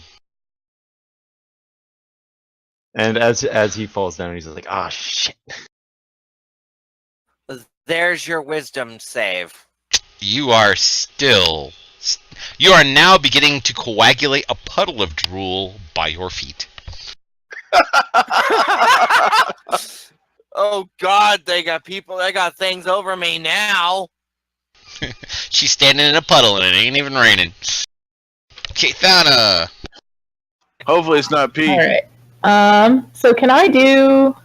And as he falls down, he's like, "Ah, shit." There's your wisdom save. You are still. You are now beginning to coagulate a puddle of drool by your feet. Oh God, they got people. They got things over me now. She's standing in a puddle and it ain't even raining. Kathana! Hopefully it's not Pete. All right. So can I do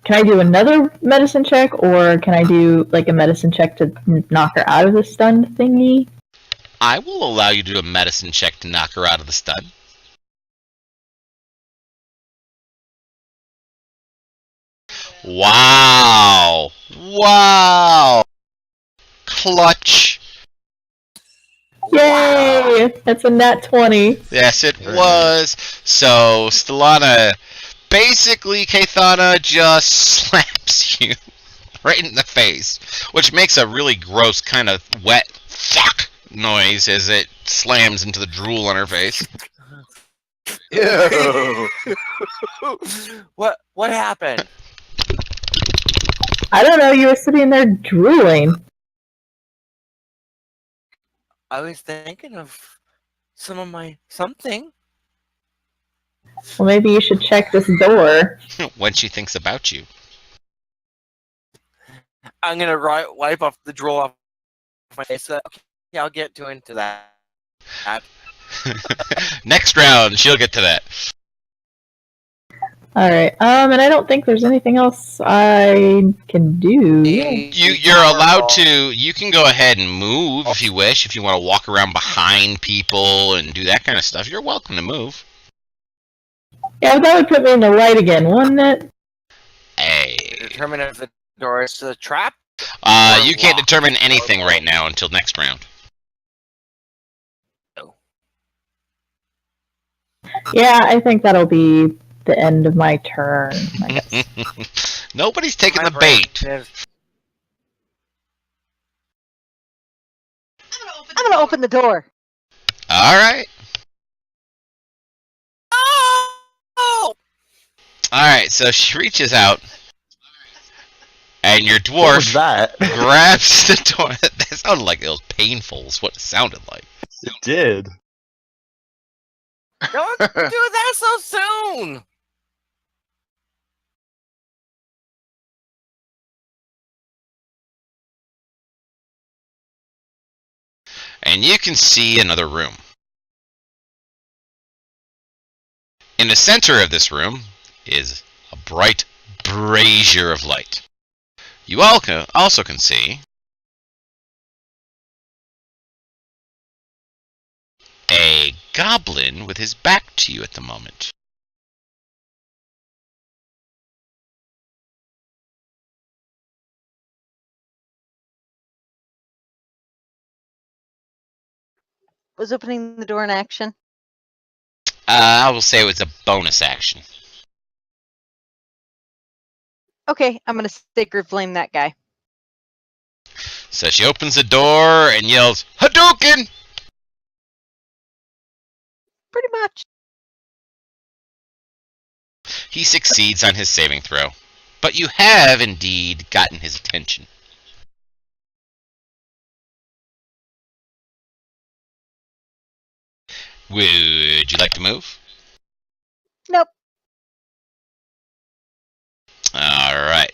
can I do another medicine check, or can I do like a medicine check to knock her out of the stunned thingy? I will allow you to do a medicine check to knock her out of the stun. Wow! Wow! Clutch! Yay! That's a nat 20. Yes, it Very was. So, Stellana, basically, Kathana just slaps you right in the face, which makes a really gross kind of wet fuck noise as it slams into the drool on her face. Ew. What happened? I don't know, you were sitting there drooling. I was thinking of some of my something. Well, maybe you should check this door. When she thinks about you. I'm gonna wipe off the drool off my face. Okay, yeah, I'll get into that. Next round, she'll get to that. Alright, and I don't think there's anything else I can do. You're allowed to. You can go ahead and move if you wish. If you want to walk around behind people and do that kind of stuff, you're welcome to move. Yeah, that would put me in the light again, wouldn't it? Hey, Determine if the door is a trap. you can't determine anything right now until next round. Yeah, I think that'll be the end of my turn, I guess. Nobody's taking My the brain bait. is- I'm gonna open the door. All right. Oh! All right. So she reaches out, and your What was dwarf that? grabs the door. That sounded like it was painful. Is what it sounded like. It did. Don't do that so soon. And you can see another room. In the center of this room is a bright brazier of light. You also can see a goblin with his back to you at the moment. Was opening the door in action? I will say it was a bonus action. Okay, I'm gonna sacred flame that guy. So she opens the door and yells, Hadouken! Pretty much. He succeeds on his saving throw. But you have indeed gotten his attention. Would you like to move? Nope. Alright.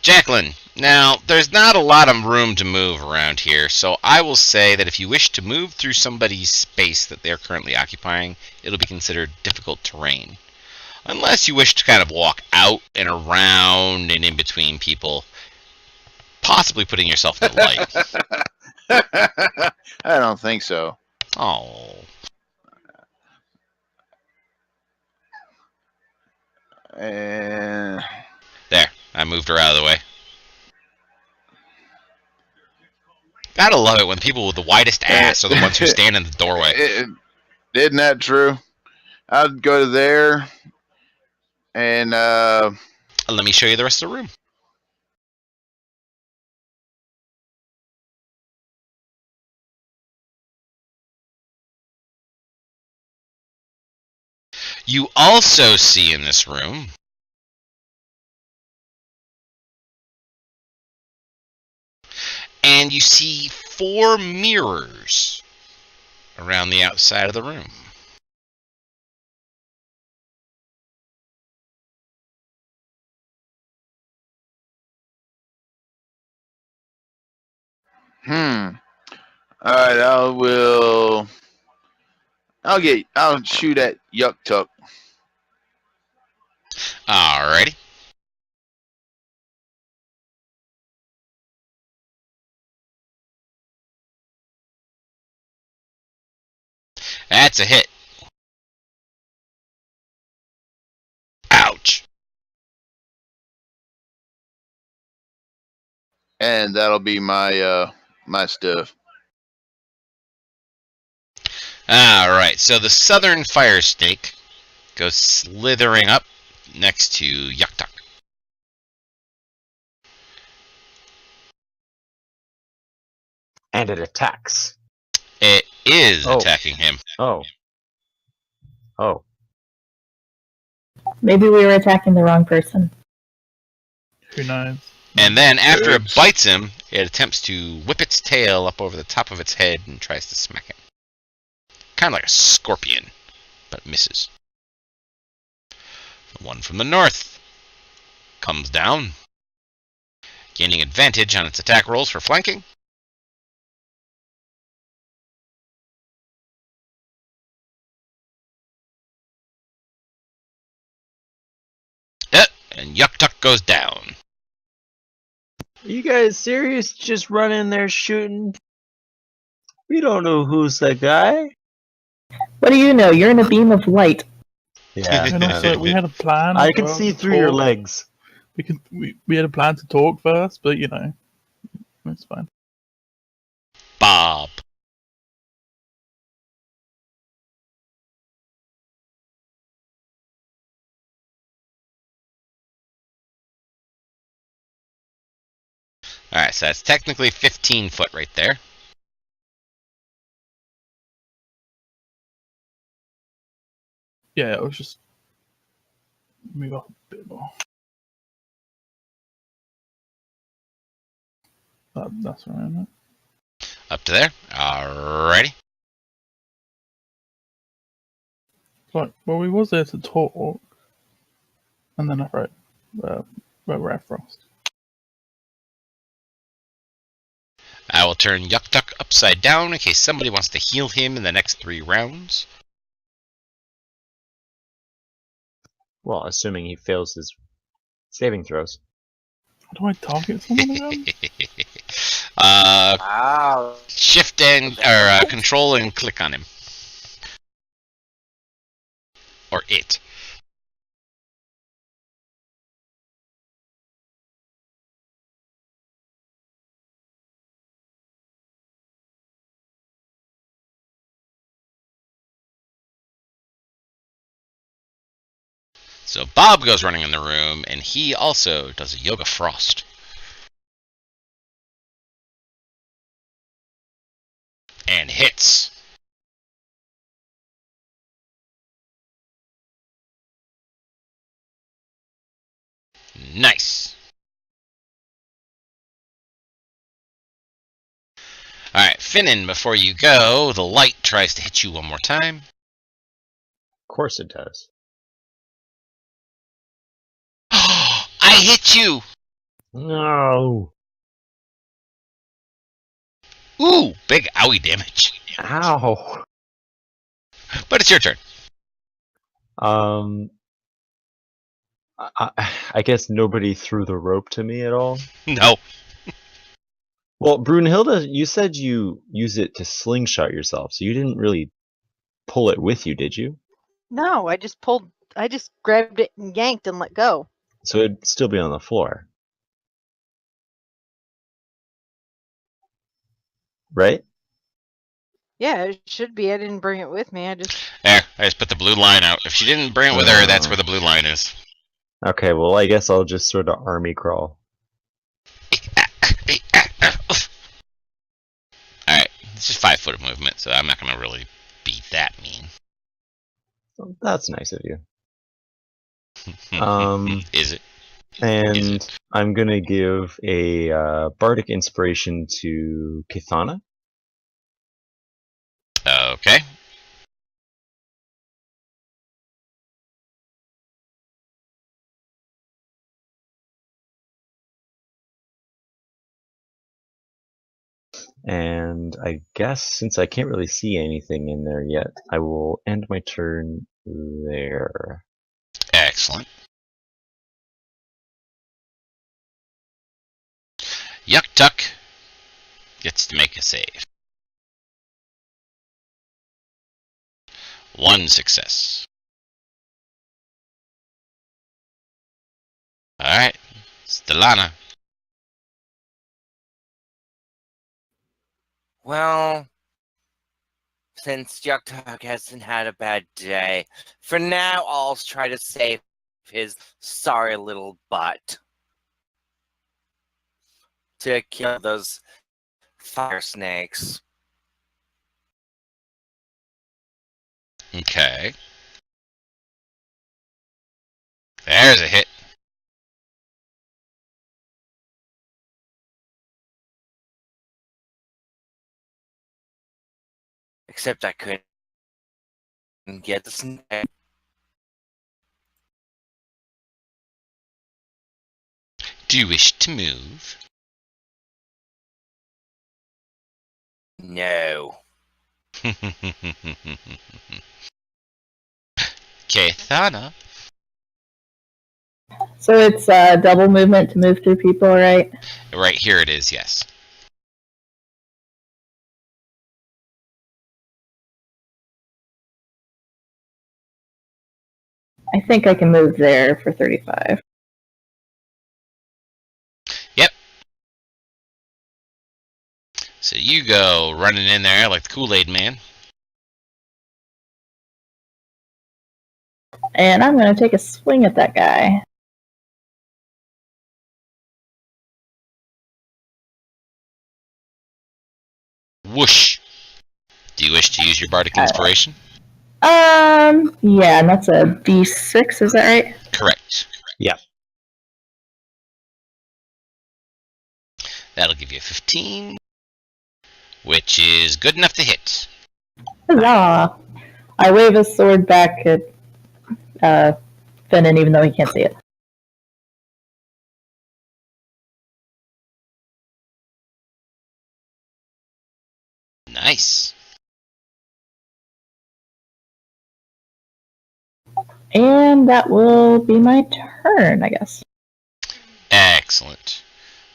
Jacqueline, now, there's not a lot of room to move around here, so I will say that if you wish to move through somebody's space that they're currently occupying, it'll be considered difficult terrain. Unless you wish to kind of walk out and around and in between people, possibly putting yourself in the light. I don't think so. Oh. And There, I moved her out of the way. Gotta love it when people with the widest ass are the ones who stand in the doorway. Isn't that true? I'd go to there and Let me show you the rest of the room. You also see in this room and you see 4 mirrors around the outside of the room. All right, I'll shoot at Yuck Tuck. Alrighty. That's a hit. Ouch. And that'll be my my stuff. Alright, so the southern fire snake goes slithering up next to Yuck-Tuck. And it attacks. It is attacking him. Oh. Oh. Maybe we were attacking the wrong person. Who knows? And then after it Oops. bites him, it attempts to whip its tail up over the top of its head and tries to smack him. Kind of like a scorpion, but misses. The one from the north comes down, gaining advantage on its attack rolls for flanking. And Yuck-Tuck goes down. Are you guys serious? Just run in there shooting? We don't know who's that guy. What do you know? You're in a beam of light. Yeah. And also, we had a plan. I as can well see to through your talk. legs. We had a plan to talk first, but you know, it's fine. Bob. Alright, so that's technically 15 foot right there. Yeah, it was just move up a bit more. That's right, isn't it? Up to there. Alrighty. Right. Well, we was there to talk, and then I wrote, Rat Frost. I will turn Yuck Duck upside down in case somebody wants to heal him in the next 3 rounds. Well, assuming he fails his saving throws. How do I target someone again? Wow. Shift and or control and click on him, or it. So Bob goes running in the room, and he also does a Yoga Frost. And hits. Nice. Alright, Finnan, before you go, the light tries to hit you one more time. Of course it does. I hit you! No! Ooh, big owie damage. Ow! But it's your turn. I guess nobody threw the rope to me at all? No. Well, Brunhilde, you said you use it to slingshot yourself, so you didn't really pull it with you, did you? No, I just grabbed it and yanked and let go. So it'd still be on the floor. Right? Yeah, it should be. I didn't bring it with me. There, I just put the blue line out. If she didn't bring it with her, that's where the blue line is. Okay, well, I guess I'll just sort of army crawl. Alright, it's just 5 foot of movement, so I'm not going to really be that mean. Well, that's nice of you. Is it? And I'm going to give a bardic inspiration to Kithana. Okay. And I guess since I can't really see anything in there yet, I will end my turn there. Excellent. Yuck Tuck gets to make a save. 1 success. Alright, Stellana. Well, since Yuck Tuck hasn't had a bad day, for now I'll try to save his sorry little butt to kill those fire snakes. Okay. There's a hit. Except I couldn't get the snake. Do you wish to move? No. Kethana. So it's double movement to move through people, right? Right here it is, yes. I think I can move there for 35. Yep. So you go running in there like the Kool-Aid man. And I'm going to take a swing at that guy. Whoosh. Do you wish to use your bardic inspiration? Yeah, and that's a D6, is that right? Correct. Yeah. That'll give you a 15, which is good enough to hit. Huzzah! I wave a sword back at Finnan, even though he can't see it. Nice. And that will be my turn, I guess. Excellent.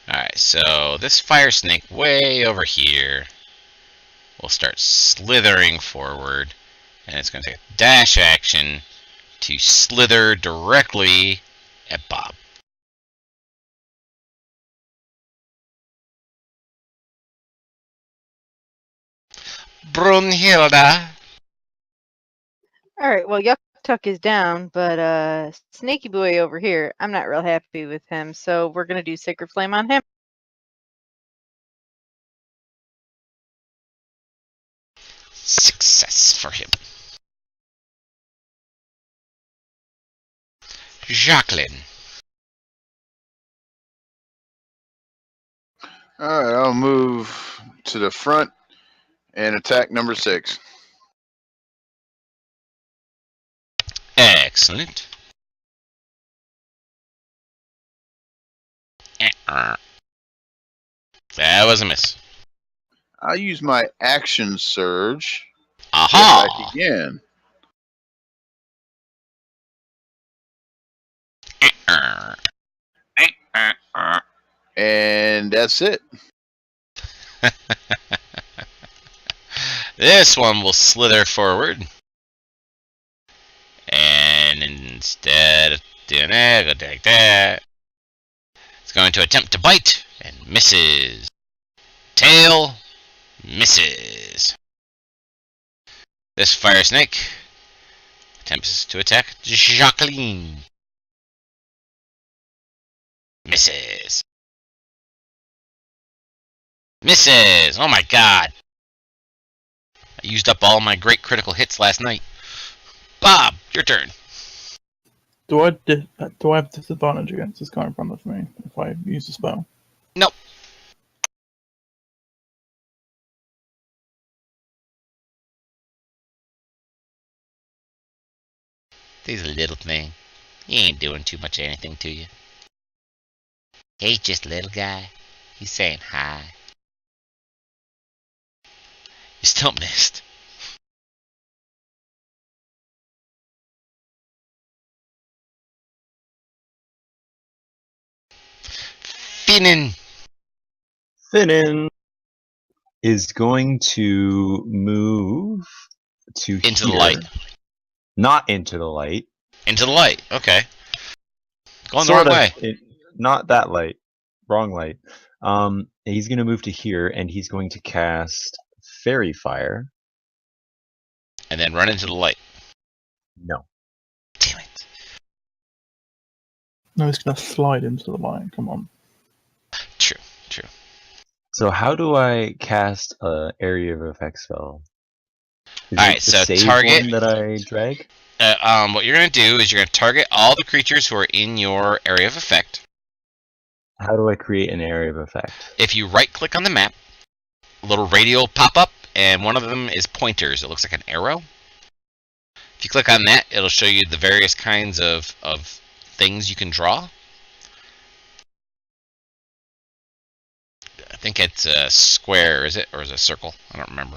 Alright, so this fire snake way over here will start slithering forward, and it's going to take a dash action to slither directly at Bob. Brunhilda. All right, well, Yuck Tuck is down, but Snaky Boy over here, I'm not real happy with him, so we're going to do Sacred Flame on him. Success for him. Jacqueline. All right, I'll move to the front and attack number 6. Excellent. That was a miss. I'll use my action surge to Aha! attack again. And that's it. This one will slither forward. And instead of doing that, go take that. It's going to attempt to bite and misses. Tail misses. This fire snake attempts to attack Jacqueline. Misses. Misses! Oh my god! I used up all my great critical hits last night. Bob, your turn. Do I have disadvantage against this guy in front of me if I use the spell? Nope. He's a little thing. He ain't doing too much of anything to you. He's just a little guy. He's saying hi. You still missed. Finnan. Finnan is going to move to Into here. the light. Not into the light. Into the light. Okay. Going the Sort wrong of. way. Not that light. Wrong light. He's going to move to here, and he's going to cast Fairy Fire. And then run into the light. No. Damn it. No, he's gonna slide into the light. Come on. True. So how do I cast a area of effect spell? Is Alright, it the so save target- one that I drag? What you're going to do is you're going to target all the creatures who are in your area of effect. How do I create an area of effect? If you right-click on the map, a little radio will pop up, and one of them is pointers. It looks like an arrow. If you click on that, it'll show you the various kinds of things you can draw. I think it's a square, is it? Or is it a circle? I don't remember.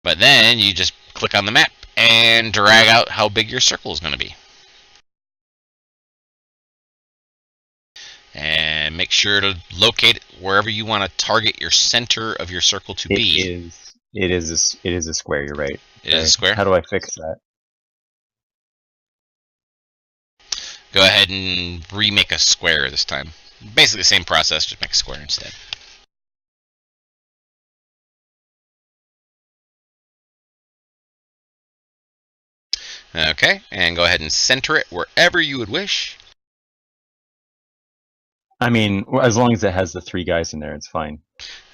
But then you just click on the map and drag out how big your circle is going to be. And make sure to locate it wherever you want to target your center of your circle to be. It is a square. You're right. It is a square? How do I fix that? Go ahead and remake a square this time. Basically the same process, just make a square instead. Okay, and go ahead and center it wherever you would wish. I mean, as long as it has the 3 guys in there, it's fine.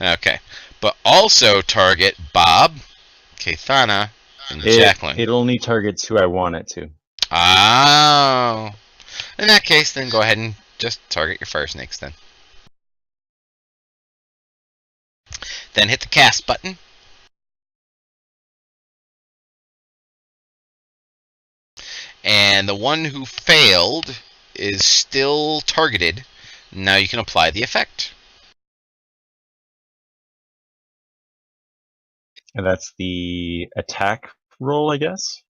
Okay, but also target Bob, Kathana, and Jacqueline. It only targets who I want it to. Oh. In that case, then go ahead and just target your fire snakes then. Then hit the cast button. And the one who failed is still targeted. Now you can apply the effect. And that's the attack roll, I guess?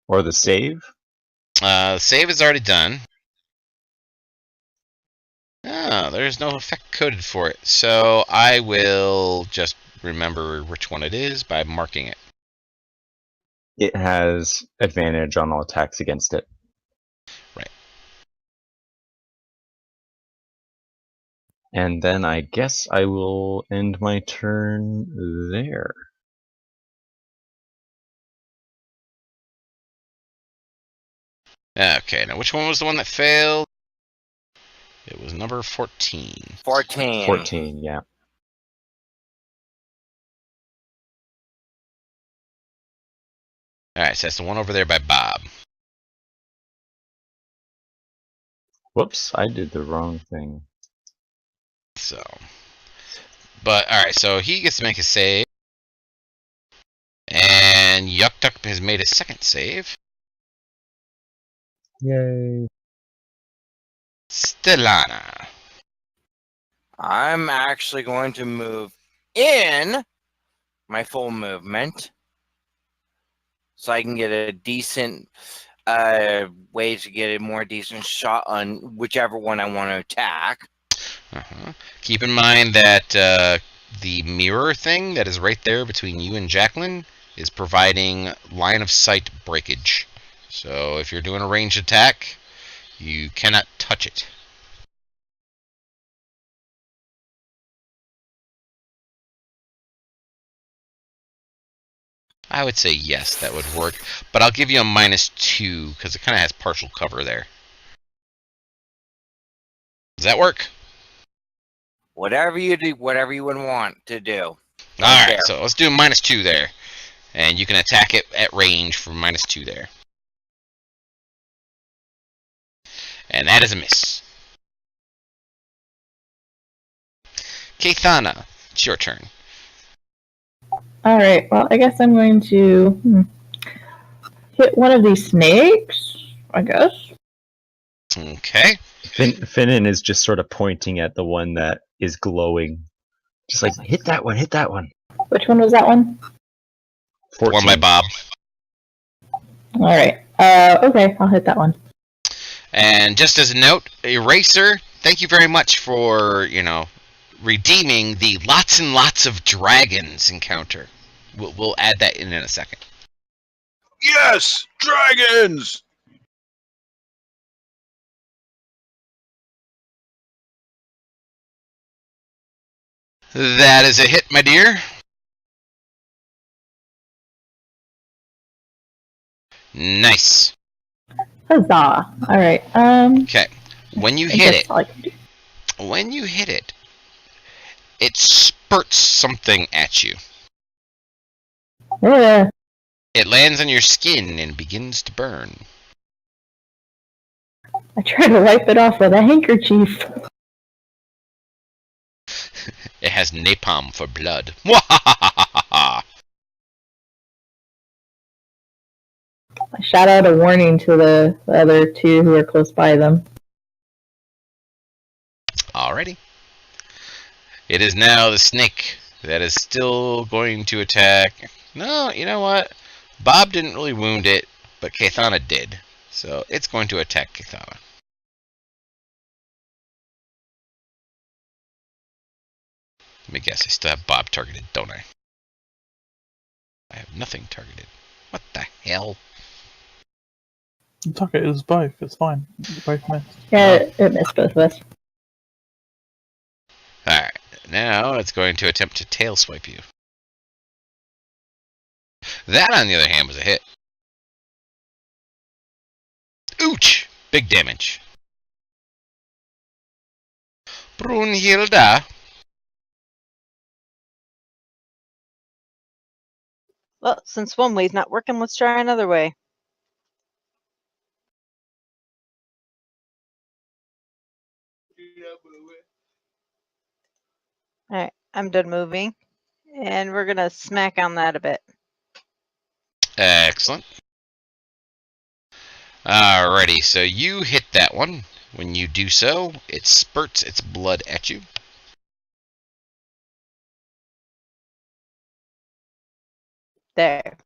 Or the save? Save is already done. Oh, there's no effect coded for it. So I will just remember which one it is by marking it. It has advantage on all attacks against it. Right. And then I guess I will end my turn there. Okay, now which one was the one that failed? It was number 14. 14. 14, yeah. Alright, so that's the one over there by Bob. Whoops, I did the wrong thing. So, but alright, so he gets to make a save. And Yuck Duck has made a second save. Yay. Stellana. I'm actually going to move in my full movement so I can get a decent way to get a more decent shot on whichever one I want to attack. Keep in mind that the mirror thing that is right there between you and Jacqueline is providing line of sight breakage. So if you're doing a ranged attack, you cannot touch it. I would say yes, that would work. But I'll give you a -2 because it kind of has partial cover there. Does that work? Whatever you do, whatever you would want to do. Alright, so let's do a -2 there. And you can attack it at range for -2 there. And that is a miss. Kathana, it's your turn. Alright, well, I guess I'm going to hit one of these snakes, I guess. Okay. Finnan is just sort of pointing at the one that is glowing. Just like, hit that one, hit that one. Which one was that one? 14. One by Bob. Alright, okay, I'll hit that one. And just as a note, Eraser, thank you very much for, redeeming the lots and lots of dragons encounter. We'll add that in a second. Yes! Dragons! That is a hit, my dear. Nice. Huzzah! Alright, Okay. When you I hit guess it, all I can do. it spurts something at you. Yeah. It lands on your skin and begins to burn. I try to wipe it off with a handkerchief. It has napalm for blood. I shout out a warning to the other two who are close by them. Alrighty. It is now the snake that is still going to attack. No, you know what? Bob didn't really wound it, but Kathana did. So it's going to attack Kathana. Let me guess, I still have Bob targeted, don't I? I have nothing targeted. What the hell? Tuck it as both, it's fine. Both missed. Yeah, it missed both of us. Alright, now it's going to attempt to tail swipe you. That, on the other hand, was a hit. Ouch! Big damage. Brunhilde. Well, since one way's not working, let's try another way. Alright, I'm done moving. And we're gonna smack on that a bit. Excellent. Alrighty, so you hit that one. When you do so, it spurts its blood at you. There.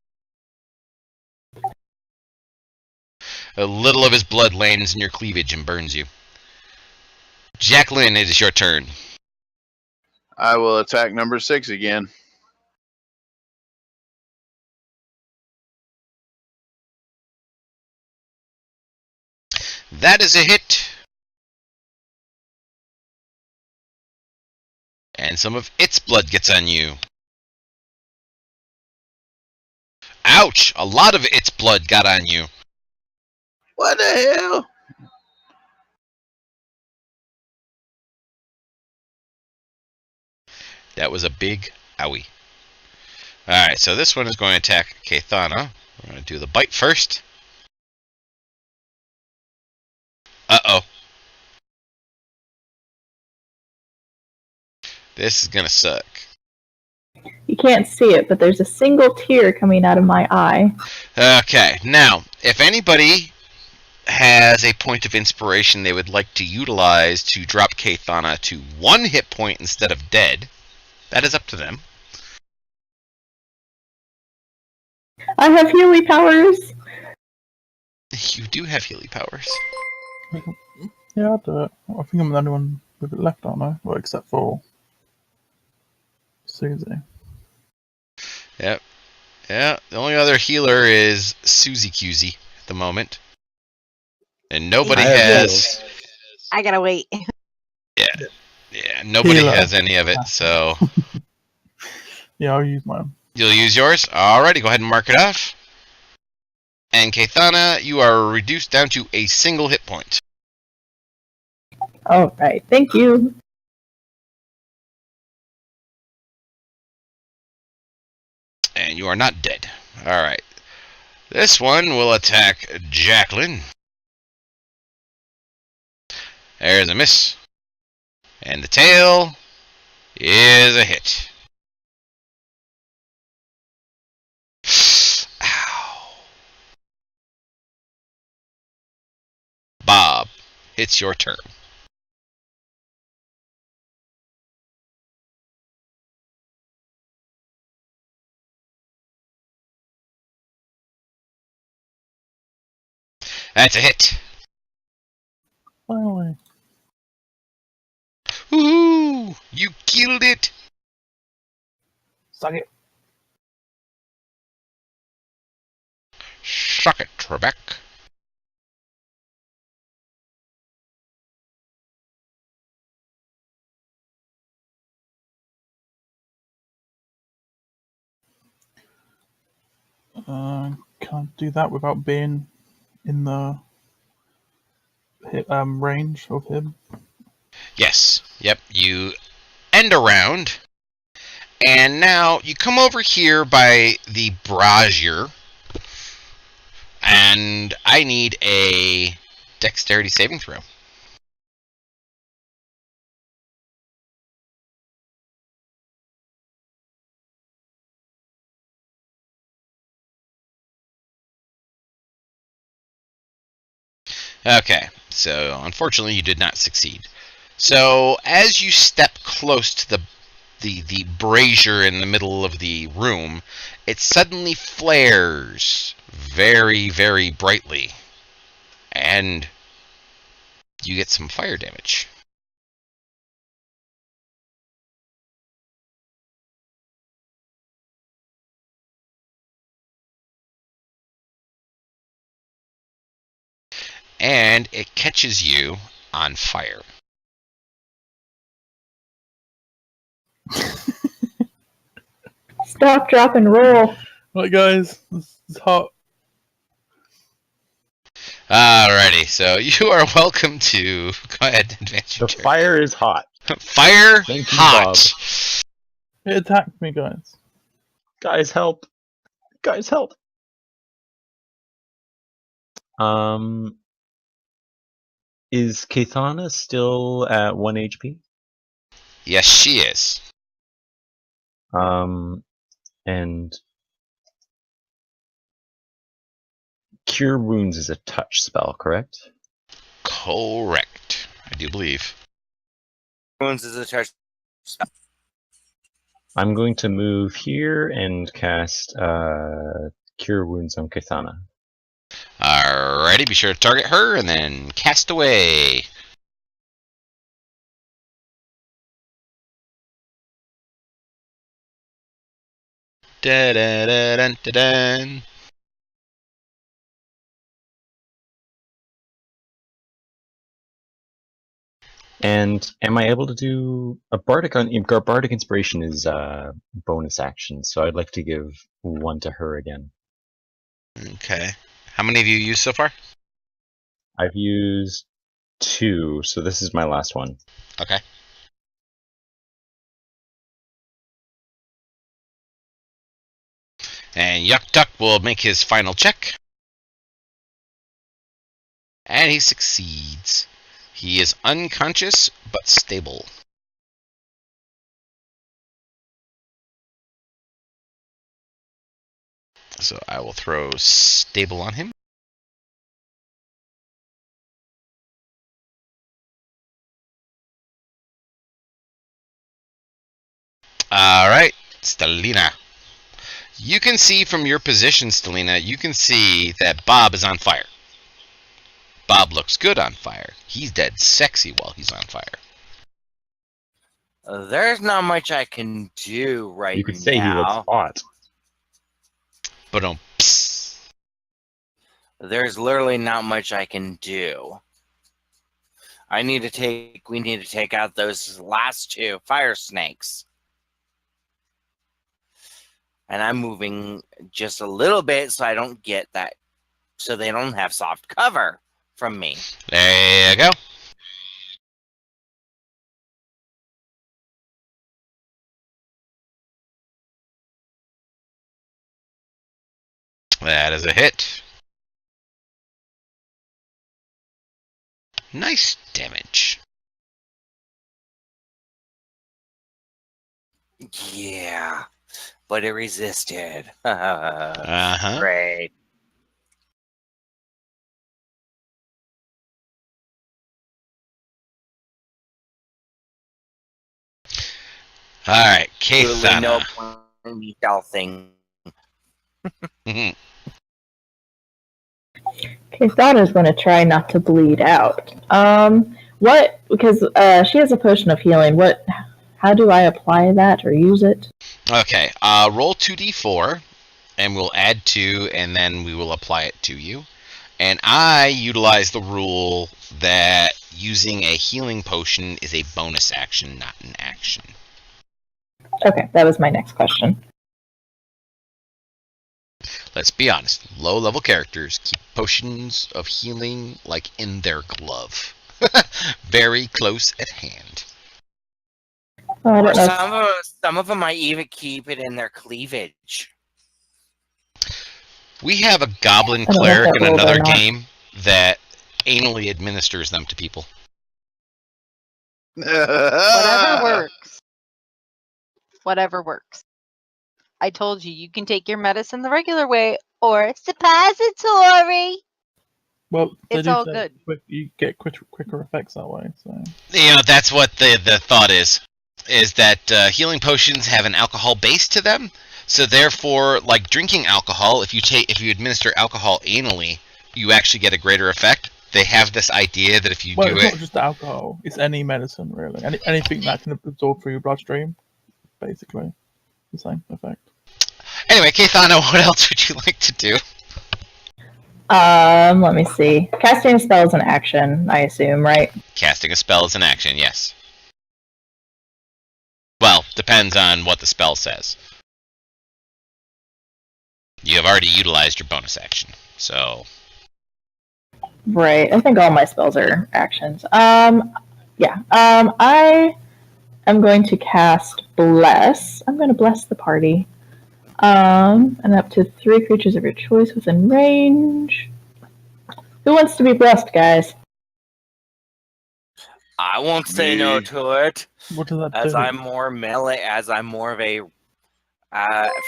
A little of his blood lands in your cleavage and burns you. Jacqueline, it is your turn. I will attack number 6 again. That is a hit. And some of its blood gets on you. Ouch! A lot of its blood got on you. What the hell? That was a big owie. Alright, so this one is going to attack Kathana. We're going to do the bite first. Uh-oh. This is going to suck. You can't see it, but there's a single tear coming out of my eye. Okay, now, if anybody has a point of inspiration they would like to utilize to drop Kathana to 1 hit point instead of dead, that is up to them. I have healing powers. You do have healing powers. Yeah, I'll do it. I think I'm the only one with it left, aren't I? Well, except for Susie. Yep. Yeah, the only other healer is Susie Cusey at the moment. And nobody I have has... heals. I gotta wait. Yeah, nobody Healer. has any of it, so... Yeah, I'll use mine. You'll use yours? Alrighty, go ahead and mark it off. And Kathana, you are reduced down to a single hit point. All right, thank you. And you are not dead. Alright. This one will attack Jacqueline. There's a miss. And the tail is a hit. Ow. Bob, it's your turn. That's a hit. Finally. Woohoo! You killed it! Suck it. Suck it, Trebek. Can't do that without being in the range of him. Yes. Yep, you end around. And now you come over here by the brazier. And I need a dexterity saving throw. Okay, so unfortunately you did not succeed. So as you step close to the brazier in the middle of the room, it suddenly flares very, very brightly. And you get some fire damage. And it catches you on fire. Stop, drop, and roll. Right, guys, this is hot. Alrighty, so you are welcome to go ahead and advance your The turn. fire is hot. Fire Thank you, hot. It attacked me, guys. Guys, help! Guys, help! Is Kathana still at 1 HP? Yes, she is. And Cure Wounds is a touch spell, correct? Correct. I do believe. Wounds is a touch. I'm going to move here and cast Cure Wounds on Kathana. Alrighty, be sure to target her and then cast away. Da da da dun da dun. And am I able to do a bardic inspiration is bonus action, so I'd like to give one to her again. Okay. How many have you used so far? I've used 2, so this is my last one. Okay. And Yuck Duck will make his final check. And he succeeds. He is unconscious, but stable. So I will throw stable on him. Alright, Stelina. You can see from your position, Stelina, you can see that Bob is on fire. Bob looks good on fire. He's dead sexy while he's on fire. There's not much I can do right now. You could say he looks hot. But There's literally not much I can do. We need to take out those last 2 fire snakes. And I'm moving just a little bit so I don't get that, so they don't have soft cover from me. There you go. That is a hit. Nice damage. Yeah, but it resisted. Uh-huh. Great. Alright, Absolutely no Kathana. point in me stealthing. Kathana's going to try not to bleed out. Because she has a potion of healing. How do I apply that or use it? Okay, roll 2d4, and we'll add 2, and then we will apply it to you. And I utilize the rule that using a healing potion is a bonus action, not an action. Okay, that was my next question. Let's be honest, low-level characters keep potions of healing like in their glove. Very close at hand. Oh, I don't know. Some of them might even keep it in their cleavage. We have a goblin I don't know if cleric that in rolled or another not. game that anally administers them to people. Whatever works. Whatever works. I told you, you can take your medicine the regular way or suppository. Well, they It's do all say good. you get quicker effects that way. So You know, that's what the thought is that healing potions have an alcohol base to them. So therefore, like drinking alcohol, if you administer alcohol anally, you actually get a greater effect. They have this idea that if you well, do it's it, not just alcohol; it's any medicine really. Anything that can absorb through your bloodstream, basically, the same effect. Anyway, Kathana, what else would you like to do? Let me see. Casting a spell is an action, I assume, right? Casting a spell is an action, yes. Well, depends on what the spell says. You have already utilized your bonus action, so... Right. I think all my spells are actions. Yeah. I am going to cast Bless. I'm going to bless the party. And up to 3 creatures of your choice within range. Who wants to be blessed, guys? I won't say no Me. to it, What does that as do? I'm more melee, as I'm more of a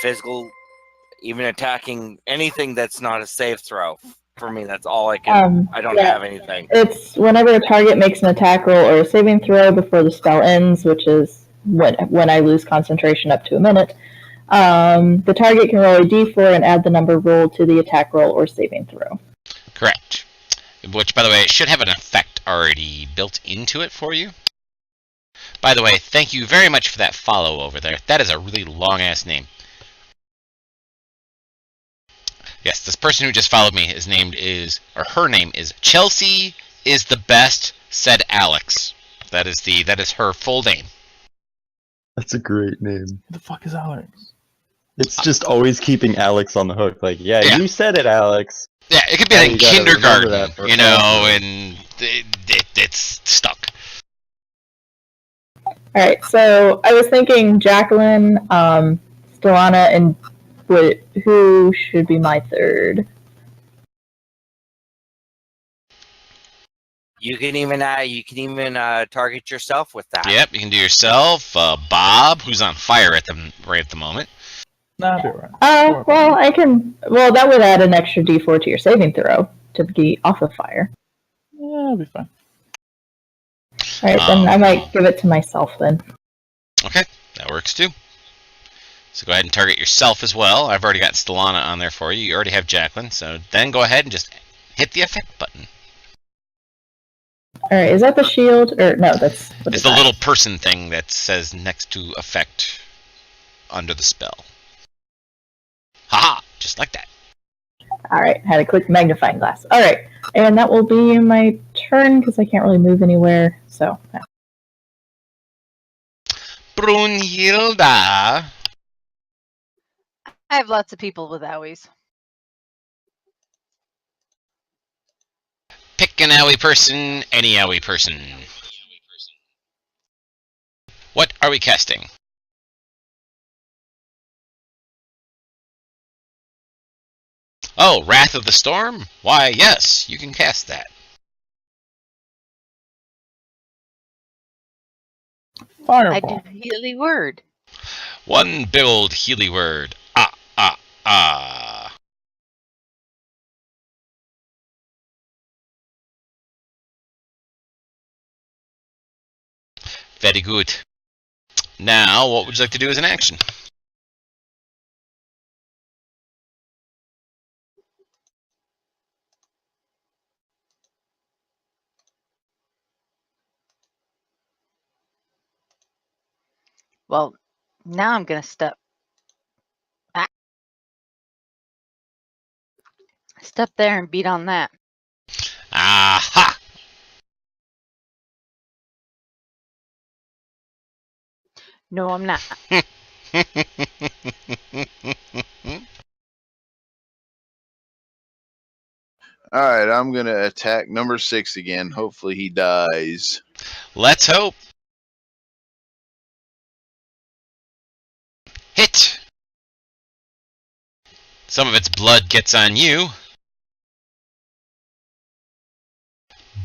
physical, even attacking anything that's not a save throw. for me. That's all I can. I don't yeah. have anything. It's whenever a target makes an attack roll or a saving throw before the spell ends, which is when I lose concentration up to a minute. The target can roll a d4 and add the number rolled to the attack roll or saving throw. Correct. Which, by the way, it should have an effect already built into it for you. By the way, thank you very much for that follow over there. That is a really long-ass name. Yes, this person who just followed me, her name is Chelsea is the best, said Alex. That is her full name. That's a great name. Who the fuck is Alex? It's just always keeping Alex on the hook. Like, yeah, you said it, Alex. Yeah, it could be Now like you gotta remember kindergarten, that for you know, all. and it's stuck. Alright, so I was thinking Jacqueline, Stellana, and who should be my third? You can even target yourself with that. Yep, you can do yourself. Bob, who's on fire right at the moment. Nah, be right. Well, I can. Well, that would add an extra d4 to your saving throw to be off of fire. Yeah, it'll be fine. Alright, then I might give it to myself then. Okay, that works too. So go ahead and target yourself as well. I've already got Stellana on there for you. You already have Jacqueline, so then go ahead and just hit the effect button. Alright, is that the shield? Or no, that's... It's the little person thing that says next to effect under the spell. Haha! Just like that. Alright, had to click the magnifying glass. Alright, and that will be my turn because I can't really move anywhere, so... Brunhilde! I have lots of people with owies. Pick an owie person, any owie person. What are we casting? Oh, Wrath of the Storm? Why, yes, you can cast that. Fireball. I do Healy Word. One big old Healy word. Ah, ah, ah. Very good. Now, what would you like to do as an action? Well, now I'm going to step there and beat on that. Aha! No, I'm not. All right, I'm going to attack number 6 again. Hopefully he dies. Let's hope. Hit! Some of its blood gets on you.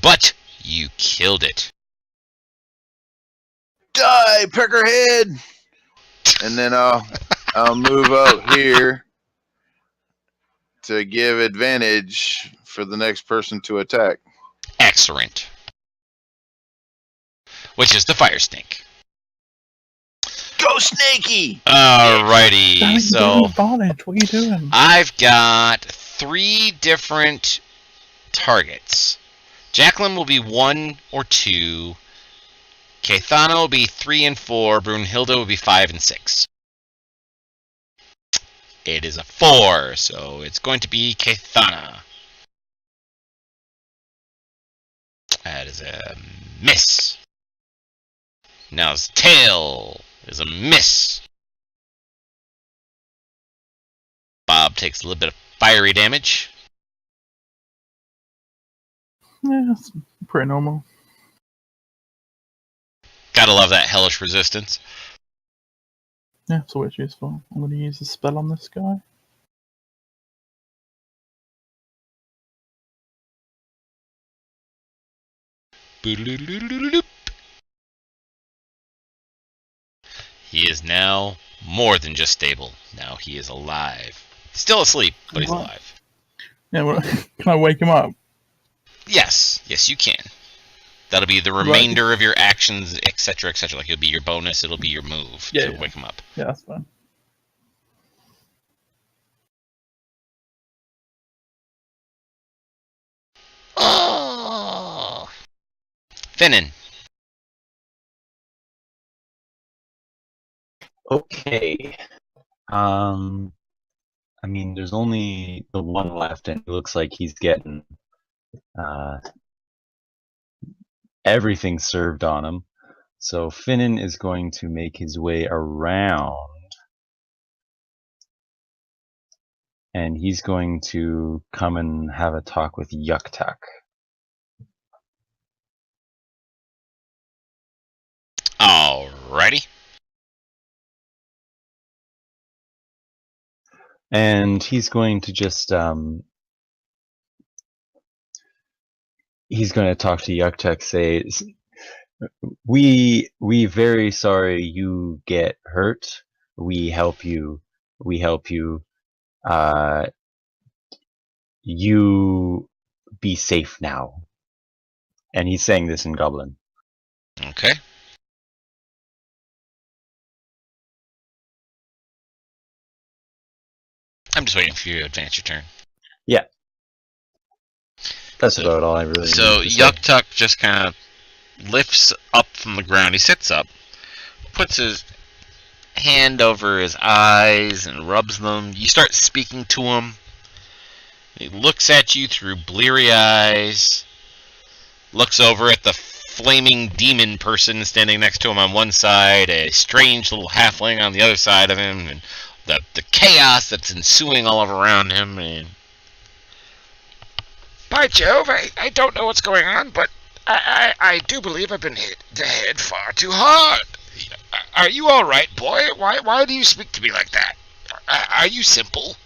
But you killed it. Die, peckerhead! And then I'll move up here to give advantage for the next person to attack. Excellent. Which is the fire snake. Go Snakey! Alrighty, so Advantage. What are you doing? I've got 3 different targets. Jacqueline will be 1 or 2. Caethana will be 3 and 4. Brunhilde will be 5 and 6. It is a 4, so it's going to be Caethana. That is a miss. Now his tail is a miss. Bob takes a little bit of fiery damage. Yeah, that's pretty normal. Gotta love that hellish resistance. Yeah, it's always useful. I'm going to use a spell on this guy. Boodle-doodle-doodle-doop. He is now more than just stable. Now he is alive. Still asleep, but he's alive. Yeah, well, can I wake him up? Yes, you can. That'll be the remainder of your actions, etc., etc. Like, it'll be your bonus, it'll be your move to wake him up. Yeah, that's fine. Oh! Finnan. Okay. I mean, there's only the one left, and it looks like he's getting everything served on him. So Finnan is going to make his way around, and he's going to come and have a talk with Yuktuk. Alrighty. And he's going to just he's going to talk to Yuktuk, say, we very sorry you get hurt. We help you. You be safe now. And he's saying this in Goblin. Okay. I'm just waiting for you to advance your turn. Yeah. That's about all I really need So to say. Yuktuk just kind of lifts up from the ground. He sits up, puts his hand over his eyes and rubs them. You start speaking to him. He looks at you through bleary eyes, looks over at the flaming demon person standing next to him on one side, a strange little halfling on the other side of him, and the chaos that's ensuing all around him. And by Jove, I don't know what's going on, but I do believe I've been hit the head far too hard. Are you all right, boy? Why do you speak to me like that? Are you simple?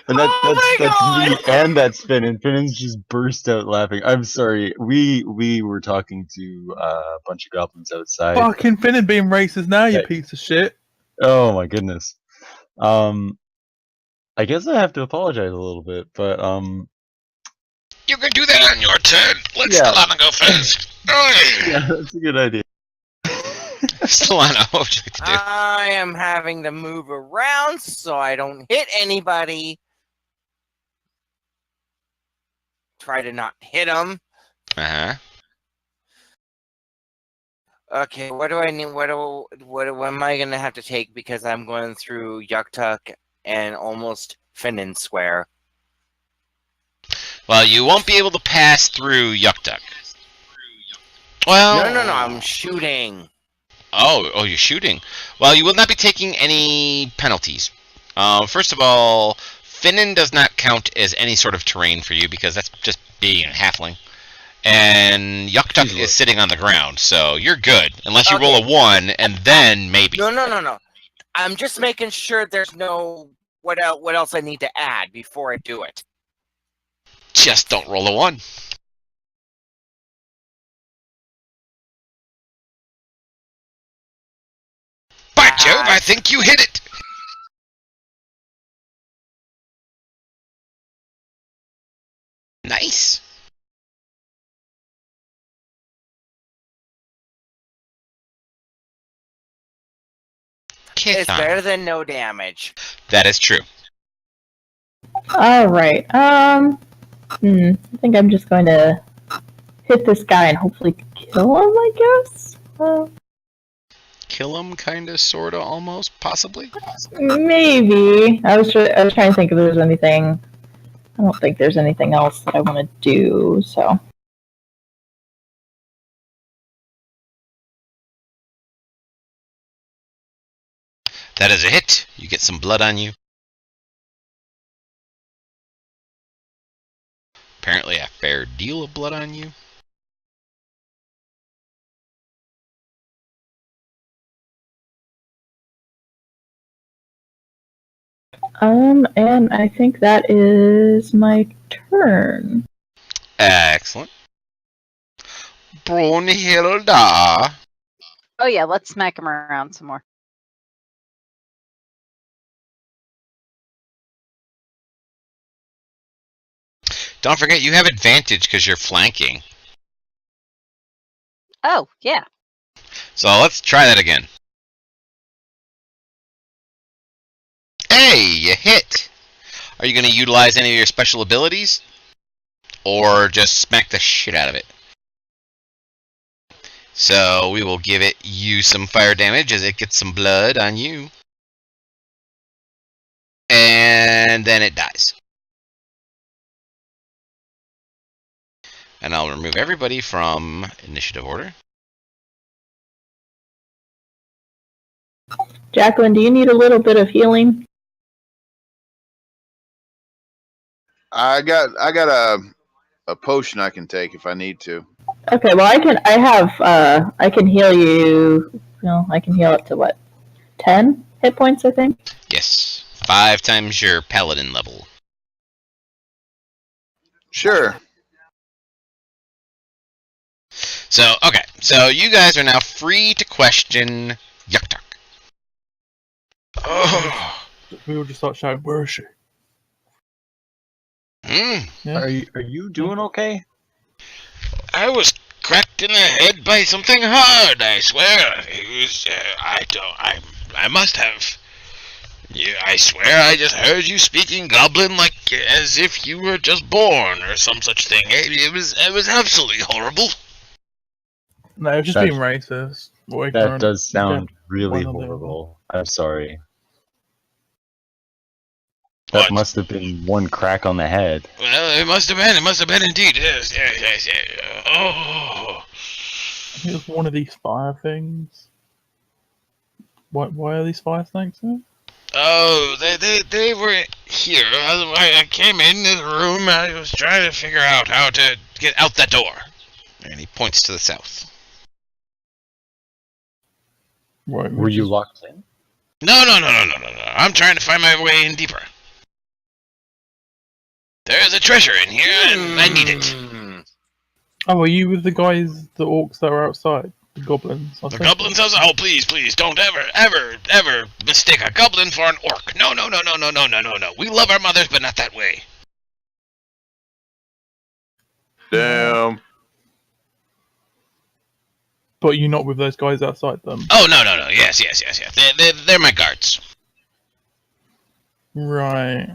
And that's me, and that's Finnan. Finnan's just burst out laughing. I'm sorry. We were talking to a bunch of goblins outside. Fucking Finnan being racist now, you piece of shit. Oh my goodness. I guess I have to apologize a little bit, but You can do that on your turn. Let Stellana go first. yeah, that's a good idea. Stellana, what would you like to do? I am having to move around so I don't hit anybody. Try to not hit them. Uh-huh. Okay, what do I need? What am I gonna have to take because I'm going through Yuktuk and almost Finnan Square? Well, you won't be able to pass through Yuktuk. Well, No, I'm shooting. Oh, you're shooting. Well, you will not be taking any penalties. First of all, Finnan does not count as any sort of terrain for you because that's just being a halfling. And Yuktuk is sitting on the ground, so you're good. Unless you roll a 1, and then maybe. No. I'm just making sure there's no... What else I need to add before I do it? Just don't roll a 1. By Jove, I think you hit it! Nice. It's better than no damage. That is true. All right. I think I'm just going to hit this guy and hopefully kill him, I guess. Kill him, kinda, sorta, almost, possibly. Maybe. I was trying to think if there's anything. I don't think there's anything else that I want to do. So. That is a hit. You get some blood on you. Apparently a fair deal of blood on you. And I think that is my turn. Excellent. Brunhilda. Oh yeah, let's smack him around some more. Don't forget, you have advantage because you're flanking. Oh, yeah. So let's try that again. Hey, you hit! Are you going to utilize any of your special abilities? Or just smack the shit out of it? So we will give you some fire damage as it gets some blood on you. And then it dies. And I'll remove everybody from initiative order. Jacqueline, do you need a little bit of healing? I got a potion I can take if I need to. Okay, well I can heal you. Well, I can heal up to what? 10 hit points, I think. Yes. 5 times your paladin level. Sure. So, okay. So you guys are now free to question Yuktuk. Oh. We will just start shouting, "Where is she?" Yeah. Are you doing okay? I was cracked in the head by something hard, I swear. It was, I must have. Yeah, I swear I just heard you speaking goblin like as if you were just born or some such thing. It was absolutely horrible. No, it was just That- being racist. or That ignorant. does sound really one or the other. horrible. I'm sorry. That What? must have been one crack on the head. Well, it must have been indeed. Yes. Oh. I think it was one of these fire things. Why are these fire snakes there? Oh, they were here. I came in this room. I was trying to figure out how to get out that door. And he points to the south. Right, Were you locked in? No. I'm trying to find my way in deeper. There's a treasure in here, and I need it. Oh, are you with the guys, the orcs that are outside? The goblins? I The think. goblins? Oh, please, don't ever mistake a goblin for an orc. No. We love our mothers, but not that way. Damn. But you're not with those guys outside them? Oh, no. Yes. They're my guards. Right.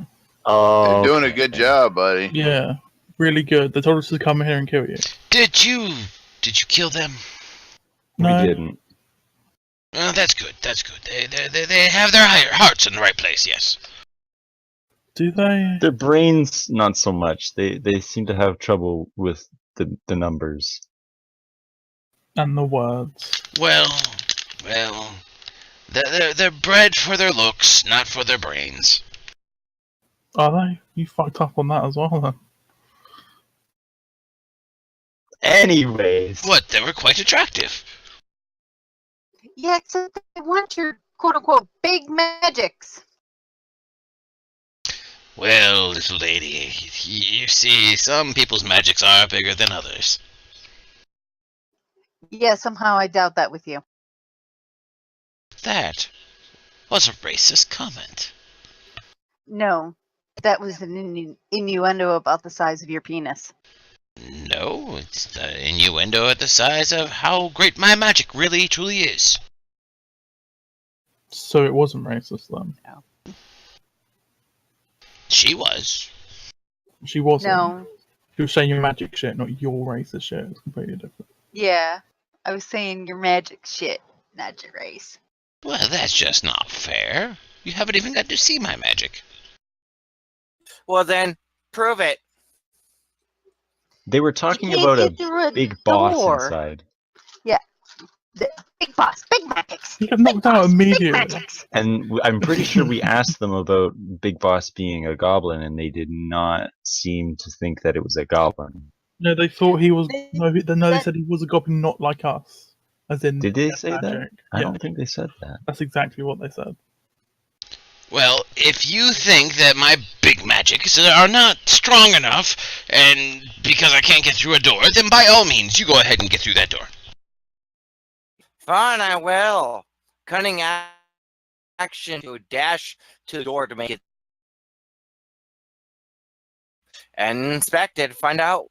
Oh, You're doing a good job, buddy. Yeah. Really good. They told us to come here and kill you. Did you kill them? We No. didn't. Oh, that's good. They have their hearts in the right place. Yes. Do they? Their brains, not so much. They seem to have trouble with the numbers. And the words. Well, they're bred for their looks, not for their brains. Are they? You fucked up on that as well then. Anyways. What? They were quite attractive. Yeah, except they want your quote-unquote big magics. Well, little lady, you see, some people's magics are bigger than others. Yeah, somehow I doubt that with you. That was a racist comment. No, that was an innuendo about the size of your penis. No, it's the innuendo at the size of how great my magic really truly is. So it wasn't racist then? She was. She wasn't. No. She was saying your magic shit, not your racist shit. It's completely different. Yeah, I was saying your magic shit, not your race. Well, that's just not fair. You haven't even got to see my magic. Well, then, prove it. They were talking You about can't get through a big boss door. inside. The big boss, big magics. You got knocked out Big immediately. magics. And I'm pretty sure we asked them about Big Boss being a goblin, and they did not seem to think that it was a goblin. No, they thought he was. They- They said he was a goblin, not like us. As in. Did they say that? magic. I Yeah, don't think they said that. that's exactly what they said. Well, if you think that my big magics are not strong enough, and because I can't get through a door, then by all means, you go ahead and get through that door. Fine, I will. Cunning action to dash to the door to make it. and inspect it. Find out.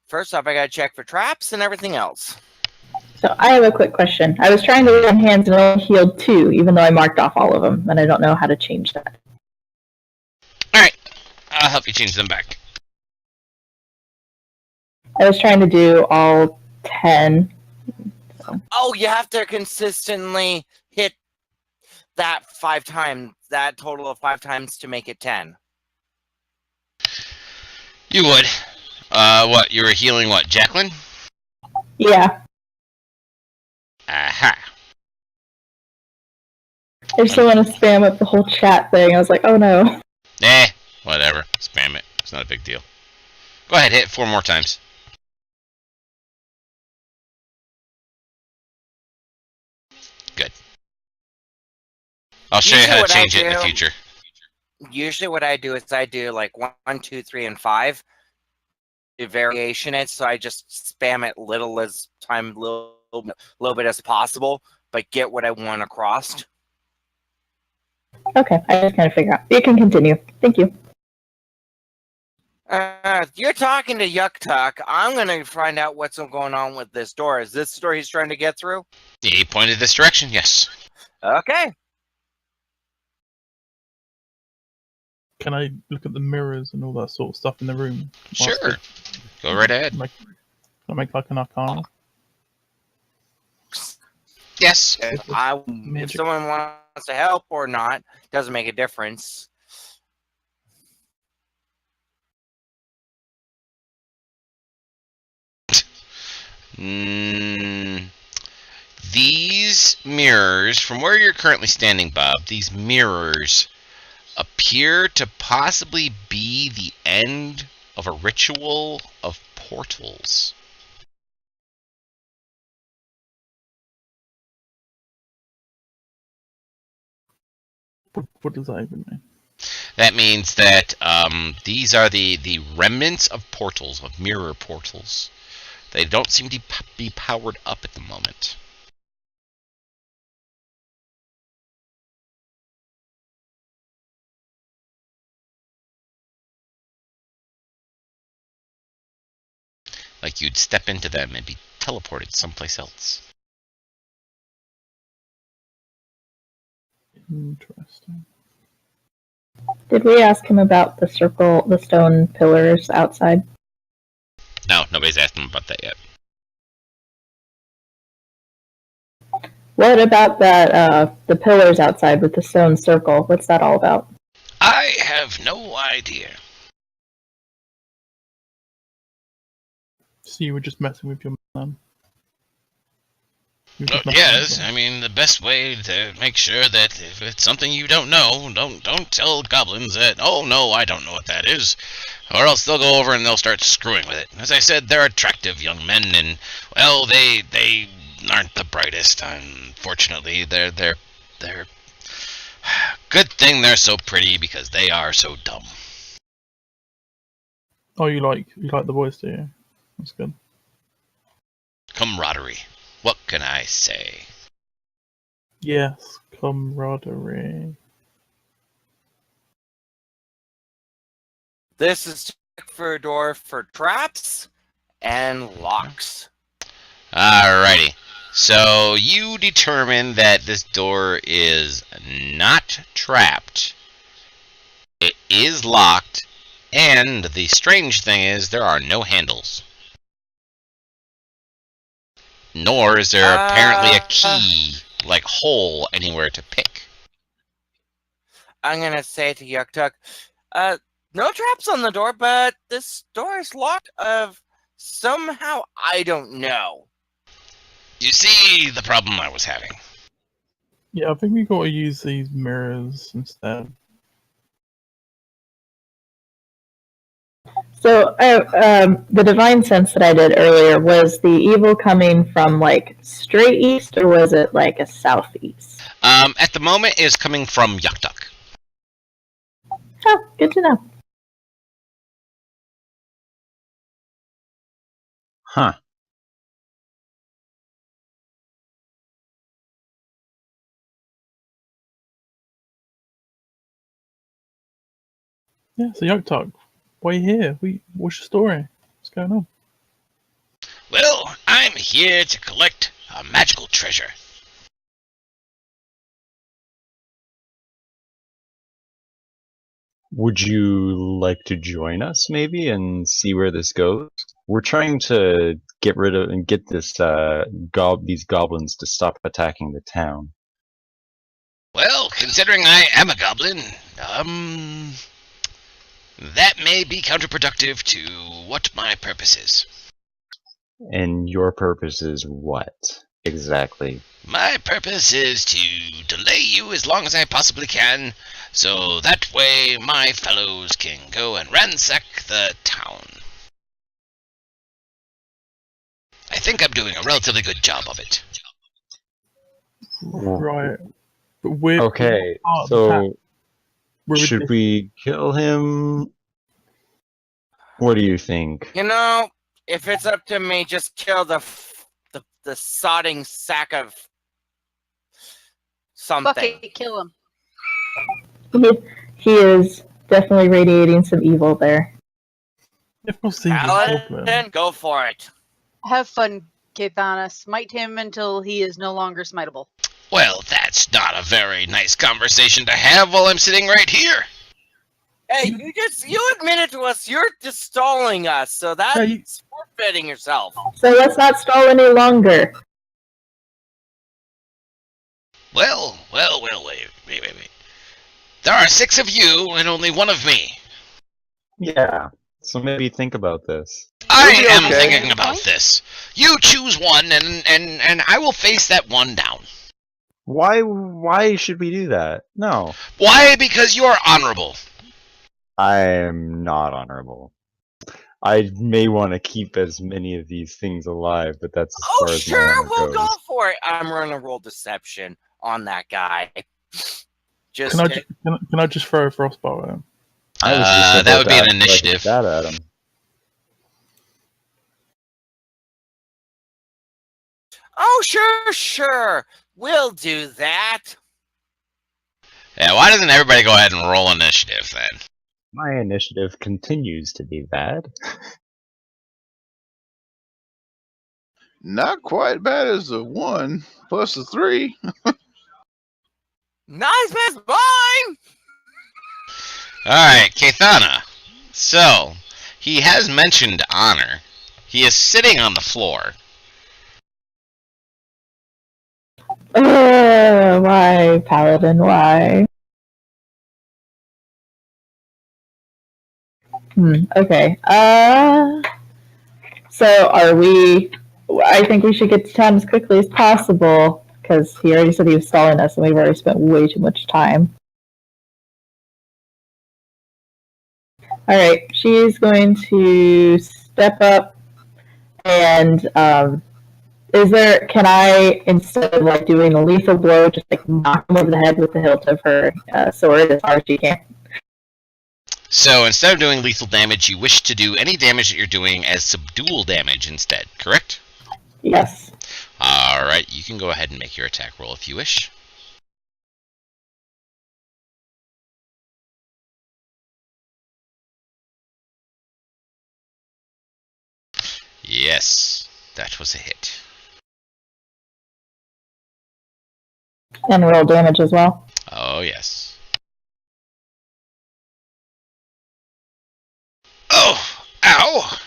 First off, I gotta check for traps and everything else. So I have a quick question. I was trying to lay on hands and only healed 2, even though I marked off all of them, and I don't know how to change that. Alright, I'll help you change them back. I was trying to do all 10. Oh, you have to consistently hit that 5 times, that total of 5 times to make it 10. You would. What, you were healing what, Jacqueline? Yeah. Aha. I just don't want to spam up the whole chat thing. I was like, oh no. Whatever. Spam it. It's not a big deal. Go ahead, hit it 4 more times. Good. I'll show you how to change it in the future. Usually what I do is I do like 1, 2, 3, and 5. The variation it, so I just spam it little bit as possible, but get what I want across. Okay, I just kind of figure out. You can continue. Thank you. You're talking to Yuck Tuck. I'm gonna find out what's going on with this door. Is this the door he's trying to get through? He pointed this direction, yes. Okay. Can I look at the mirrors and all that sort of stuff in the room? Sure. Go right ahead. Can I make like an arcana? Yes. If someone wants to help or not, doesn't make a difference. These mirrors, from where you're currently standing, Bob, these mirrors appear to possibly be the end of a ritual of portals. What does that even mean? That means that these are the remnants of portals, of mirror portals. They don't seem to be powered up at the moment. Like you'd step into them and be teleported someplace else. Interesting. Did we ask him about the stone pillars outside? No, nobody's asked him about that yet. What about that, the pillars outside with the stone circle? What's that all about? I have no idea. So you were just messing with your man? Yes, I mean, the best way to make sure that if it's something you don't know, don't tell goblins that, oh no, I don't know what that is. Or else they'll go over and they'll start screwing with it. As I said, they're attractive young men, and, well, they aren't the brightest, unfortunately. They're good thing they're so pretty, because they are so dumb. Oh, you like the voice, do you? That's good. Camaraderie. What can I say? Yes, camaraderie. This is for a door for traps and locks. Alrighty. So you determine that this door is not trapped. It is locked. And the strange thing is there are no handles. Nor is there apparently a key, like hole, anywhere to pick. I'm gonna say to Yuck Tuck, no traps on the door, but this door is locked of somehow I don't know. You see the problem I was having. Yeah, I think we got to use these mirrors instead. So, the divine sense that I did earlier, was the evil coming from, like, straight east, or was it, like, a southeast? At the moment, it is coming from Yuck Duck. Oh, good to know. Huh. Yeah, so Yuck Talk. Why are you here? What's your story? What's going on? Well, I'm here to collect a magical treasure. Would you like to join us, maybe, and see where this goes? We're trying to get rid of and get this these goblins to stop attacking the town. Well, considering I am a goblin, that may be counterproductive to what my purpose is. And your purpose is what exactly? My purpose is to delay you as long as I possibly can, so that way my fellows can go and ransack the town. I think I'm doing a relatively good job of it. Right. But we're Okay, part of the town. so We're should ridiculous. we kill him? What do you think? You know, if it's up to me, just kill the sodding sack of something. Fuck it, kill him. He is definitely radiating some evil there. If we'll see this goblin. Paladin, go for it. Have fun, Kathana. Smite him until he is no longer smiteable. Well, that's not a very nice conversation to have while I'm sitting right here. Hey, you admitted to us you're just stalling us, so that's forfeiting yourself. So let's not stall any longer. Well, wait. There are 6 of you and only 1 of me. Yeah, so maybe think about this. I You'll be am okay. thinking about this. You choose one and I will face that one down. Why should we do that? No. Why? Because you are honorable. I am not honorable. I may want to keep as many of these things alive, but that's as Oh, far as my sure, honor we'll goes. go for it. I'm going to roll deception on that guy. Just Can I just throw a frostbow at him? I was just That about would to be an ask initiative. that at him. oh, sure. We'll do that. Yeah, why doesn't everybody go ahead and roll initiative then? My initiative continues to be bad. Not quite bad as the 1 plus the 3. Nice as mine. Alright, Kathana. So, he has mentioned honor. He is sitting on the floor. Why, Paladin, why? Okay. So are we... I think we should get to town as quickly as possible, because he already said he was stalling us, and we've already spent way too much time. Alright, she's going to step up and, can I, instead of like doing a lethal blow, just like knock him over the head with the hilt of her sword as hard as she can? So, instead of doing lethal damage, you wish to do any damage that you're doing as subdual damage instead, correct? Yes. Alright, you can go ahead and make your attack roll if you wish. Yes, that was a hit. And roll damage as well. Oh, yes. Oh! Ow!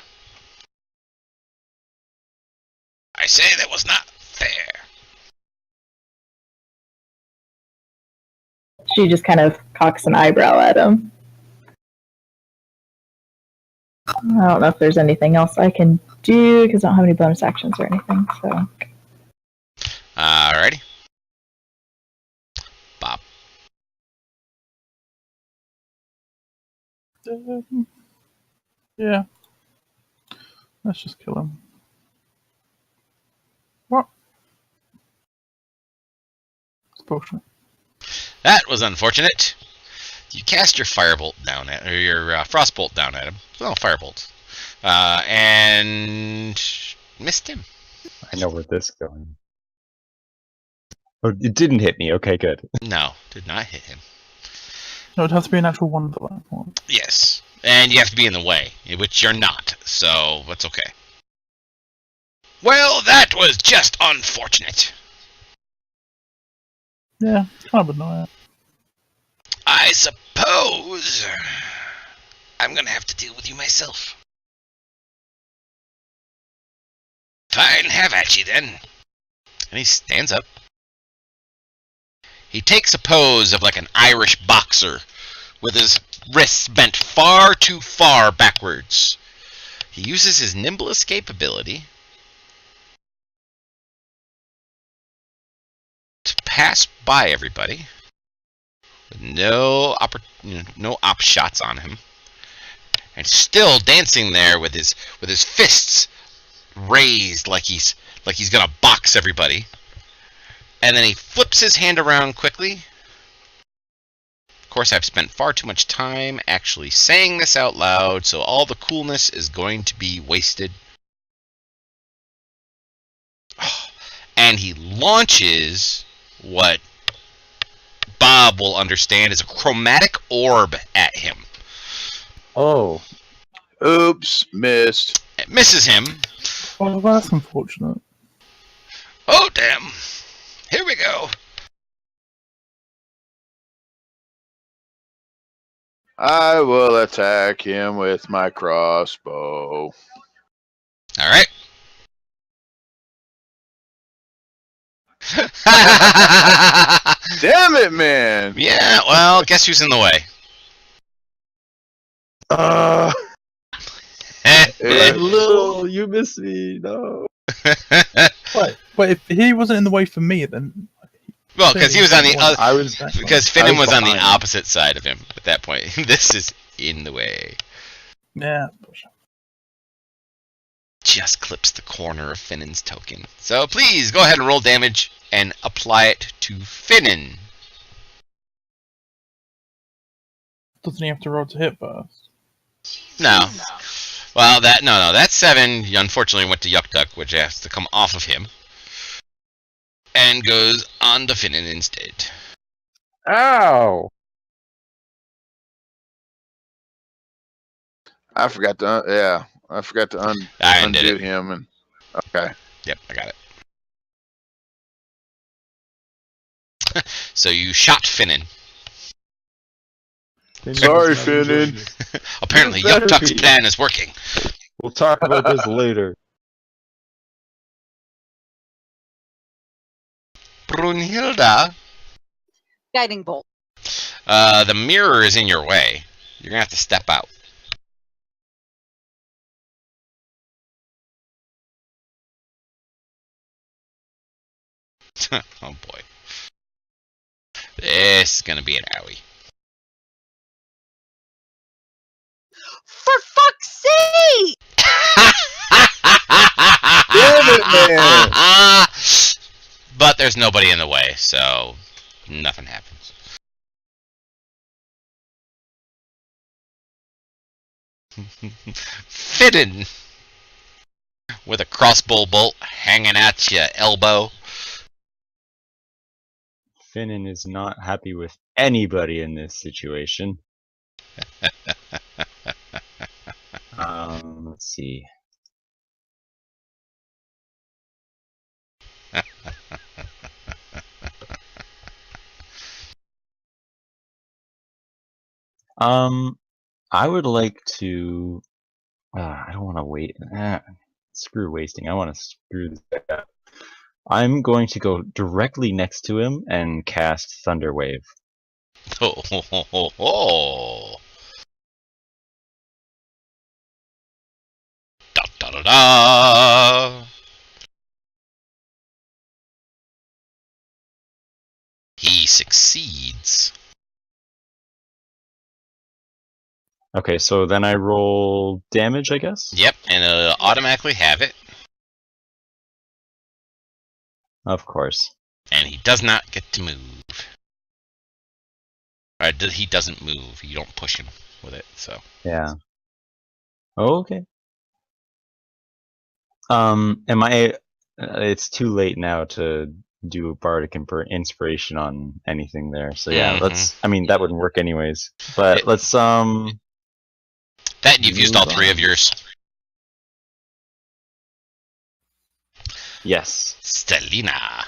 I say that was not fair. She just kind of cocks an eyebrow at him. I don't know if there's anything else I can do, because I don't have any bonus actions or anything, so... Alrighty. Bob. Yeah. Let's just kill him. What? It's bullshit. That was unfortunate. You cast your firebolt down at, or your frostbolt down at him. Well, firebolt, and missed him. I know where this is going. Oh, it didn't hit me. Okay, good. No, did not hit him. No, it has to be an actual 1 for that one. Yes. And you have to be in the way, which you're not, so that's okay. Well, that was just unfortunate. Yeah, kind of annoying. I suppose I'm gonna have to deal with you myself. Fine, have at you then. And he stands up. He takes a pose of like an Irish boxer with his wrists bent far too far backwards. He uses his nimble escape ability to pass by everybody with no op shots on him, and still dancing there with his fists raised like he's gonna box everybody. And then he flips his hand around quickly. Of course, I've spent far too much time actually saying this out loud, so all the coolness is going to be wasted. And he launches what Bob will understand is a chromatic orb at him. Oh, Oops, missed. It misses him. Well, that's unfortunate. Oh, damn. Here we go. I will attack him with my crossbow. All right. Damn it, man! Yeah, well, guess who's in the way? little, you missed me. No. Wait, if he wasn't in the way for me, then Well, because he was on the other. I was Because Finnan was on the behind. opposite side of him at that point. This is in the way. yeah. Just clips the corner of Finnan's token. So please go ahead and roll damage and apply it to Finnan. Doesn't he have to roll to hit first? No. Well, that's 7. Unfortunately, went to Yuck Duck, which has to come off of him, and goes on to Finnan instead. Ow! I forgot to I undid undo it. him. And okay. Yep, I got it. So you shot Finnan. Sorry, Finnan. Apparently, You better Yuck Duck's be. plan is working. We'll talk about this later. Brunhilde, Guiding bolt. the mirror is in your way. You're gonna have to step out. Oh boy. This is gonna be an owie. For fuck's sake! Damn it, man! But there's nobody in the way, so nothing happens. Fitted with a crossbow bolt hanging at your elbow. Finnan is not happy with anybody in this situation. Let's see. I would like to. I don't want to wait. Screw wasting. I want to screw this up. I'm going to go directly next to him and cast Thunder Wave. Oh, ho, ho, ho, ho. Da, da, da, da. He succeeds. Okay, so then I roll damage, I guess? Yep, and it'll automatically have it. Of course. And he does not get to move. He doesn't move. You don't push him with it, so. Yeah. Okay. Am I? It's too late now to do bardic inspiration on anything there. So yeah, Mhm. let's. I mean, that wouldn't work anyways. But let's. That you've used all Move 3 on. of yours. Yes. Stelina.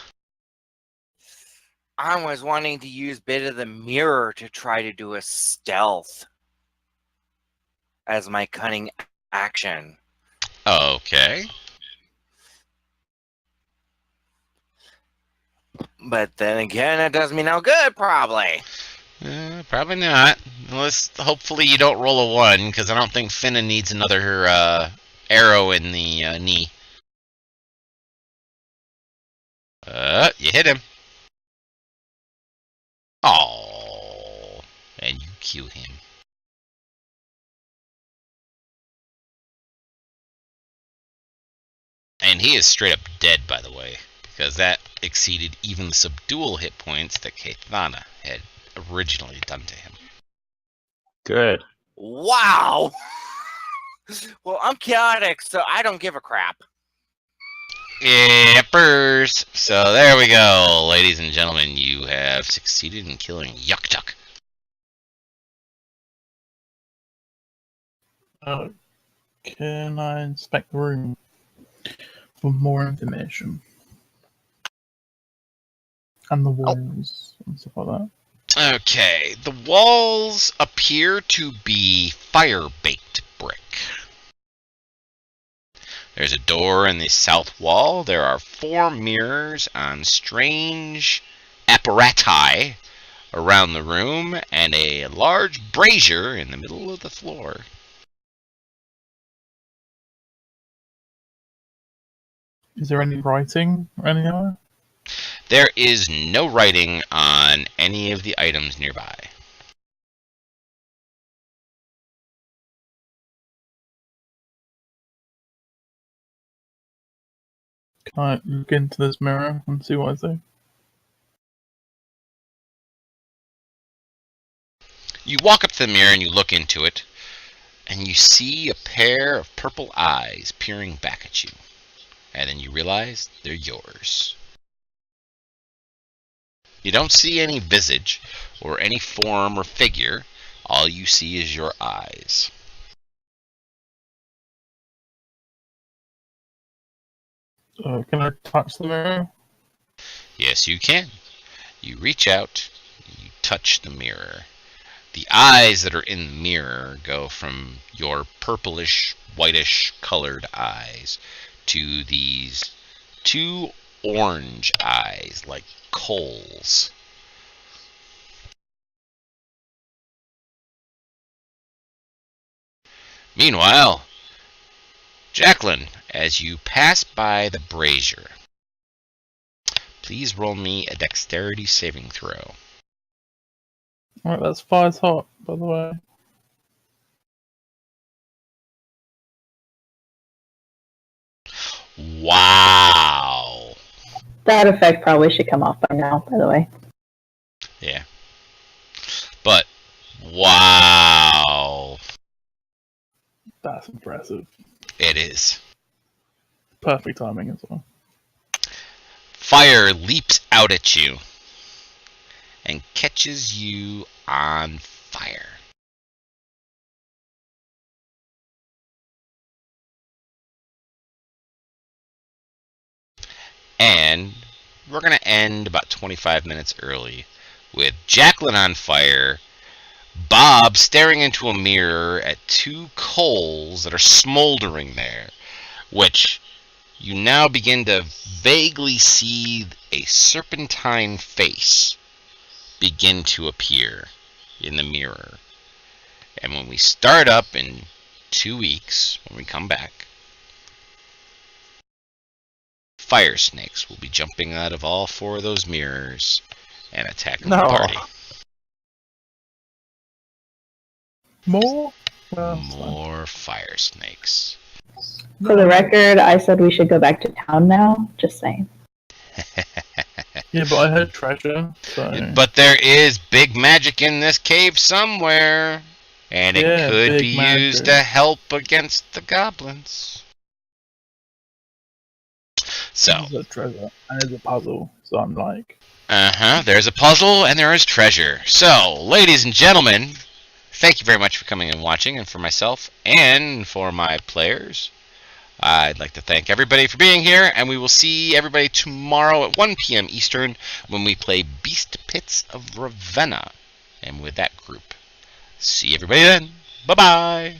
I was wanting to use Bit of the Mirror to try to do a stealth as my cunning action. Okay. But then again, it does me no good, probably. Probably not. Unless, hopefully, you don't roll a 1, because I don't think Finna needs another arrow in the knee. You hit him. Oh, and you kill him. And he is straight up dead, by the way, because that exceeded even the subdual hit points that Kaithana had originally done to him. Good. Wow! Well, I'm chaotic, so I don't give a crap. Yippers! So there we go, ladies and gentlemen. You have succeeded in killing Yuck-Tuck. Can I inspect the room for more information? And the walls and stuff like that. Okay, the walls appear to be fire-baked brick. There's a door in the south wall. There are 4 mirrors on strange apparati around the room, and a large brazier in the middle of the floor. Is there any writing or anything? There is no writing on any of the items nearby. Can I look into this mirror and see what I see? You walk up to the mirror and you look into it, and you see a pair of purple eyes peering back at you. And then you realize they're yours. You don't see any visage or any form or figure. All you see is your eyes. Can I touch the mirror? Yes, you can. You reach out, you touch the mirror. The eyes that are in the mirror go from your purplish, whitish colored eyes to these 2 orange eyes like coals. Meanwhile, Jacqueline, as you pass by the brazier, please roll me a dexterity saving throw. Alright, that's fire's hot, by the way. Wow. That effect probably should come off by now, by the way. Yeah. But, wow. That's impressive. It is. Perfect timing as well. Fire leaps out at you and catches you on fire. And we're going to end about 25 minutes early with Jacqueline on fire, Bob staring into a mirror at 2 coals that are smoldering there, which you now begin to vaguely see a serpentine face begin to appear in the mirror. And when we start up in 2 weeks, when we come back, fire snakes will be jumping out of all 4 of those mirrors and attacking the party. More? More fire snakes. For the record, I said we should go back to town now. Just saying. Yeah, but I had treasure, so... But there is big magic in this cave somewhere, and it Yeah, could big be magic. used to help against the goblins. So, There's a treasure, and there's a puzzle, so I'm like... there's a puzzle and there is treasure. So, ladies and gentlemen, thank you very much for coming and watching, and for myself and for my players, I'd like to thank everybody for being here, and we will see everybody tomorrow at 1 p.m. Eastern when we play Beast Pits of Ravenna, and with that group. See everybody then. Bye-bye.